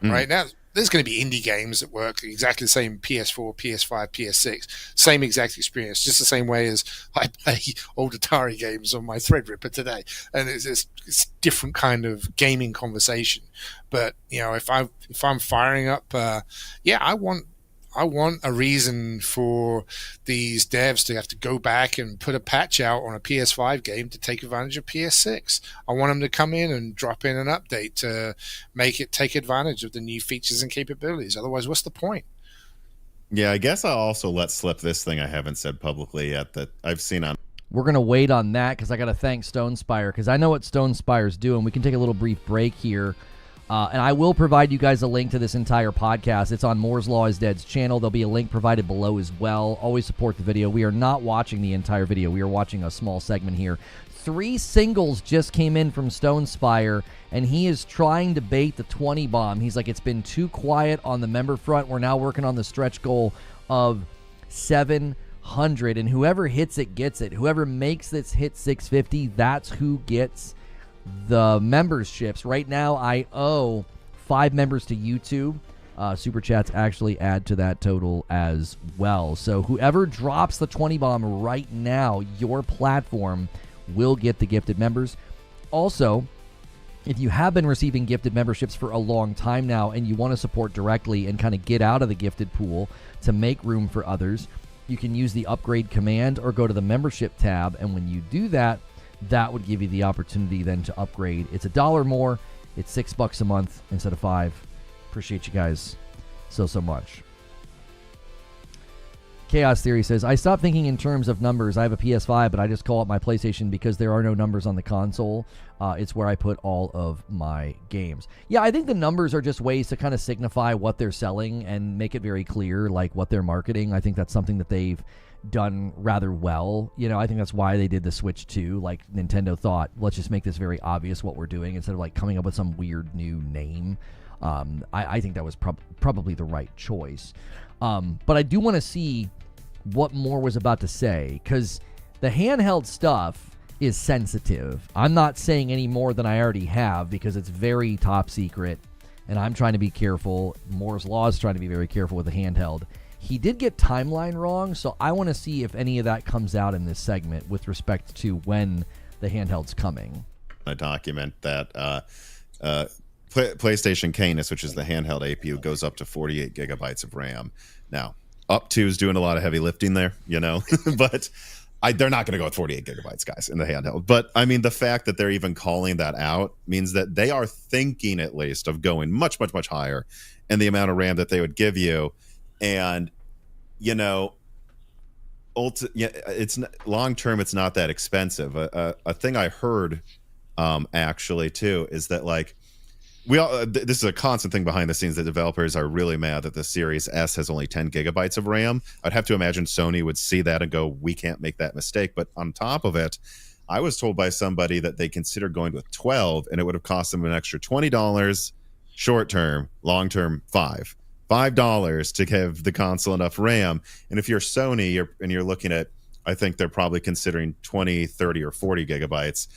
Right now, there's going to be indie games that work exactly the same PS4, PS5, PS6, same exact experience, just the same way as I play old Atari games on my Threadripper today. And it's different kind of gaming conversation. But if I'm firing up, I want a reason for these devs to have to go back and put a patch out on a PS5 game to take advantage of PS6. I want them to come in and drop in an update to make it take advantage of the new features and capabilities. Otherwise, what's the point? Yeah, I guess I'll also let slip this thing I haven't said publicly yet that I've seen on. We're going to wait on that because I got to thank Stone Spire, because I know what Stone Spire's doing. We can take a little brief break here. And I will provide you guys a link to this entire podcast. It's on Moore's Law is Dead's channel. There'll be a link provided below as well. Always support the video. We are not watching the entire video. We are watching a small segment here. 3 singles just came in from Stone Spire, and he is trying to bait the 20 bomb. He's like, it's been too quiet on the member front. We're now working on the stretch goal of 700, and whoever hits it gets it. Whoever makes this hit 650, that's who gets the memberships. Right now, I owe 5 members to YouTube. Super Chats actually add to that total as well. So whoever drops the 20 bomb right now, your platform will get the gifted members. Also, if you have been receiving gifted memberships for a long time now and you want to support directly and kind of get out of the gifted pool to make room for others, you can use the upgrade command or go to the membership tab. And when you do that, that would give you the opportunity then to upgrade. It's $1 more. It's $6 a month instead of $5. Appreciate you guys so much. Chaos Theory says, I stopped thinking in terms of numbers. I have a PS5, but I just call it my PlayStation because there are no numbers on the console. It's where I put all of my games. Yeah, I think the numbers are just ways to kind of signify what they're selling and make it very clear, like what they're marketing. I think that's something that they've done rather well. I think that's why they did the Switch 2. Like, Nintendo thought, let's just make this very obvious what we're doing instead of like coming up with some weird new name. I think that was probably the right choice. But I do want to see what more was about to say, because the handheld stuff is sensitive. I'm not saying any more than I already have because it's very top secret, and I'm trying to be careful. Moore's Law is trying to be very careful with the handheld. He did get timeline wrong, so I want to see if any of that comes out in this segment with respect to when the handheld's coming. A document that PlayStation Canis, which is the handheld APU, goes up to 48 gigabytes of RAM. Now, up to is doing a lot of heavy lifting there, but they're not going to go with 48 gigabytes, guys, in the handheld. But I mean, the fact that they're even calling that out means that they are thinking at least of going much, much, much higher in the amount of RAM that they would give you. And, you know, it's long term, it's not that expensive. A thing I heard actually too is that, like, we all this is a constant thing behind the scenes, that developers are really mad that the Series S has only 10 gigabytes of RAM. I'd have to imagine Sony would see that and go, we can't make that mistake. But on top of it, I was told by somebody that they considered going with 12, and it would have cost them an extra $20 short term, long term $5 to give the console enough RAM. And if you're Sony, you're looking at, I think they're probably considering 20, 30, or 40 gigabytes.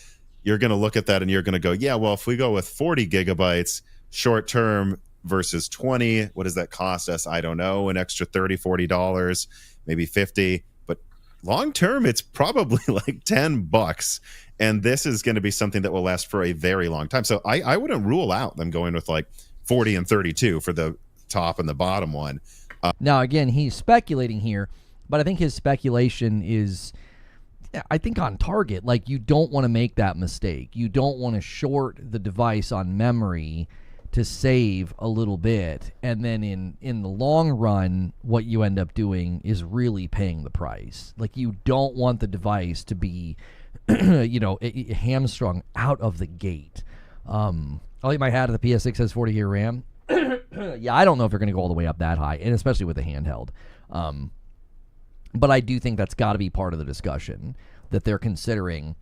You're going to look at that and you're going to go, yeah, well, if we go with 40 gigabytes short term versus 20, what does that cost us? I don't know, an extra $30, $40, maybe 50. But long term, it's probably like $10. And this is going to be something that will last for a very long time. So I wouldn't rule out them going with like 40 and 32 for the top and the bottom one. Now, again, he's speculating here, but I think his speculation is, I think, on target. Like, you don't want to make that mistake. You don't want to short the device on memory to save a little bit, and then in the long run, what you end up doing is really paying the price. Like, you don't want the device to be, hamstrung out of the gate. I'll eat my hat at the PS6 has 40 gig RAM. Yeah, I don't know if they're going to go all the way up that high, and especially with the handheld. But I do think that's got to be part of the discussion, that they're considering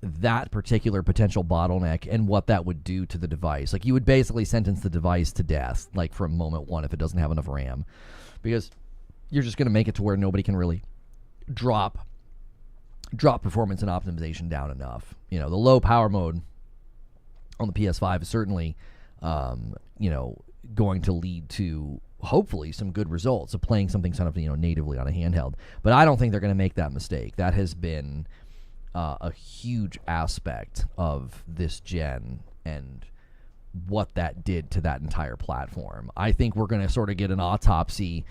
that particular potential bottleneck and what that would do to the device. Like, you would basically sentence the device to death, like, from moment one, if it doesn't have enough RAM, because you're just going to make it to where nobody can really drop performance and optimization down enough. You know, the low power mode on the PS5 is certainly, going to lead to, hopefully, some good results of playing something sort of, natively on a handheld. But I don't think they're going to make that mistake. That has been a huge aspect of this gen and what that did to that entire platform. I think we're going to sort of get an autopsy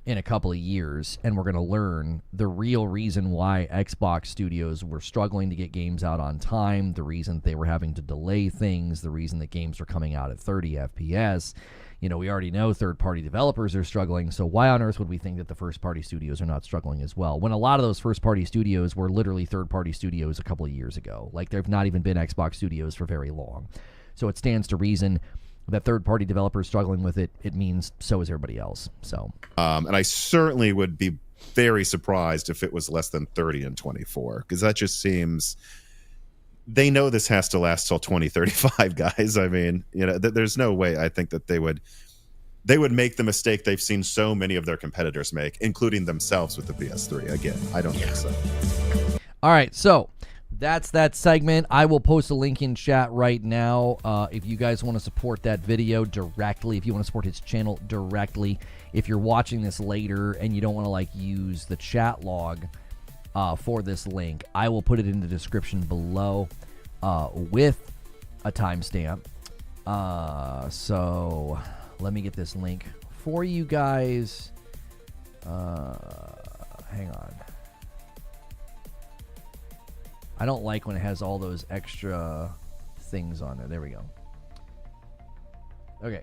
in a couple of years, and we're going to learn the real reason why Xbox studios were struggling to get games out on time, the reason they were having to delay things, the reason that games were coming out at 30 FPS. We already know third-party developers are struggling, so why on earth would we think that the first-party studios are not struggling as well, when a lot of those first-party studios were literally third-party studios a couple of years ago? Like, they've not even been Xbox studios for very long. So it stands to reason that third-party developers struggling with it, it means so is everybody else. So, and I certainly would be very surprised if it was less than 30 and 24, because that just seems... They know this has to last till 2035, guys. I mean, there's no way I think that they would make the mistake they've seen so many of their competitors make, including themselves with the PS3. Again, I don't think so. All right, so that's that segment. I will post a link in chat right now if you guys want to support that video directly, if you want to support his channel directly. If you're watching this later and you don't want to use the chat log for this link, I will put it in the description below with a timestamp. So let me get this link for you guys. Hang on. I don't like when it has all those extra things on there. There we go. Okay.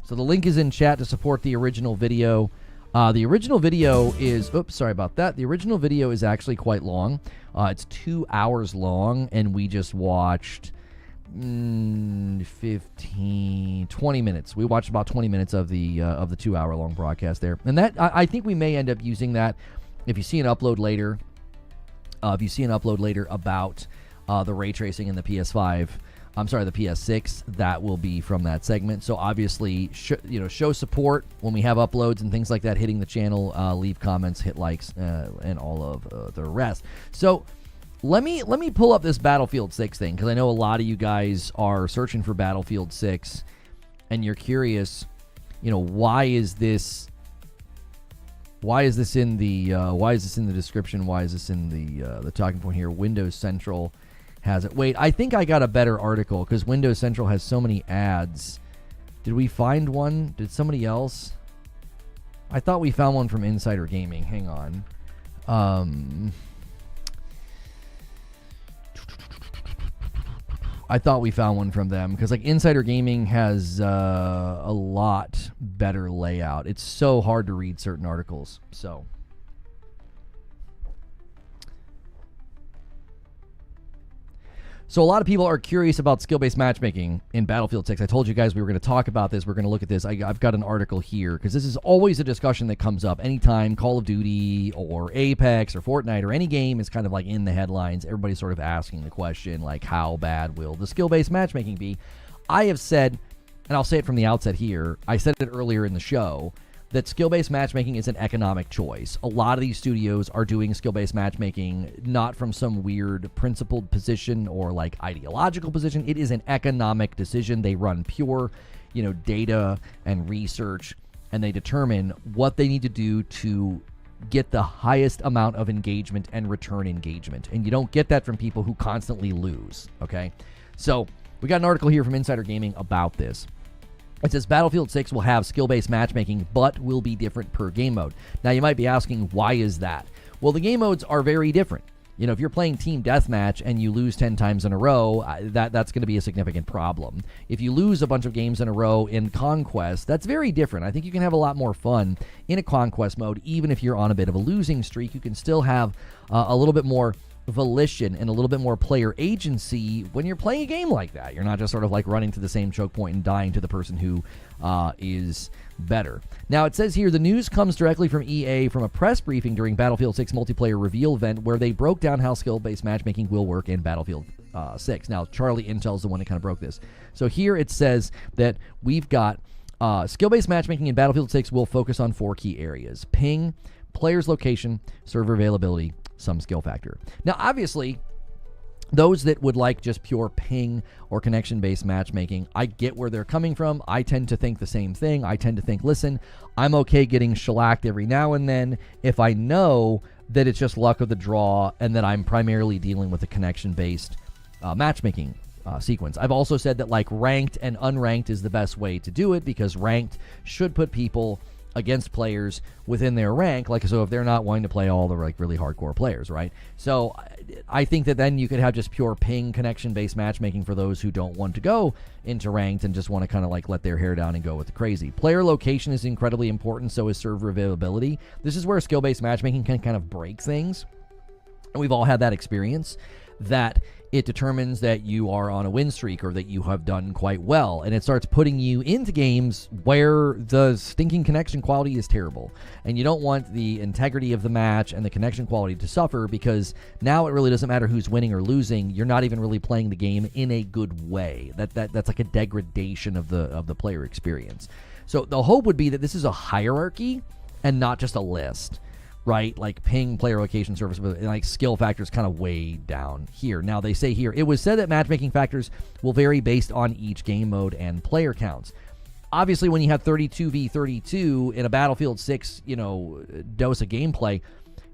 So the link is in chat to support the original video. The original video is, sorry about that. The original video is actually quite long. It's 2 hours long, and we just watched 20 minutes. We watched about 20 minutes of the 2 hour long broadcast there. And that, I think we may end up using that if you see an upload later. About the ray tracing in the PS5, the PS6, that will be from that segment. So obviously, show support when we have uploads and things like that, hitting the channel, leave comments, hit likes, and all of the rest. So let me pull up this Battlefield 6 thing, because I know a lot of you guys are searching for Battlefield 6, and you're curious, why is this in the description? Why is this in the talking point here? Windows Central has it. Wait, I think I got a better article, because Windows Central has so many ads. Did we find one? Did somebody else? I thought we found one from Insider Gaming. Hang on. I thought we found one from them because like Insider Gaming has a lot better layout. It's so hard to read certain articles. So a lot of people are curious about skill-based matchmaking in Battlefield 6. I told you guys we were going to talk about this. We're going to look at this. I've got an article here because this is always a discussion that comes up anytime Call of Duty or Apex or Fortnite or any game is kind of like in the headlines. Everybody's sort of asking the question, like, how bad will the skill-based matchmaking be? I have said, and I'll say it from the outset here, I said it earlier in the show, that skill-based matchmaking is an economic choice. A lot of these studios are doing skill-based matchmaking not from some weird principled position or like ideological position. It is an economic decision. They run pure, data and research, and they determine what they need to do to get the highest amount of engagement and return engagement. And you don't get that from people who constantly lose, okay? So we got an article here from Insider Gaming about this. It says Battlefield 6 will have skill-based matchmaking, but will be different per game mode. Now, you might be asking, why is that? Well, the game modes are very different. If you're playing Team Deathmatch and you lose 10 times in a row, that's going to be a significant problem. If you lose a bunch of games in a row in Conquest, that's very different. I think you can have a lot more fun in a Conquest mode. Even if you're on a bit of a losing streak, you can still have a little bit more volition and a little bit more player agency when you're playing a game like that. You're not just sort of like running to the same choke point and dying to the person who is better. Now, it says here the news comes directly from EA from a press briefing during Battlefield 6 multiplayer reveal event where they broke down how skill-based matchmaking will work in Battlefield 6. Now, Charlie Intel's the one that kind of broke this. So here it says that we've got skill-based matchmaking in Battlefield 6 will focus on 4 key areas: ping, player's location, server availability, some skill factor. Now, obviously, those that would like just pure ping or connection-based matchmaking, I get where they're coming from. I tend to think the same thing. I tend to think, listen, I'm okay getting shellacked every now and then if I know that it's just luck of the draw and that I'm primarily dealing with a connection-based matchmaking sequence. I've also said that like ranked and unranked is the best way to do it because ranked should put people against players within their rank, so if they're not wanting to play all the like really hardcore players, right? So I think that then you could have just pure ping connection-based matchmaking for those who don't want to go into ranked and just want to kind of like let their hair down and go with the crazy. Player location is incredibly important, so is server availability. This is where skill-based matchmaking can kind of break things, and we've all had that experience, that it determines that you are on a win streak or that you have done quite well, and it starts putting you into games where the stinking connection quality is terrible, and you don't want the integrity of the match and the connection quality to suffer because now it really doesn't matter who's winning or losing. You're not even really playing the game in a good way. That's like a degradation of the player experience. So the hope would be that this is a hierarchy and not just a list, right? Like ping, player location, service, like skill factors kind of way down here. Now, they say here, it was said that matchmaking factors will vary based on each game mode and player counts. Obviously, when you have 32v32 in a Battlefield 6, dose of gameplay,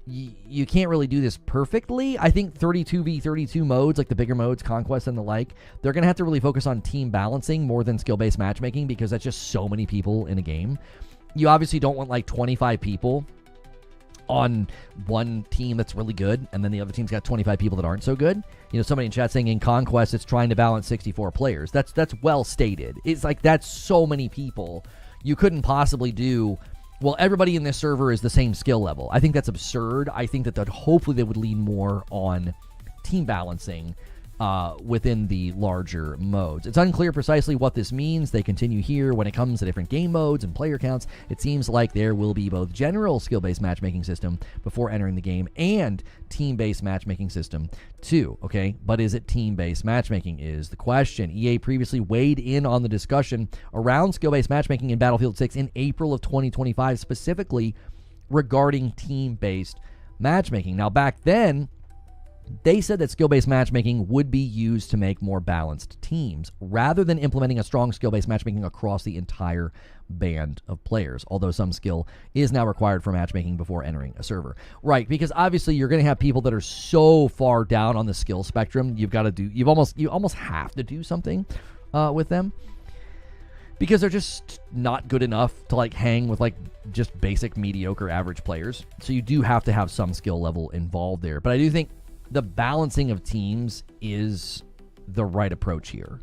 you can't really do this perfectly. I think 32v32 modes, like the bigger modes, Conquest and the like, they're going to have to really focus on team balancing more than skill-based matchmaking because that's just so many people in a game. You obviously don't want like 25 people on one team that's really good, and then the other team's got 25 people that aren't so good. Somebody in chat saying in Conquest it's trying to balance 64 players. That's well stated. It's like that's so many people. You couldn't possibly do, well, everybody in this server is the same skill level. I think that's absurd. I think that hopefully they would lean more on team balancing within the larger modes. It's unclear precisely what this means. They continue here when it comes to different game modes and player counts. It seems like there will be both general skill-based matchmaking system before entering the game and team-based matchmaking system too, okay? But is it team-based matchmaking is the question. EA previously weighed in on the discussion around skill-based matchmaking in Battlefield 6 in April of 2025, specifically regarding team-based matchmaking. Now, back then, they said that skill-based matchmaking would be used to make more balanced teams, rather than implementing a strong skill-based matchmaking across the entire band of players, although some skill is now required for matchmaking before entering a server. Right, because obviously you're going to have people that are so far down on the skill spectrum, you almost have to do something with them, because they're just not good enough to like hang with like just basic mediocre average players. So you do have to have some skill level involved there. But I do think the balancing of teams is the right approach here.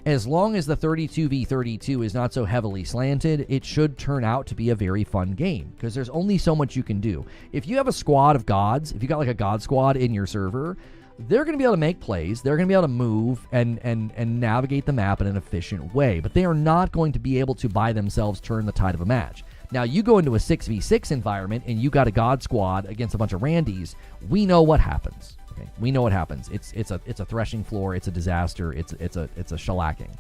As long as the 32v32 is not so heavily slanted, it should turn out to be a very fun game, because there's only so much you can do. If you have a squad of gods, if you got like a god squad in your server, they're going to be able to make plays, they're going to be able to move and navigate the map in an efficient way, but they are not going to be able to by themselves turn the tide of a match. Now, you go into a 6v6 environment and you got a god squad against a bunch of Randys, we know what happens. Okay? We know what happens. It's a threshing floor. It's a disaster. It's a shellacking.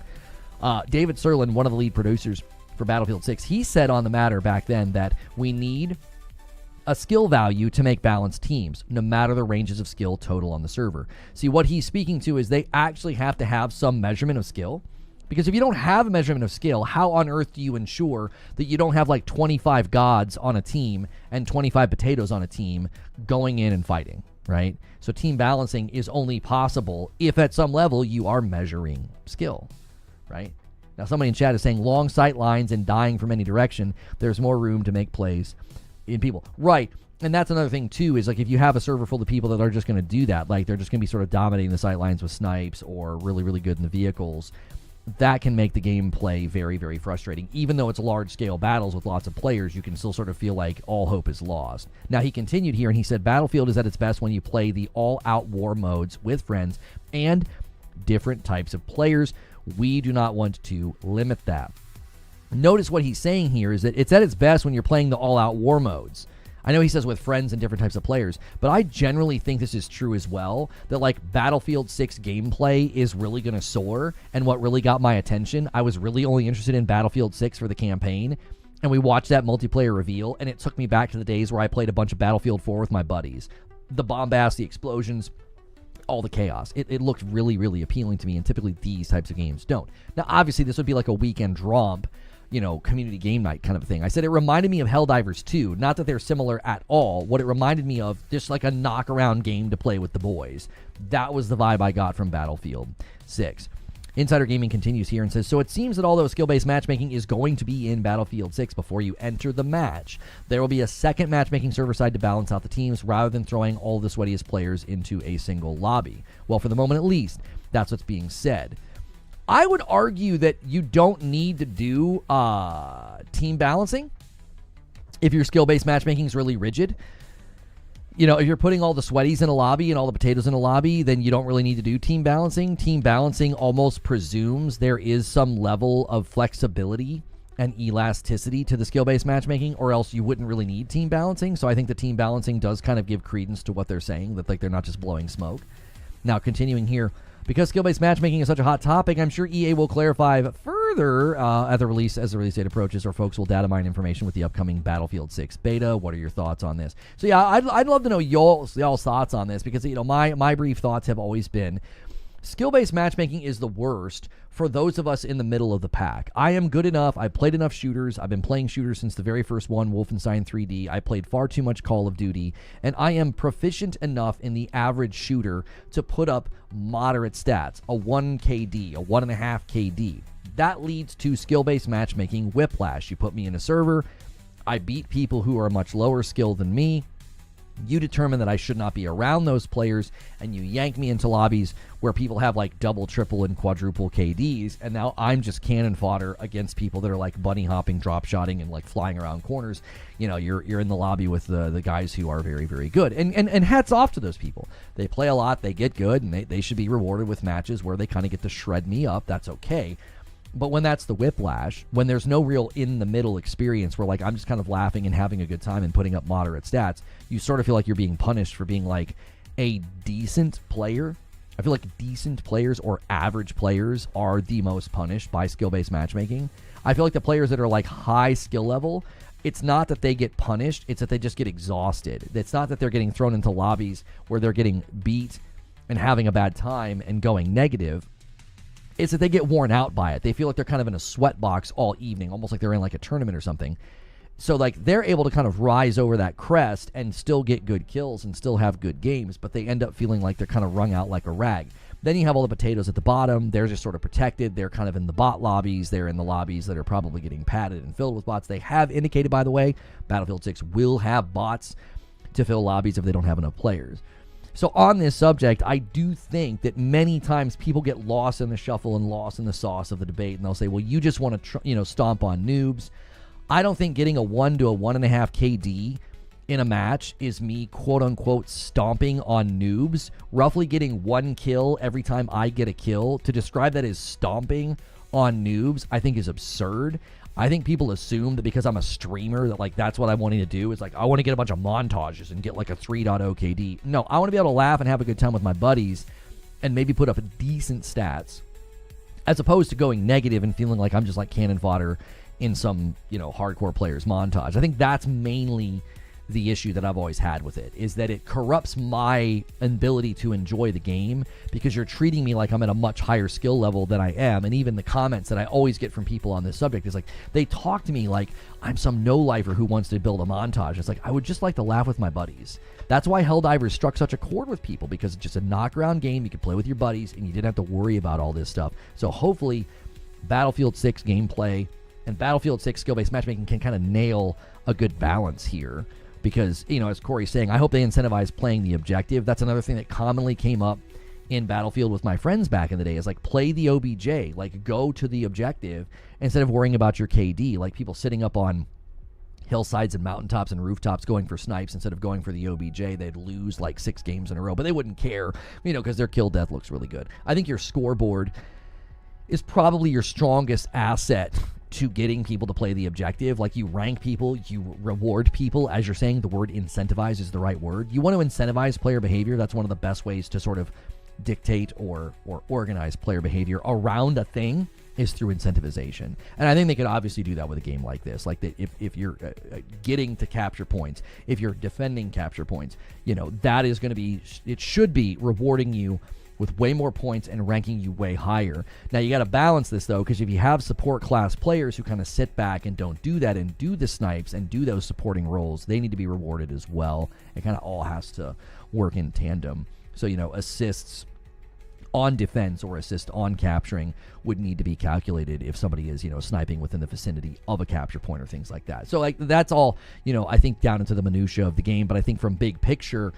David Serlin, one of the lead producers for Battlefield 6, he said on the matter back then that we need a skill value to make balanced teams, no matter the ranges of skill total on the server. See, what he's speaking to is they actually have to have some measurement of skill. Because if you don't have a measurement of skill, how on earth do you ensure that you don't have like 25 gods on a team and 25 potatoes on a team going in and fighting, right? So team balancing is only possible if at some level you are measuring skill, right? Now, somebody in chat is saying long sight lines and dying from any direction, there's more room to make plays in people. Right. And that's another thing, too, is like if you have a server full of people that are just going to do that, like they're just going to be sort of dominating the sight lines with snipes or really, really good in the vehicles, that can make the gameplay very, very frustrating. Even though it's large-scale battles with lots of players, you can still sort of feel like all hope is lost. Now, he continued here, and he said, Battlefield is at its best when you play the all-out war modes with friends and different types of players. We do not want to limit that. Notice what he's saying here is that it's at its best when you're playing the all-out war modes. I know he says with friends and different types of players, but I generally think this is true as well, that like Battlefield 6 gameplay is really going to soar, and what really got my attention, I was really only interested in Battlefield 6 for the campaign, and we watched that multiplayer reveal, and it took me back to the days where I played a bunch of Battlefield 4 with my buddies. The bombast, the explosions, all the chaos. It looked really, really appealing to me, and typically these types of games don't. Now, obviously, this would be like a weekend romp, you know, community game night kind of thing. I said it reminded me of Helldivers 2. Not that they're similar at all. What it reminded me of, just like a knock-around game to play with the boys. That was the vibe I got from Battlefield 6. Insider Gaming continues here and says, so it seems that although skill-based matchmaking is going to be in Battlefield 6 before you enter the match, there will be a second matchmaking server side to balance out the teams rather than throwing all the sweatiest players into a single lobby. Well, for the moment at least, that's what's being said. I would argue that you don't need to do team balancing if your skill-based matchmaking is really rigid. You know, if you're putting all the sweaties in a lobby and all the potatoes in a lobby, then you don't really need to do team balancing. Team balancing almost presumes there is some level of flexibility and elasticity to the skill-based matchmaking, or else you wouldn't really need team balancing. So I think the team balancing does kind of give credence to what they're saying, that like they're not just blowing smoke. Now, continuing here, because skill-based matchmaking is such a hot topic, I'm sure EA will clarify further as the release date approaches, or folks will data mine information with the upcoming Battlefield 6 beta. What are your thoughts on this? So yeah, I'd love to know y'all's thoughts on this, because you know my brief thoughts have always been skill-based matchmaking is the worst for those of us in the middle of the pack. I am good enough. I've played enough shooters. I've been playing shooters since the very first one, Wolfenstein 3D. I played far too much Call of Duty, and I am proficient enough in the average shooter to put up moderate stats, a 1 KD, a 1.5 KD. That leads to skill-based matchmaking whiplash. You put me in a server, I beat people who are much lower skill than me. You determine that I should not be around those players, and you yank me into lobbies where people have like double, triple, and quadruple KDs, and now I'm just cannon fodder against people that are like bunny hopping, drop shotting, and like flying around corners. You know, you're in the lobby with the guys who are very, very good, and hats off to those people. They play a lot, they get good, and they should be rewarded with matches where they kind of get to shred me up. That's okay. But when that's the whiplash, when there's no real in-the-middle experience where, like, I'm just kind of laughing and having a good time and putting up moderate stats, you sort of feel like you're being punished for being, like, a decent player. I feel like decent players or average players are the most punished by skill-based matchmaking. I feel like the players that are, like, high skill level, it's not that they get punished, it's that they just get exhausted. It's not that they're getting thrown into lobbies where they're getting beat and having a bad time and going negative. It's that they get worn out by it. They feel like they're kind of in a sweat box all evening, almost like they're in like a tournament or something. So like they're able to kind of rise over that crest and still get good kills and still have good games, but they end up feeling like they're kind of wrung out like a rag. Then you have all the potatoes at the bottom. They're just sort of protected. They're kind of in the bot lobbies. They're in the lobbies that are probably getting padded and filled with bots. They have indicated, by the way, Battlefield 6 will have bots to fill lobbies if they don't have enough players. So on this subject, I do think that many times people get lost in the shuffle and lost in the sauce of the debate, and they'll say, well, you just want to stomp on noobs. I don't think getting a 1 to a 1.5 KD in a match is me, quote-unquote, stomping on noobs, roughly getting 1 kill every time I get a kill. To describe that as stomping on noobs, I think is absurd. I think people assume that because I'm a streamer that, like, that's what I'm wanting to do. It's like, I want to get a bunch of montages and get, like, a 3.0 KD. No, I want to be able to laugh and have a good time with my buddies and maybe put up decent stats, as opposed to going negative and feeling like I'm just, like, cannon fodder in some, hardcore player's montage. I think that's mainly the issue that I've always had with it, is that it corrupts my ability to enjoy the game because you're treating me like I'm at a much higher skill level than I am. And even the comments that I always get from people on this subject is like, they talk to me like I'm some no-lifer who wants to build a montage. It's like, I would just like to laugh with my buddies. That's why Helldivers struck such a chord with people, because it's just a knock-around game. You could play with your buddies and you didn't have to worry about all this stuff. So hopefully Battlefield 6 gameplay and Battlefield 6 skill-based matchmaking can kind of nail a good balance here. Because, as Corey's saying, I hope they incentivize playing the objective. That's another thing that commonly came up in Battlefield with my friends back in the day, is like, play the OBJ, like, go to the objective instead of worrying about your KD. Like, people sitting up on hillsides and mountaintops and rooftops going for snipes instead of going for the OBJ, they'd lose like 6 games in a row, but they wouldn't care, because their kill death looks really good. I think your scoreboard is probably your strongest asset to getting people to play the objective. Like, you rank people, you reward people. As you're saying, the word incentivize is the right word. You want to incentivize player behavior. That's one of the best ways to sort of dictate or organize player behavior around a thing, is through incentivization. And I think they could obviously do that with a game like this. Like, that if you're getting to capture points, if you're defending capture points, that is going to be, it should be rewarding you with way more points and ranking you way higher. Now, you got to balance this, though, because if you have support class players who kind of sit back and don't do that and do the snipes and do those supporting roles, they need to be rewarded as well. It kind of all has to work in tandem. So, assists on defense or assist on capturing would need to be calculated if somebody is, sniping within the vicinity of a capture point or things like that. So, like, that's all, I think down into the minutia of the game. But I think from big picture,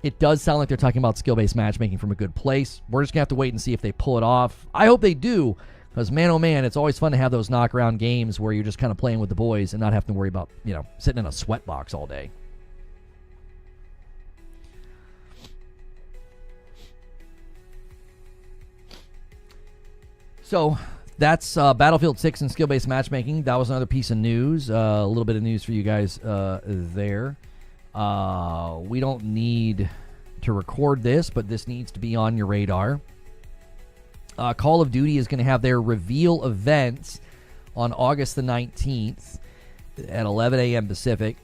it does sound like they're talking about skill-based matchmaking from a good place. We're just going to have to wait and see if they pull it off. I hope they do, because, man, oh, man, it's always fun to have those knock-around games where you're just kind of playing with the boys and not having to worry about, sitting in a sweat box all day. So that's Battlefield 6 and skill-based matchmaking. That was another piece of news. A little bit of news for you guys there. We don't need to record this, but this needs to be on your radar. Call of Duty is going to have their reveal events on August the 19th at 11 a.m. Pacific.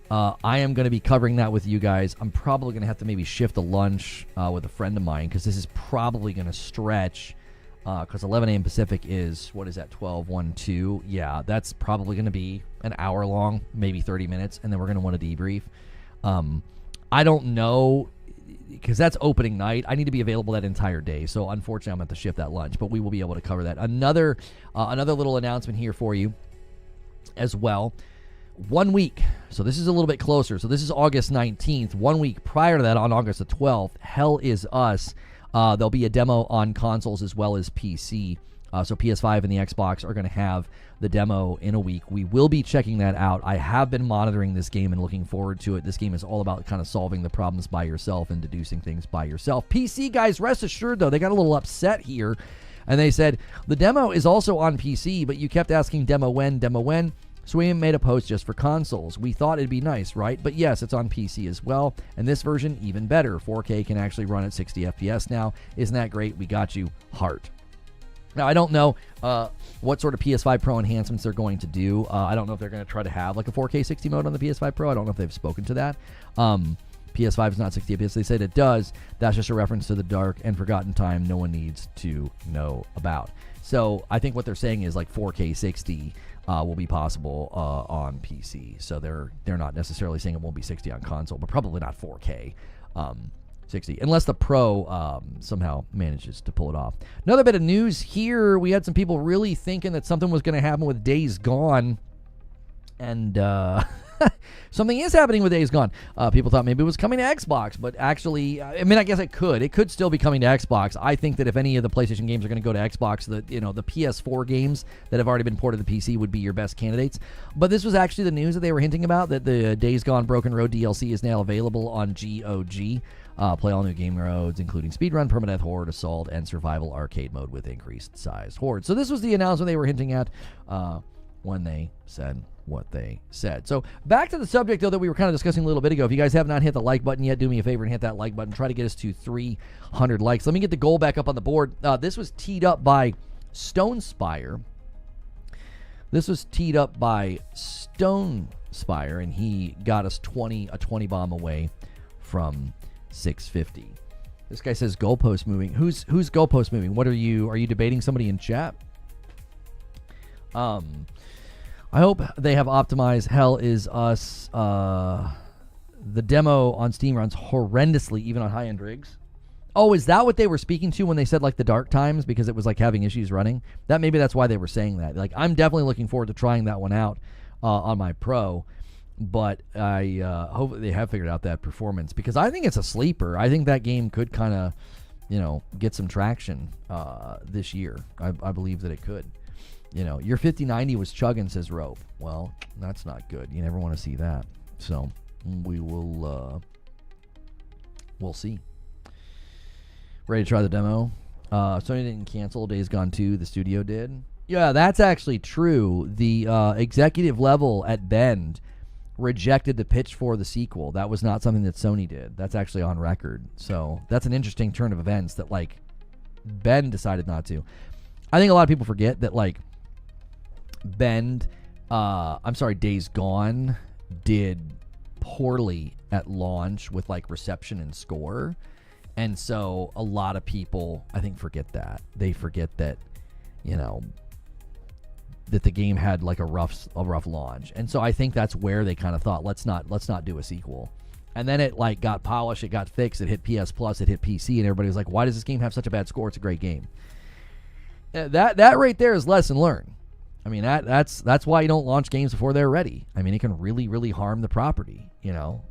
I am going to be covering that with you guys. I'm probably going to have to maybe shift a lunch with a friend of mine, because this is probably going to stretch, because 11 a.m. Pacific is, what is that, 12, 1, 2? Yeah, that's probably going to be an hour long, maybe 30 minutes, and then we're going to want to debrief. I don't know, because that's opening night. I need to be available that entire day, so unfortunately I'm going to have to shift that lunch, but we will be able to cover that. Another little announcement here for you as well. 1 week, so this is a little bit closer. So this is August 19th. 1 week prior to that, on August the 12th, Hell Is Us. There'll be a demo on consoles as well as PC. So PS5 and the Xbox are going to have the demo in a week. We will be checking that out. I have been monitoring this game and looking forward to it. This game is all about kind of solving the problems by yourself and deducing things by yourself. PC guys, rest assured, though, they got a little upset here. And they said, the demo is also on PC, but you kept asking demo when? So we made a post just for consoles. We thought it'd be nice, right? But yes, it's on PC as well. And this version, even better. 4K can actually run at 60 FPS now. Isn't that great? We got you. Heart. Now, I don't know what sort of PS5 Pro enhancements they're going to do. I don't know if they're going to try to have like a 4K 60 mode on the PS5 Pro. I don't know if they've spoken to that. PS5 is not 60 FPS. They said it does. That's just a reference to the dark and forgotten time no one needs to know about. So I think what they're saying is like 4K 60 will be possible on PC. So they're not necessarily saying it won't be 60 on console, but probably not 4K 60, unless the Pro somehow manages to pull it off. Another bit of news here. We had some people really thinking that something was going to happen with Days Gone. And Something is happening with Days Gone. People thought maybe it was coming to Xbox, but actually, I mean, I guess it could. It could still be coming to Xbox. I think that if any of the PlayStation games are going to go to Xbox, the PS4 games that have already been ported to PC would be your best candidates. But this was actually the news that they were hinting about, that the Days Gone Broken Road DLC is now available on GOG. Play all new game modes, including speedrun, permadeath, horde, assault, and survival arcade mode with increased sized horde. So this was the announcement they were hinting at when they said what they said. So back to the subject, though, that we were kind of discussing a little bit ago. If you guys have not hit the like button yet, do me a favor and hit that like button. Try to get us to 300 likes. Let me get the goal back up on the board. This was teed up by Stonespire. And he got us a 20 bomb away from 650. This guy says goalpost moving. Who's goalpost moving? What are you debating somebody in chat? I hope they have optimized Hell Is Us. The demo on Steam runs horrendously, even on high-end rigs. Oh, is that what they were speaking to when they said, like, the dark times, because it was, like, having issues running? Maybe that's why they were saying that. Like, I'm definitely looking forward to trying that one out on my Pro, but I hope they have figured out that performance, because I think it's a sleeper. I think that game could kind of, get some traction this year. I believe that it could. Your 5090 was chugging, says Rope. Well, that's not good. You never want to see that. So we'll see. Ready to try the demo? Sony didn't cancel Days Gone 2. The studio did. Yeah, that's actually true. The executive level at Bend rejected the pitch for the sequel. That was not something that Sony did. That's actually on record. So that's an interesting turn of events that, like, Bend decided not to. I think a lot of people forget that, like, Days Gone did poorly at launch with, like, reception and score. And so a lot of people, I think, forget that. They forget that, that the game had, like, a rough launch. And so I think that's where they kind of thought, let's not do a sequel. And then it, like, got polished, it got fixed, it hit PS Plus, it hit PC, and everybody was like, why does this game have such a bad score? It's a great game. That right there is lesson learned. I mean, that's why you don't launch games before they're ready. I mean, it can really, really harm the property.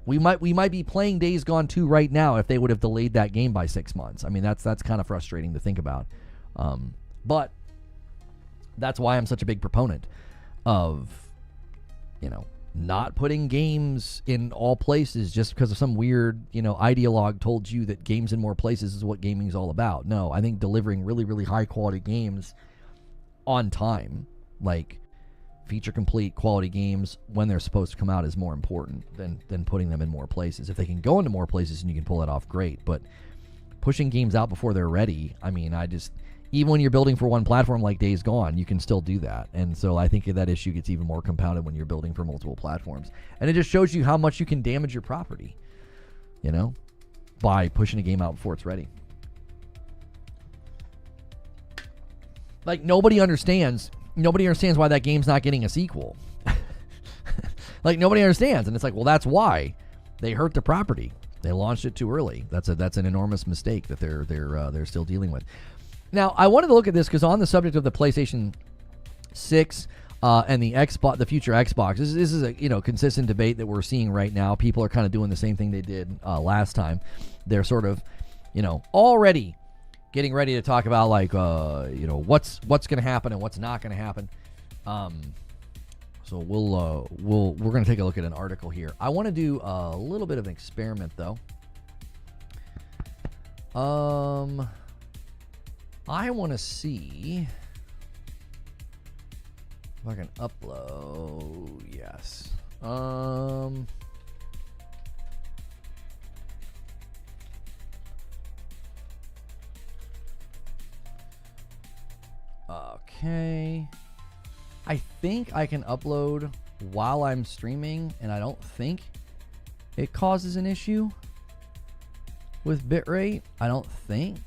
We might be playing Days Gone 2 right now if they would have delayed that game by 6 months. I mean, that's kind of frustrating to think about. But that's why I'm such a big proponent of, not putting games in all places just because of some weird, ideologue told you that games in more places is what gaming is all about. No, I think delivering really, really high quality games on time, like feature complete quality games when they're supposed to come out, is more important than putting them in more places. If they can go into more places and you can pull it off, great. But pushing games out before they're ready, I mean, even when you're building for one platform like Days Gone, you can still do that. And so I think that issue gets even more compounded when you're building for multiple platforms. And it just shows you how much you can damage your property, by pushing a game out before it's ready. Like, nobody understands why that game's not getting a sequel. Like, nobody understands. And it's like, well, that's why. They hurt the property. They launched it too early. That's an enormous mistake that they're still dealing with. Now, I wanted to look at this because on the subject of the PlayStation 6 and the Xbox, the future Xbox, this is a consistent debate that we're seeing right now. People are kind of doing the same thing they did last time. They're sort of, already getting ready to talk about, like, what's going to happen and what's not going to happen. So we're going to take a look at an article here. I want to do a little bit of an experiment though. I want to see if I can upload. Yes. Okay. I think I can upload while I'm streaming, and I don't think it causes an issue with bitrate. I don't think.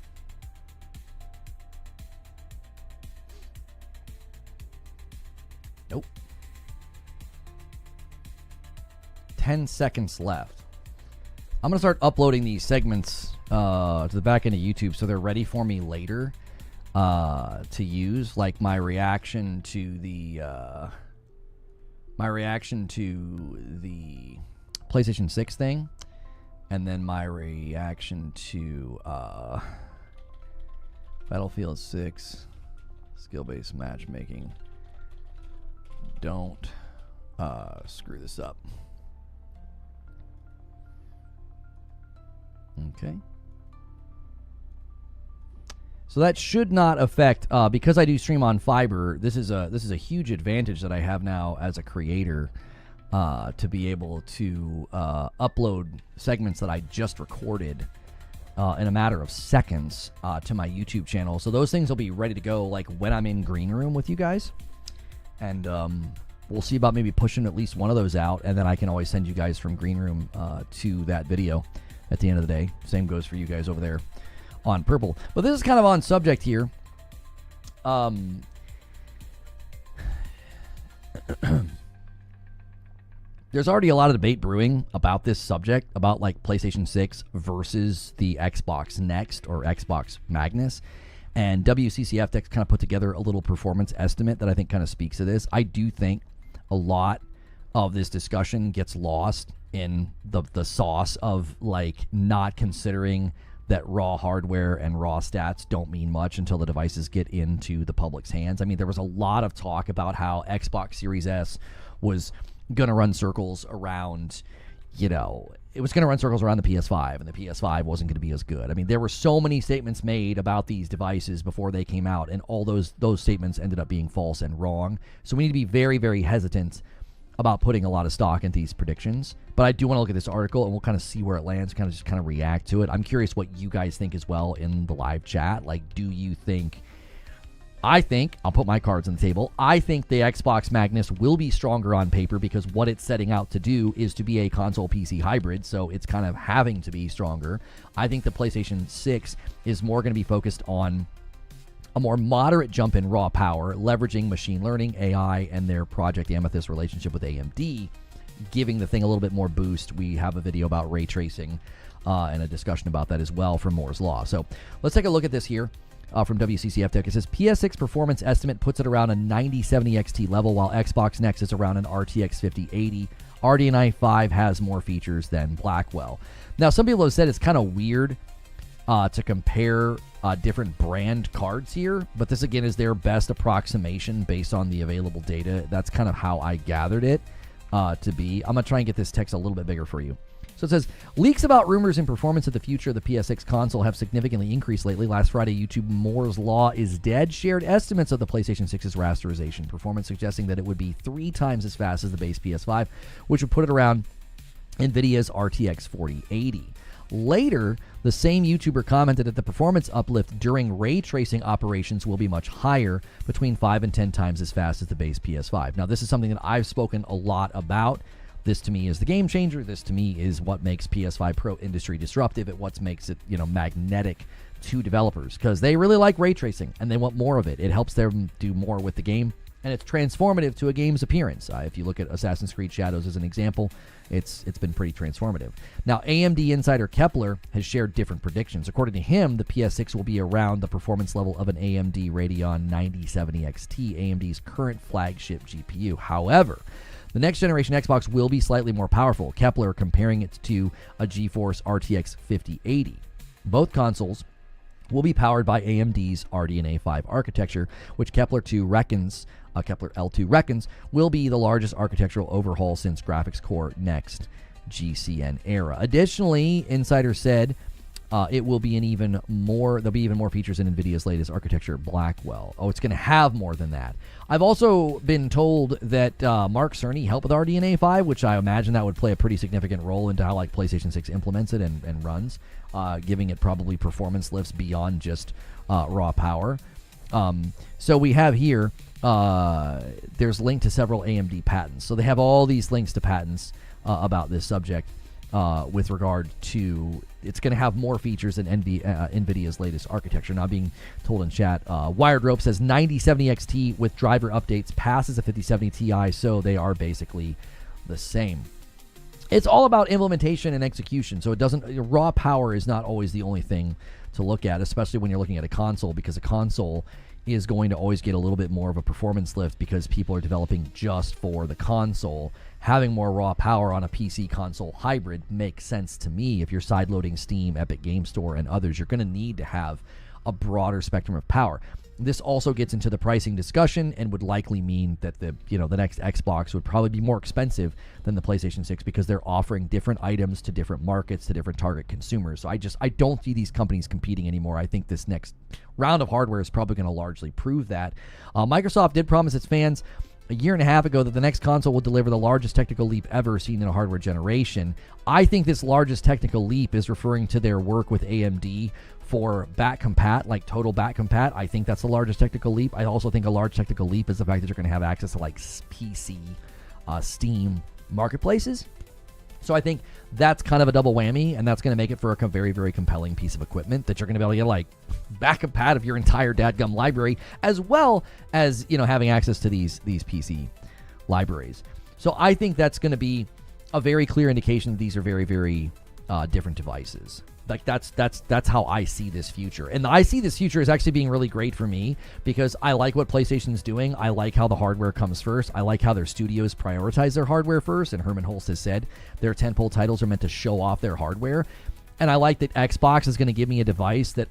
Nope. 10 seconds left. I'm going to start uploading these segments to the back end of YouTube so they're ready for me later to use, like my reaction to the my reaction to the PlayStation 6 thing, and then my reaction to Battlefield 6 skill-based matchmaking. Don't screw this up. Okay. So that should not affect, because I do stream on fiber. This is a huge advantage that I have now as a creator, to be able to upload segments that I just recorded in a matter of seconds to my YouTube channel. So those things will be ready to go like when I'm in Green Room with you guys, and we'll see about maybe pushing at least one of those out, and then I can always send you guys from Green Room to that video at the end of the day. Same goes for you guys over there on Purple. But this is kind of on subject here. There's already a lot of debate brewing about this subject, about like PlayStation 6 versus the Xbox Next or Xbox Magnus. And WCCF Tech kind of put together a little performance estimate that I think kind of speaks to this. I do think a lot of this discussion gets lost in the sauce of like not considering that raw hardware and raw stats don't mean much until the devices get into the public's hands. I mean, there was a lot of talk about how Xbox Series S was going to run circles around, it was going to run circles around the PS5, and the PS5 wasn't going to be as good. I mean, there were so many statements made about these devices before they came out, and all those statements ended up being false and wrong. So we need to be very, very hesitant about putting a lot of stock into these predictions. But I do want to look at this article, and we'll kind of see where it lands, kind of react to it. I'm curious what you guys think as well in the live chat. Like, do you think... I'll put my cards on the table. I think the Xbox Magnus will be stronger on paper because what it's setting out to do is to be a console PC hybrid, so it's kind of having to be stronger. I think the PlayStation 6 is more going to be focused on a more moderate jump in raw power, leveraging machine learning, AI, and their Project Amethyst relationship with AMD, giving the thing a little bit more boost. We have a video about ray tracing and a discussion about that as well from Moore's Law. So let's take a look at this here. From WCCF Tech. It says PS6 performance estimate puts it around a 9070 XT level, while Xbox Next is around an RTX 5080. RDNA 5 has more features than Blackwell. Now, some people have said it's kind of weird to compare different brand cards here, but this again is their best approximation based on the available data. That's kind of how I gathered it to be. I'm going to try and get this text a little bit bigger for you. So it says, leaks about rumors and performance of the future of the PS6 console have significantly increased lately. Last Friday, YouTube Moore's Law is dead shared estimates of the PlayStation 6's rasterization performance, suggesting that it would be 3 times as fast as the base PS5, which would put it around NVIDIA's RTX 4080. Later, the same YouTuber commented that the performance uplift during ray tracing operations will be much higher, between 5 and 10 times as fast as the base PS5. Now, this is something that I've spoken a lot about. This to me is the game changer. This to me is what makes PS5 Pro industry disruptive. It what makes it, magnetic to developers, because they really like ray tracing and they want more of it. It helps them do more with the game, and it's transformative to a game's appearance. If you look at Assassin's Creed Shadows as an example, it's been pretty transformative. Now, AMD insider Kepler has shared different predictions. According to him, the PS6 will be around the performance level of an AMD Radeon 9070 XT, AMD's current flagship GPU. However, the next generation Xbox will be slightly more powerful, Kepler comparing it to a GeForce RTX 5080. Both consoles will be powered by AMD's RDNA 5 architecture, which Kepler L2 reckons will be the largest architectural overhaul since graphics core Next GCN era. Additionally, insiders said there'll be even more features in NVIDIA's latest architecture, Blackwell. Oh, it's going to have more than that. I've also been told that Mark Cerny helped with RDNA 5, which I imagine that would play a pretty significant role into how PlayStation 6 implements it and runs, giving it probably performance lifts beyond just raw power. So we have here, there's linked to several AMD patents. So they have all these links to patents about this subject. With regard to, it's going to have more features than NVIDIA's latest architecture. Now being told in chat, Wired Rope says 9070 XT with driver updates passes a 5070 Ti, so they are basically the same. It's all about implementation and execution, so raw power is not always the only thing to look at, especially when you're looking at a console, because a console is going to always get a little bit more of a performance lift because people are developing just for the console. Having more raw power on a PC console hybrid makes sense to me. If you're sideloading Steam, Epic Game Store, and others, you're going to need to have a broader spectrum of power. This also gets into the pricing discussion and would likely mean that the next Xbox would probably be more expensive than the PlayStation 6 because they're offering different items to different markets, to different target consumers. So I don't see these companies competing anymore. I think this next round of hardware is probably going to largely prove that. Microsoft did promise its fans a year and a half ago that the next console will deliver the largest technical leap ever seen in a hardware generation. I think this largest technical leap is referring to their work with AMD for back compat, like total back compat. I think that's the largest technical leap. I also think a large technical leap is the fact that you're going to have access to like PC, Steam marketplaces. So I think that's kind of a double whammy, and that's going to make it for a very, very compelling piece of equipment that you're going to be able to get like back compat of your entire dadgum library, as well as, having access to these PC libraries. So I think that's going to be a very clear indication that these are very, very different devices. Like that's how I see this future. And I see this future as actually being really great for me because I like what PlayStation's doing. I like how the hardware comes first. I like how their studios prioritize their hardware first. And Herman Hulst has said their tentpole titles are meant to show off their hardware. And I like that Xbox is going to give me a device that,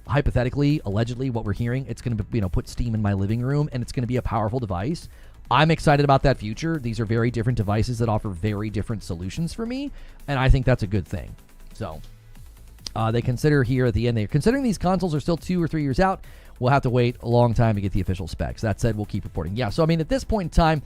hypothetically, allegedly, what we're hearing, it's going to, put Steam in my living room, and it's going to be a powerful device. I'm excited about that future. These are very different devices that offer very different solutions for me, and I think that's a good thing. So they consider here at the end, they're considering these consoles are still 2 or 3 years out. We'll have to wait a long time to get the official specs. That said, we'll keep reporting. Yeah, so at this point in time,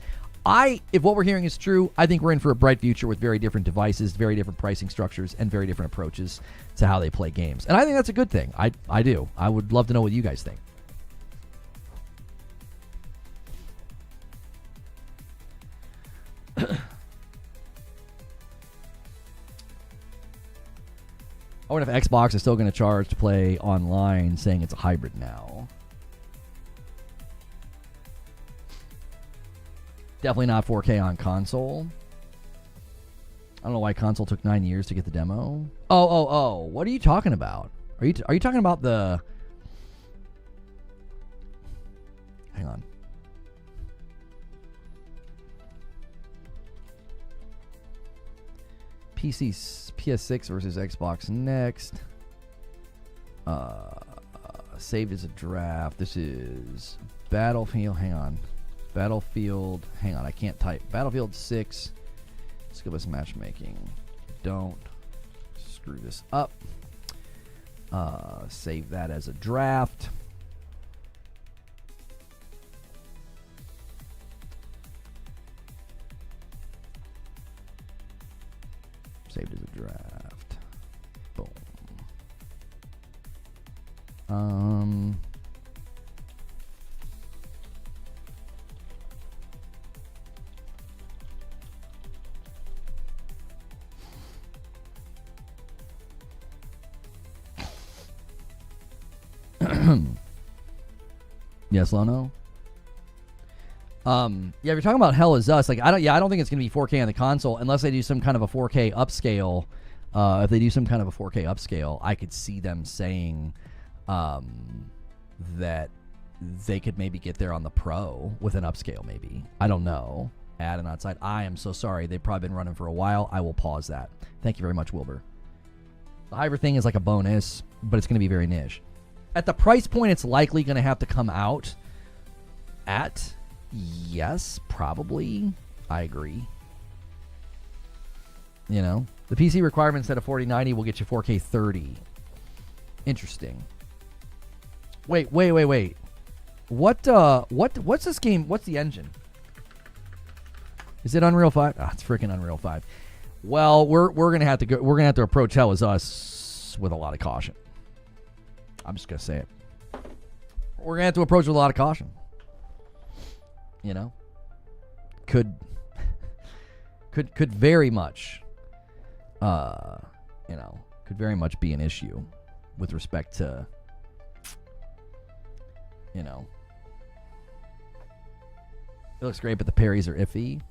if what we're hearing is true, I think we're in for a bright future with very different devices, very different pricing structures, and very different approaches to how they play games. And I think that's a good thing. I do. I would love to know what you guys think. I wonder if Xbox is still going to charge to play online, saying it's a hybrid now. Definitely not 4K on console. I don't know why console took 9 years to get the demo. Oh. What are you talking about? Are you talking about the... Hang on. PS6 versus Xbox Next. Saved as a draft. This is Battlefield. Hang on. Battlefield. Hang on. I can't type. Battlefield 6. Skill based matchmaking. Don't screw this up. Save that as a draft. Saved as a draft. Boom. Yes, Lono. Yeah, if you're talking about Hell Is Us, I don't think it's going to be 4K on the console unless they do some kind of a 4K upscale. If they do some kind of a 4K upscale, I could see them saying that they could maybe get there on the Pro with an upscale, maybe. I don't know. Add an outside. I am so sorry. They've probably been running for a while. I will pause that. Thank you very much, Wilbur. The hybrid thing is like a bonus, but it's going to be very niche. At the price point, it's likely going to have to come out at... Yes, probably. I agree. The PC requirement instead of 4090 will get you 4K 30. Interesting. Wait. What's this game? What's the engine? Is it Unreal 5? It's freaking Unreal 5. Well, we're gonna have to approach Hell Is Us with a lot of caution. I'm just gonna say it. We're gonna have to approach with a lot of caution. Could very much, could very much be an issue with respect to, it looks great, but the parries are iffy.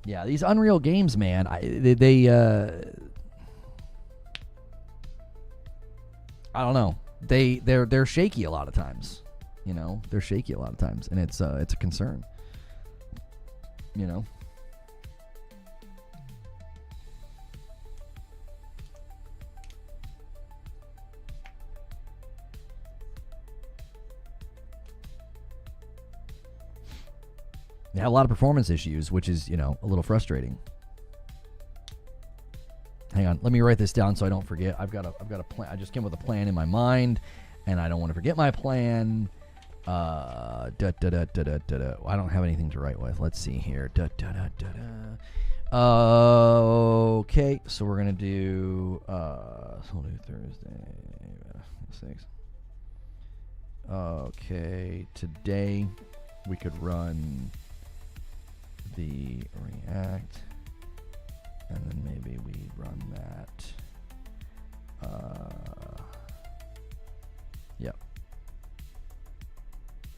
Yeah, these Unreal games, man, I don't know. they're shaky a lot of times. You know, they're shaky a lot of times, and it's a concern. You know. They have a lot of performance issues, which is, you know, a little frustrating. Hang on, let me write this down so I don't forget. I've got a plan. I just came up with a plan in my mind, and I don't want to forget my plan. I don't have anything to write with. Let's see here. Okay, so we're gonna do. So we'll do Thursday, 6. Okay, today we could run the React, and then maybe we run that. Yep.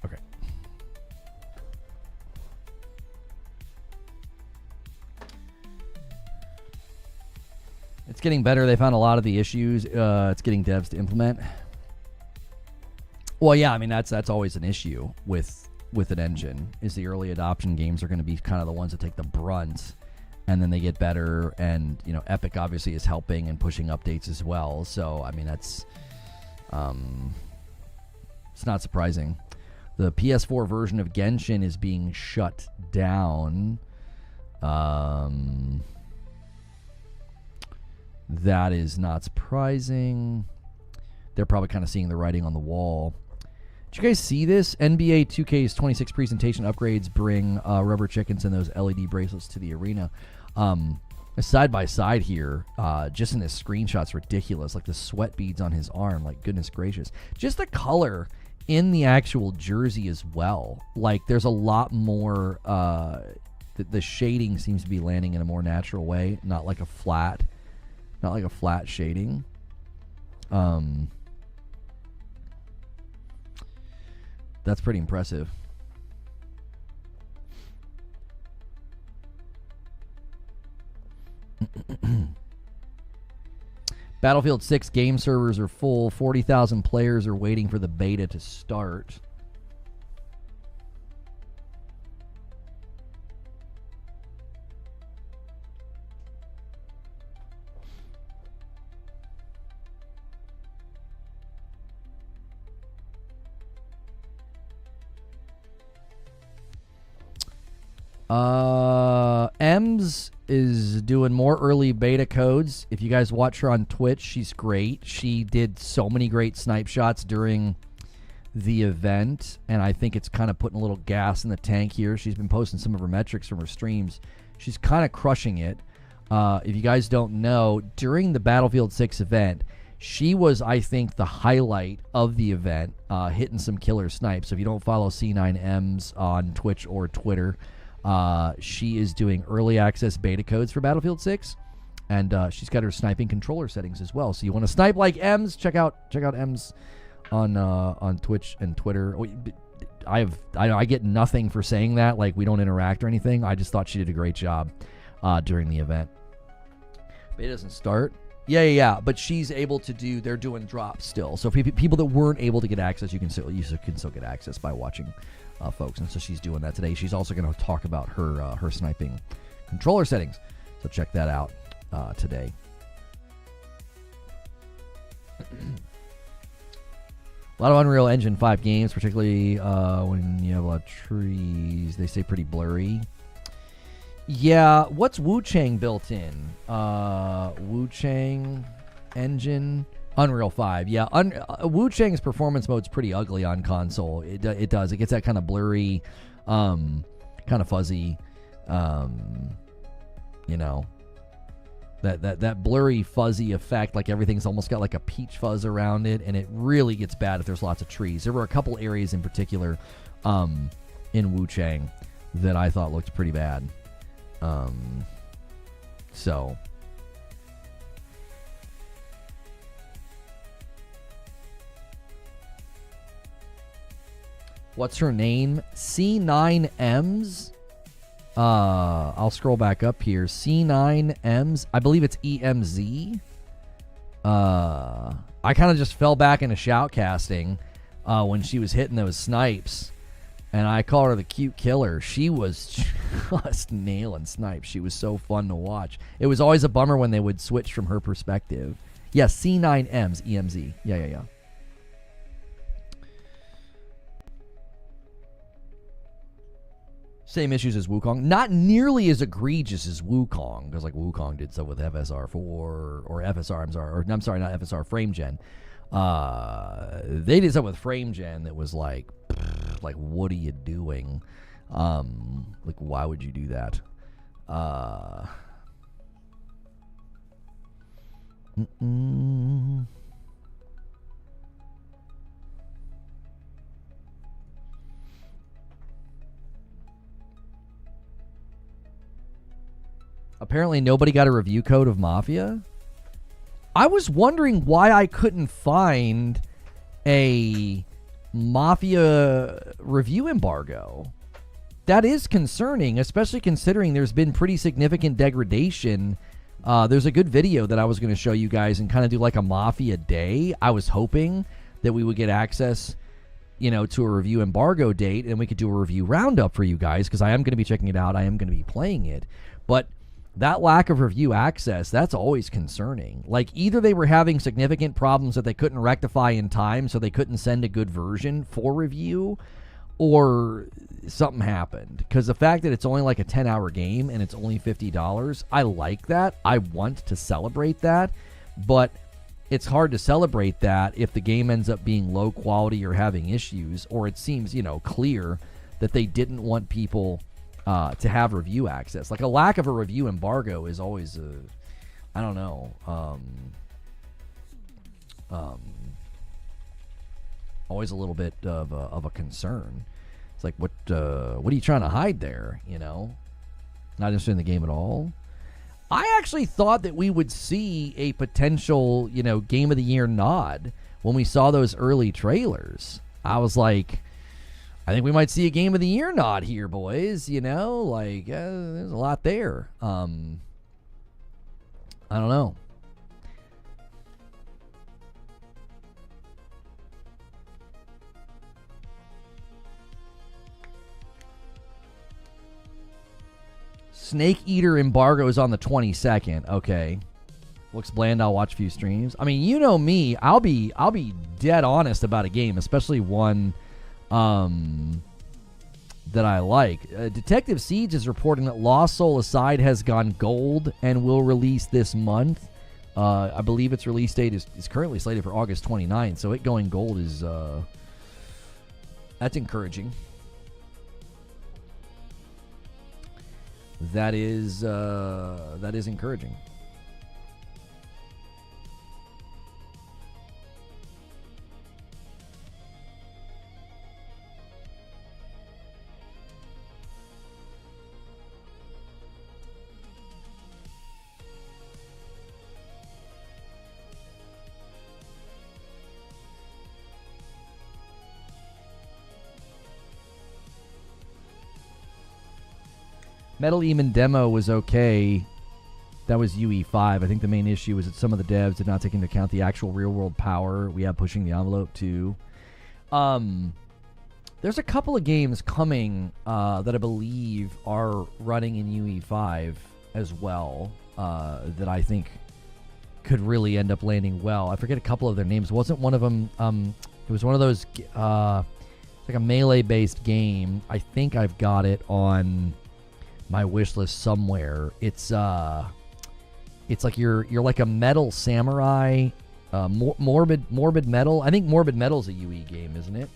Okay. It's getting better. They found a lot of the issues. It's getting devs to implement. Well, yeah, I mean that's always an issue with an engine, is the early adoption games are going to be kind of the ones that take the brunt, and then they get better. And you know, Epic obviously is helping and pushing updates as well. So I mean that's it's not surprising. The PS4 version of Genshin is being shut down. That is not surprising. They're probably kind of seeing the writing on the wall. Did you guys see this? NBA 2K's 26 presentation upgrades bring rubber chickens and those LED bracelets to the arena. Side by side here, just in this screenshot's ridiculous. Like the sweat beads on his arm. Like, goodness gracious. Just the color in the actual jersey as well. Like, there's a lot more. The shading seems to be landing in a more natural way, not like a flat shading. That's pretty impressive. Battlefield 6 game servers are full. 40,000 players are waiting for the beta to start. Ems is doing more early beta codes. If you guys watch her on Twitch, she's great. She did so many great snipe shots during the event, and I think it's kind of putting a little gas in the tank here. She's been posting some of her metrics from her streams. She's kind of crushing it. If you guys don't know, during the Battlefield 6 event, she was, I think, the highlight of the event, hitting some killer snipes. So if you don't follow C9Ms on Twitch or Twitter, she is doing early access beta codes for Battlefield 6, and she's got her sniping controller settings as well. So you want to snipe like Ems? Check out Ems on Twitch and Twitter. I get nothing for saying that. Like, we don't interact or anything. I just thought she did a great job during the event. Beta doesn't start. Yeah. But she's able to do. They're doing drops still. So people that weren't able to get access, you can still get access by watching. Folks, and so she's doing that today. She's also going to talk about her sniping controller settings, so check that out today. A lot of Unreal Engine 5 games, particularly when you have a lot of trees, they stay pretty blurry. Yeah, what's Wu Chang built in? Wu Chang engine. Unreal 5, yeah. Wu Chang's performance mode's pretty ugly on console. It does. It gets that kind of blurry, kind of fuzzy, you know, that blurry, fuzzy effect. Like everything's almost got like a peach fuzz around it, and it really gets bad if there's lots of trees. There were a couple areas in particular in Wu Chang that I thought looked pretty bad. So... What's her name? C9Ms. I'll scroll back up here. C9Ms. I believe it's EMZ. I I kind of just fell back into shoutcasting when she was hitting those snipes, and I called her the cute killer. She was just nailing snipes. She was so fun to watch. It was always a bummer when they would switch from her perspective. Yeah, C9Ms, EMZ. Yeah. Same issues as Wukong. Not nearly as egregious as Wukong, because like Wukong did stuff with FSR4 or FSR, I'm sorry, not FSR, Frame Gen. They did stuff with Frame Gen that was like, what are you doing? Like, why would you do that? Apparently nobody got a review code of Mafia. I was wondering why I couldn't find a Mafia review embargo. That is concerning, especially considering there's been pretty significant degradation. There's a good video that I was going to show you guys and kind of do like a Mafia day. I was hoping that we would get access, to a review embargo date and we could do a review roundup for you guys, because I am going to be checking it out. I am going to be playing it. But that lack of review access, that's always concerning. Like, either they were having significant problems that they couldn't rectify in time, so they couldn't send a good version for review, or something happened. Because the fact that it's only like a 10-hour game and it's only $50, I like that. I want to celebrate that. But it's hard to celebrate that if the game ends up being low quality or having issues, or it seems, clear that they didn't want people to have review access. Like, a lack of a review embargo is always I don't know, always a little bit of a concern. It's like, what are you trying to hide there? Not interested in the game at all. I actually thought that we would see a potential, Game of the Year nod when we saw those early trailers. I was like, I think we might see a Game of the Year nod here, boys. There's a lot there. I don't know. Snake Eater embargo is on the 22nd. Okay. Looks bland. I'll watch a few streams. I mean, you know me. I'll be dead honest about a game, especially one that I like. Detective Siege is reporting that Lost Soul Aside has gone gold and will release this month. I believe its release date is currently slated for August 29th, so it going gold is that's encouraging. That is encouraging. Metal Demon demo was okay. That was UE5. I think the main issue was that some of the devs did not take into account the actual real-world power we have pushing the envelope too. There's a couple of games coming that I believe are running in UE5 as well that I think could really end up landing well. I forget a couple of their names. Wasn't one of them... it was one of those... it's like a melee-based game. I think I've got it on my wish list somewhere. It's like you're like a metal samurai, morbid metal. I think Morbid Metal's a UE game, isn't it?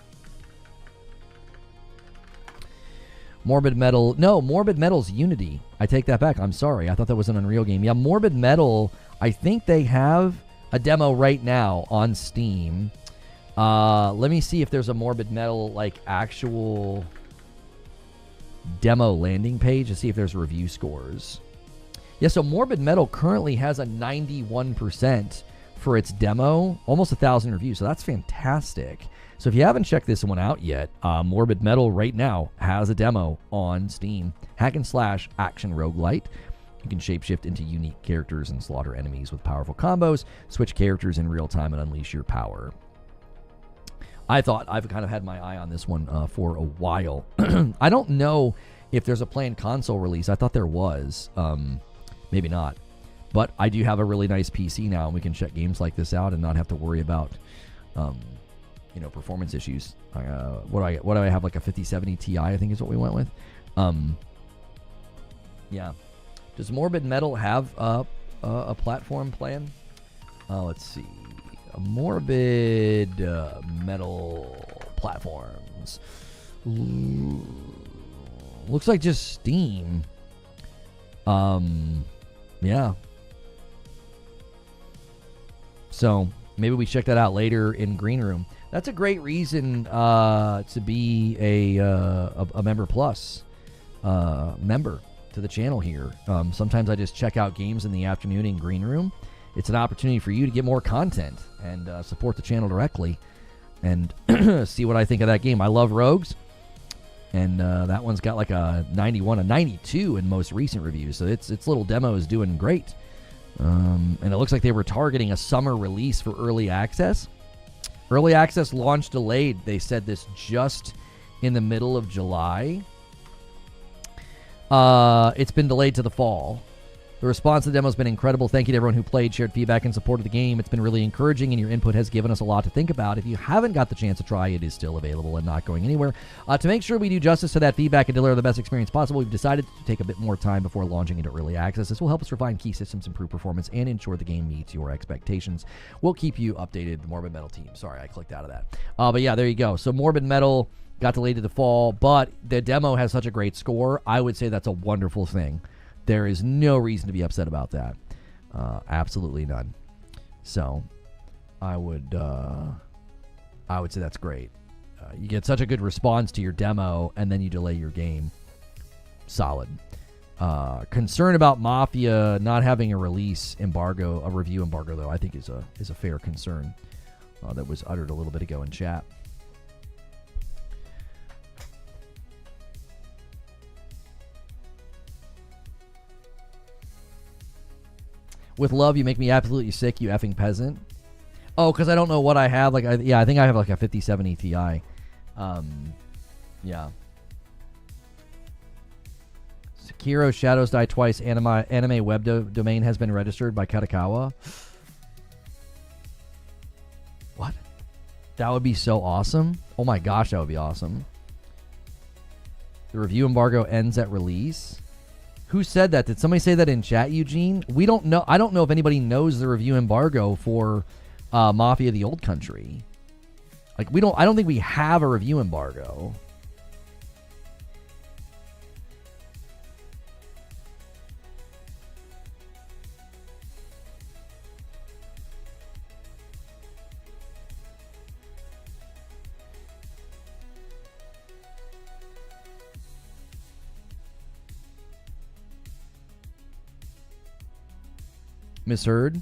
Morbid Metal's Unity. I take that back. I'm sorry. I thought that was an Unreal game. Yeah, Morbid Metal, I think they have a demo right now on Steam. Let me see if there's a Morbid Metal like actual demo landing page to see if there's review scores. Yeah, so Morbid Metal currently has a 91% for its demo, almost 1,000 reviews, so that's fantastic. So if you haven't checked this one out yet, Morbid Metal right now has a demo on Steam. Hack and slash action roguelite. You can shapeshift into unique characters and slaughter enemies with powerful combos, switch characters in real time, and unleash your power. I've kind of had my eye on this one for a while. I don't know if there's a planned console release. I thought there was. Maybe not. But I do have a really nice PC now, and we can check games like this out and not have to worry about, performance issues. What do I have? Like a 5070 Ti, I think is what we went with. Yeah. Does Morbid Metal have a platform plan? Let's see. Morbid Metal platforms. Ooh. Looks like just Steam. Yeah. So maybe we check that out later in Green Room. That's a great reason to be a Member Plus member to the channel here. Sometimes I just check out games in the afternoon in Green Room. It's an opportunity for you to get more content and support the channel directly and see what I think of that game. I love Rogues, and that one's got like a 91, a 92 in most recent reviews, so its little demo is doing great. And it looks like they were targeting a summer release for early access. Early access launch delayed. They said this just in the middle of July. It's been delayed to the fall. The response to the demo has been incredible. Thank you to everyone who played, shared feedback, and supported the game. It's been really encouraging, and your input has given us a lot to think about. If you haven't got the chance to try, it is still available and not going anywhere. To make sure we do justice to that feedback and deliver the best experience possible, we've decided to take a bit more time before launching into early access. This will help us refine key systems, improve performance, and ensure the game meets your expectations. We'll keep you updated, the Morbid Metal team. Sorry, I clicked out of that. But yeah, there you go. So Morbid Metal got delayed to the fall, but the demo has such a great score. I would say that's a wonderful thing. There is no reason to be upset about that. Absolutely none. So I would say that's great. You get such a good response to your demo, and then you delay your game. Solid. Concern about Mafia not having a release embargo, a review embargo, though, I think is a fair concern that was uttered a little bit ago in chat. With love, you make me absolutely sick, you effing peasant. Oh, because I don't know what I have. I think I have like a 5070 Ti. Yeah. Sekiro Shadows Die Twice anime web domain has been registered by Katakawa. What? That would be so awesome. Oh my gosh, that would be awesome. The review embargo ends at release. Who said that? Did somebody say that in chat, Eugene? We don't know. I don't know if anybody knows the review embargo for Mafia: The Old Country. I don't think we have a review embargo. Misheard?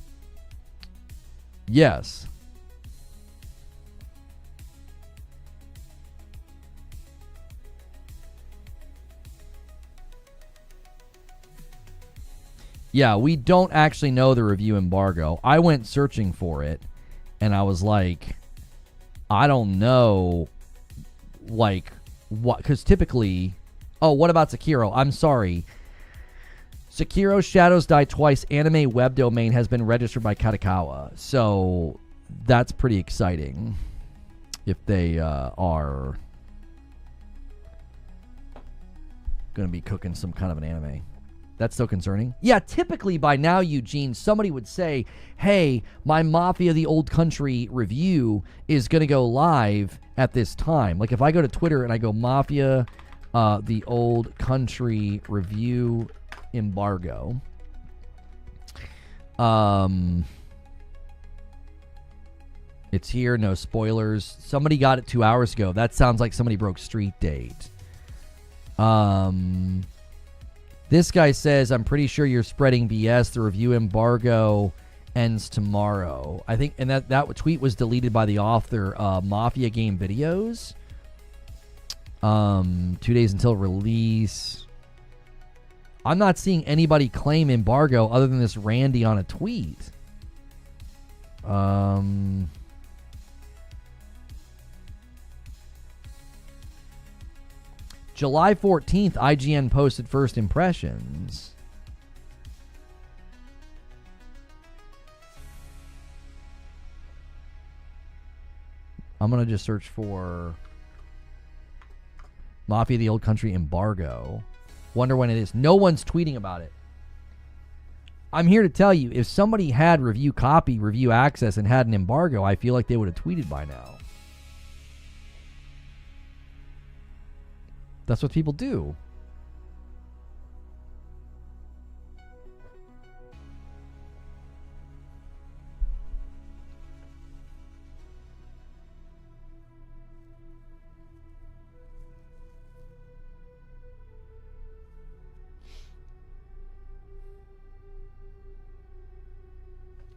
Yes. Yeah, we don't actually know the review embargo. I went searching for it, and I was like, I don't know, like, what, because typically, oh, what about Sekiro? I'm sorry. Sekiro Shadows Die Twice anime web domain has been registered by Katakawa. So that's pretty exciting if they are going to be cooking some kind of an anime. That's so concerning. Yeah, typically by now, Eugene, somebody would say, hey, my Mafia: The Old Country review is going to go live at this time. Like if I go to Twitter and I go Mafia The Old Country review embargo. It's here, no spoilers. Somebody got it 2 hours ago. That sounds like somebody broke street date. This guy says, I'm pretty sure you're spreading BS. The review embargo ends tomorrow. I think, and that tweet was deleted by the author, Mafia Game Videos. 2 days until release. I'm not seeing anybody claim embargo other than this Randy on a tweet. July 14th, IGN posted first impressions. I'm going to just search for Mafia the Old Country embargo. Wonder when it is. No one's tweeting about it. I'm here to tell you, if somebody had review copy, review access, and had an embargo, I feel like they would have tweeted by now. That's what people do.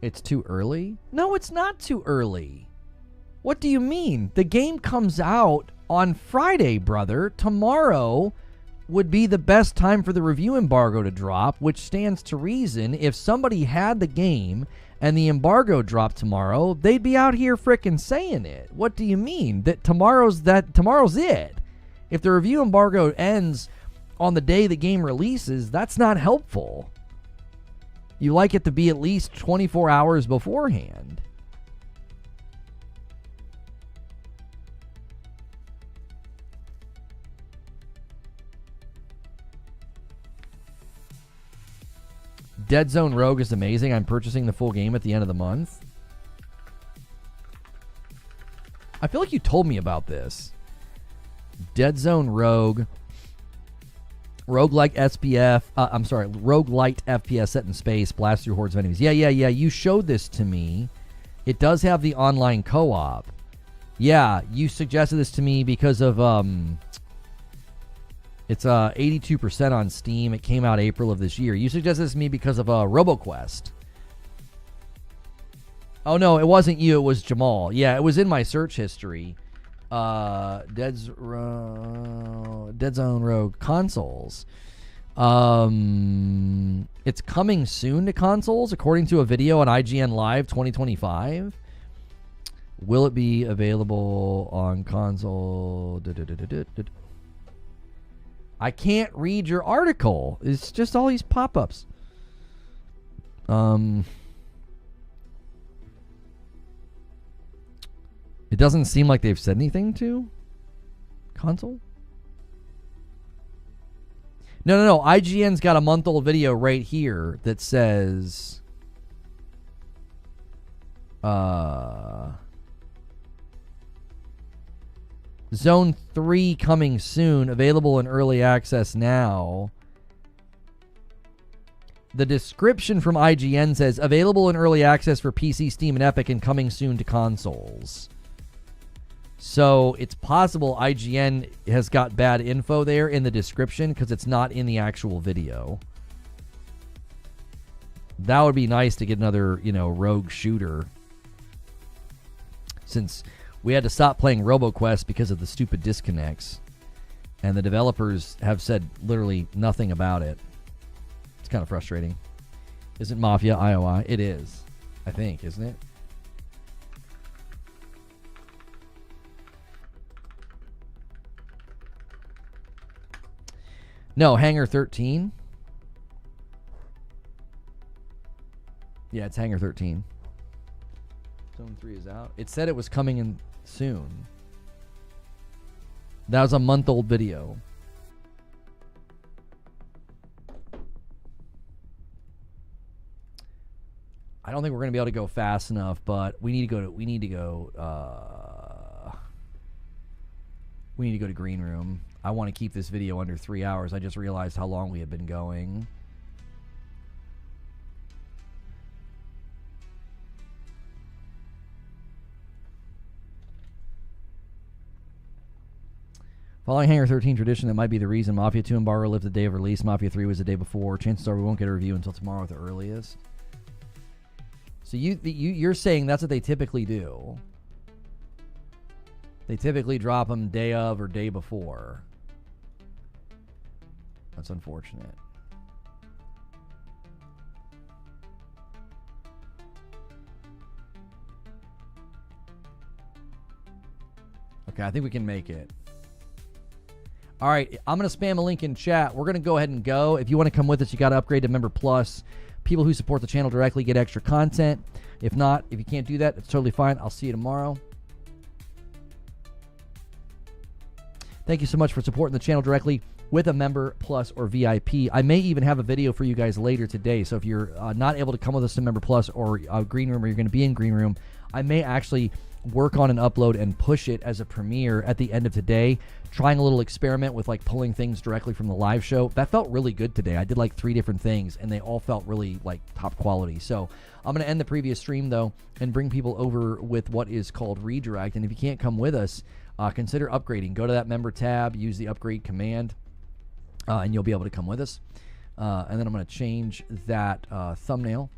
It's too early? No, it's not too early. What do you mean? The game comes out on Friday, brother. Tomorrow would be the best time for the review embargo to drop, which stands to reason. If somebody had the game and the embargo dropped tomorrow, they'd be out here frickin' saying it. What do you mean? That tomorrow's it. If the review embargo ends on the day the game releases, that's not helpful. You like it to be at least 24 hours beforehand. Dead Zone Rogue is amazing. I'm purchasing the full game at the end of the month. I feel like you told me about this. Dead Zone Rogue. Roguelike roguelite FPS set in space, blast through hordes of enemies. Yeah. You showed this to me. It does have the online co-op. Yeah, you suggested this to me because of it's 82% on Steam. It came out April of this year. You suggested this to me because of RoboQuest. Oh no, it wasn't you. It was Jamal. Yeah, it was in my search history. Dead Zone Rogue consoles. It's coming soon to consoles, according to a video on IGN Live 2025. Will it be available on console? I can't read your article. It's just all these pop-ups. It doesn't seem like they've said anything to console. No. IGN's got a month-old video right here that says Zone 3 coming soon, available in early access now. The description from IGN says available in early access for PC, Steam, and Epic, and coming soon to consoles. So it's possible IGN has got bad info there in the description because it's not in the actual video. That would be nice to get another, rogue shooter. Since we had to stop playing RoboQuest because of the stupid disconnects. And the developers have said literally nothing about it. It's kind of frustrating. Isn't Mafia IOI? It is. I think, isn't it? No, Hangar 13. Yeah, it's Hangar 13. Zone 3 is out. It said it was coming in soon. That was a month-old video. I don't think we're going to be able to go fast enough, but we need to go to Green Room. I want to keep this video under 3 hours. I just realized how long we have been going. Following Hangar 13 tradition, that might be the reason Mafia 2 embargo lived the day of release. Mafia 3 was the day before. Chances are we won't get a review until tomorrow at the earliest. So you're saying that's what they typically do. They typically drop them day of or day before. That's unfortunate. Okay, I think we can make it. All right, I'm going to spam a link in chat. We're going to go ahead and go. If you want to come with us, you got to upgrade to Member Plus. People who support the channel directly get extra content. If not, if you can't do that, it's totally fine. I'll see you tomorrow. Thank you so much for supporting the channel directly with a Member Plus or VIP. I may even have a video for you guys later today. So if you're not able to come with us to Member Plus or Green Room, or you're going to be in Green Room, I may actually work on an upload and push it as a premiere at the end of today, trying a little experiment with like pulling things directly from the live show. That felt really good today. I did like 3 different things and they all felt really like top quality. So I'm going to end the previous stream though and bring people over with what is called redirect. And if you can't come with us, consider upgrading. Go to that member tab, use the upgrade command, and you'll be able to come with us. And then I'm going to change that thumbnail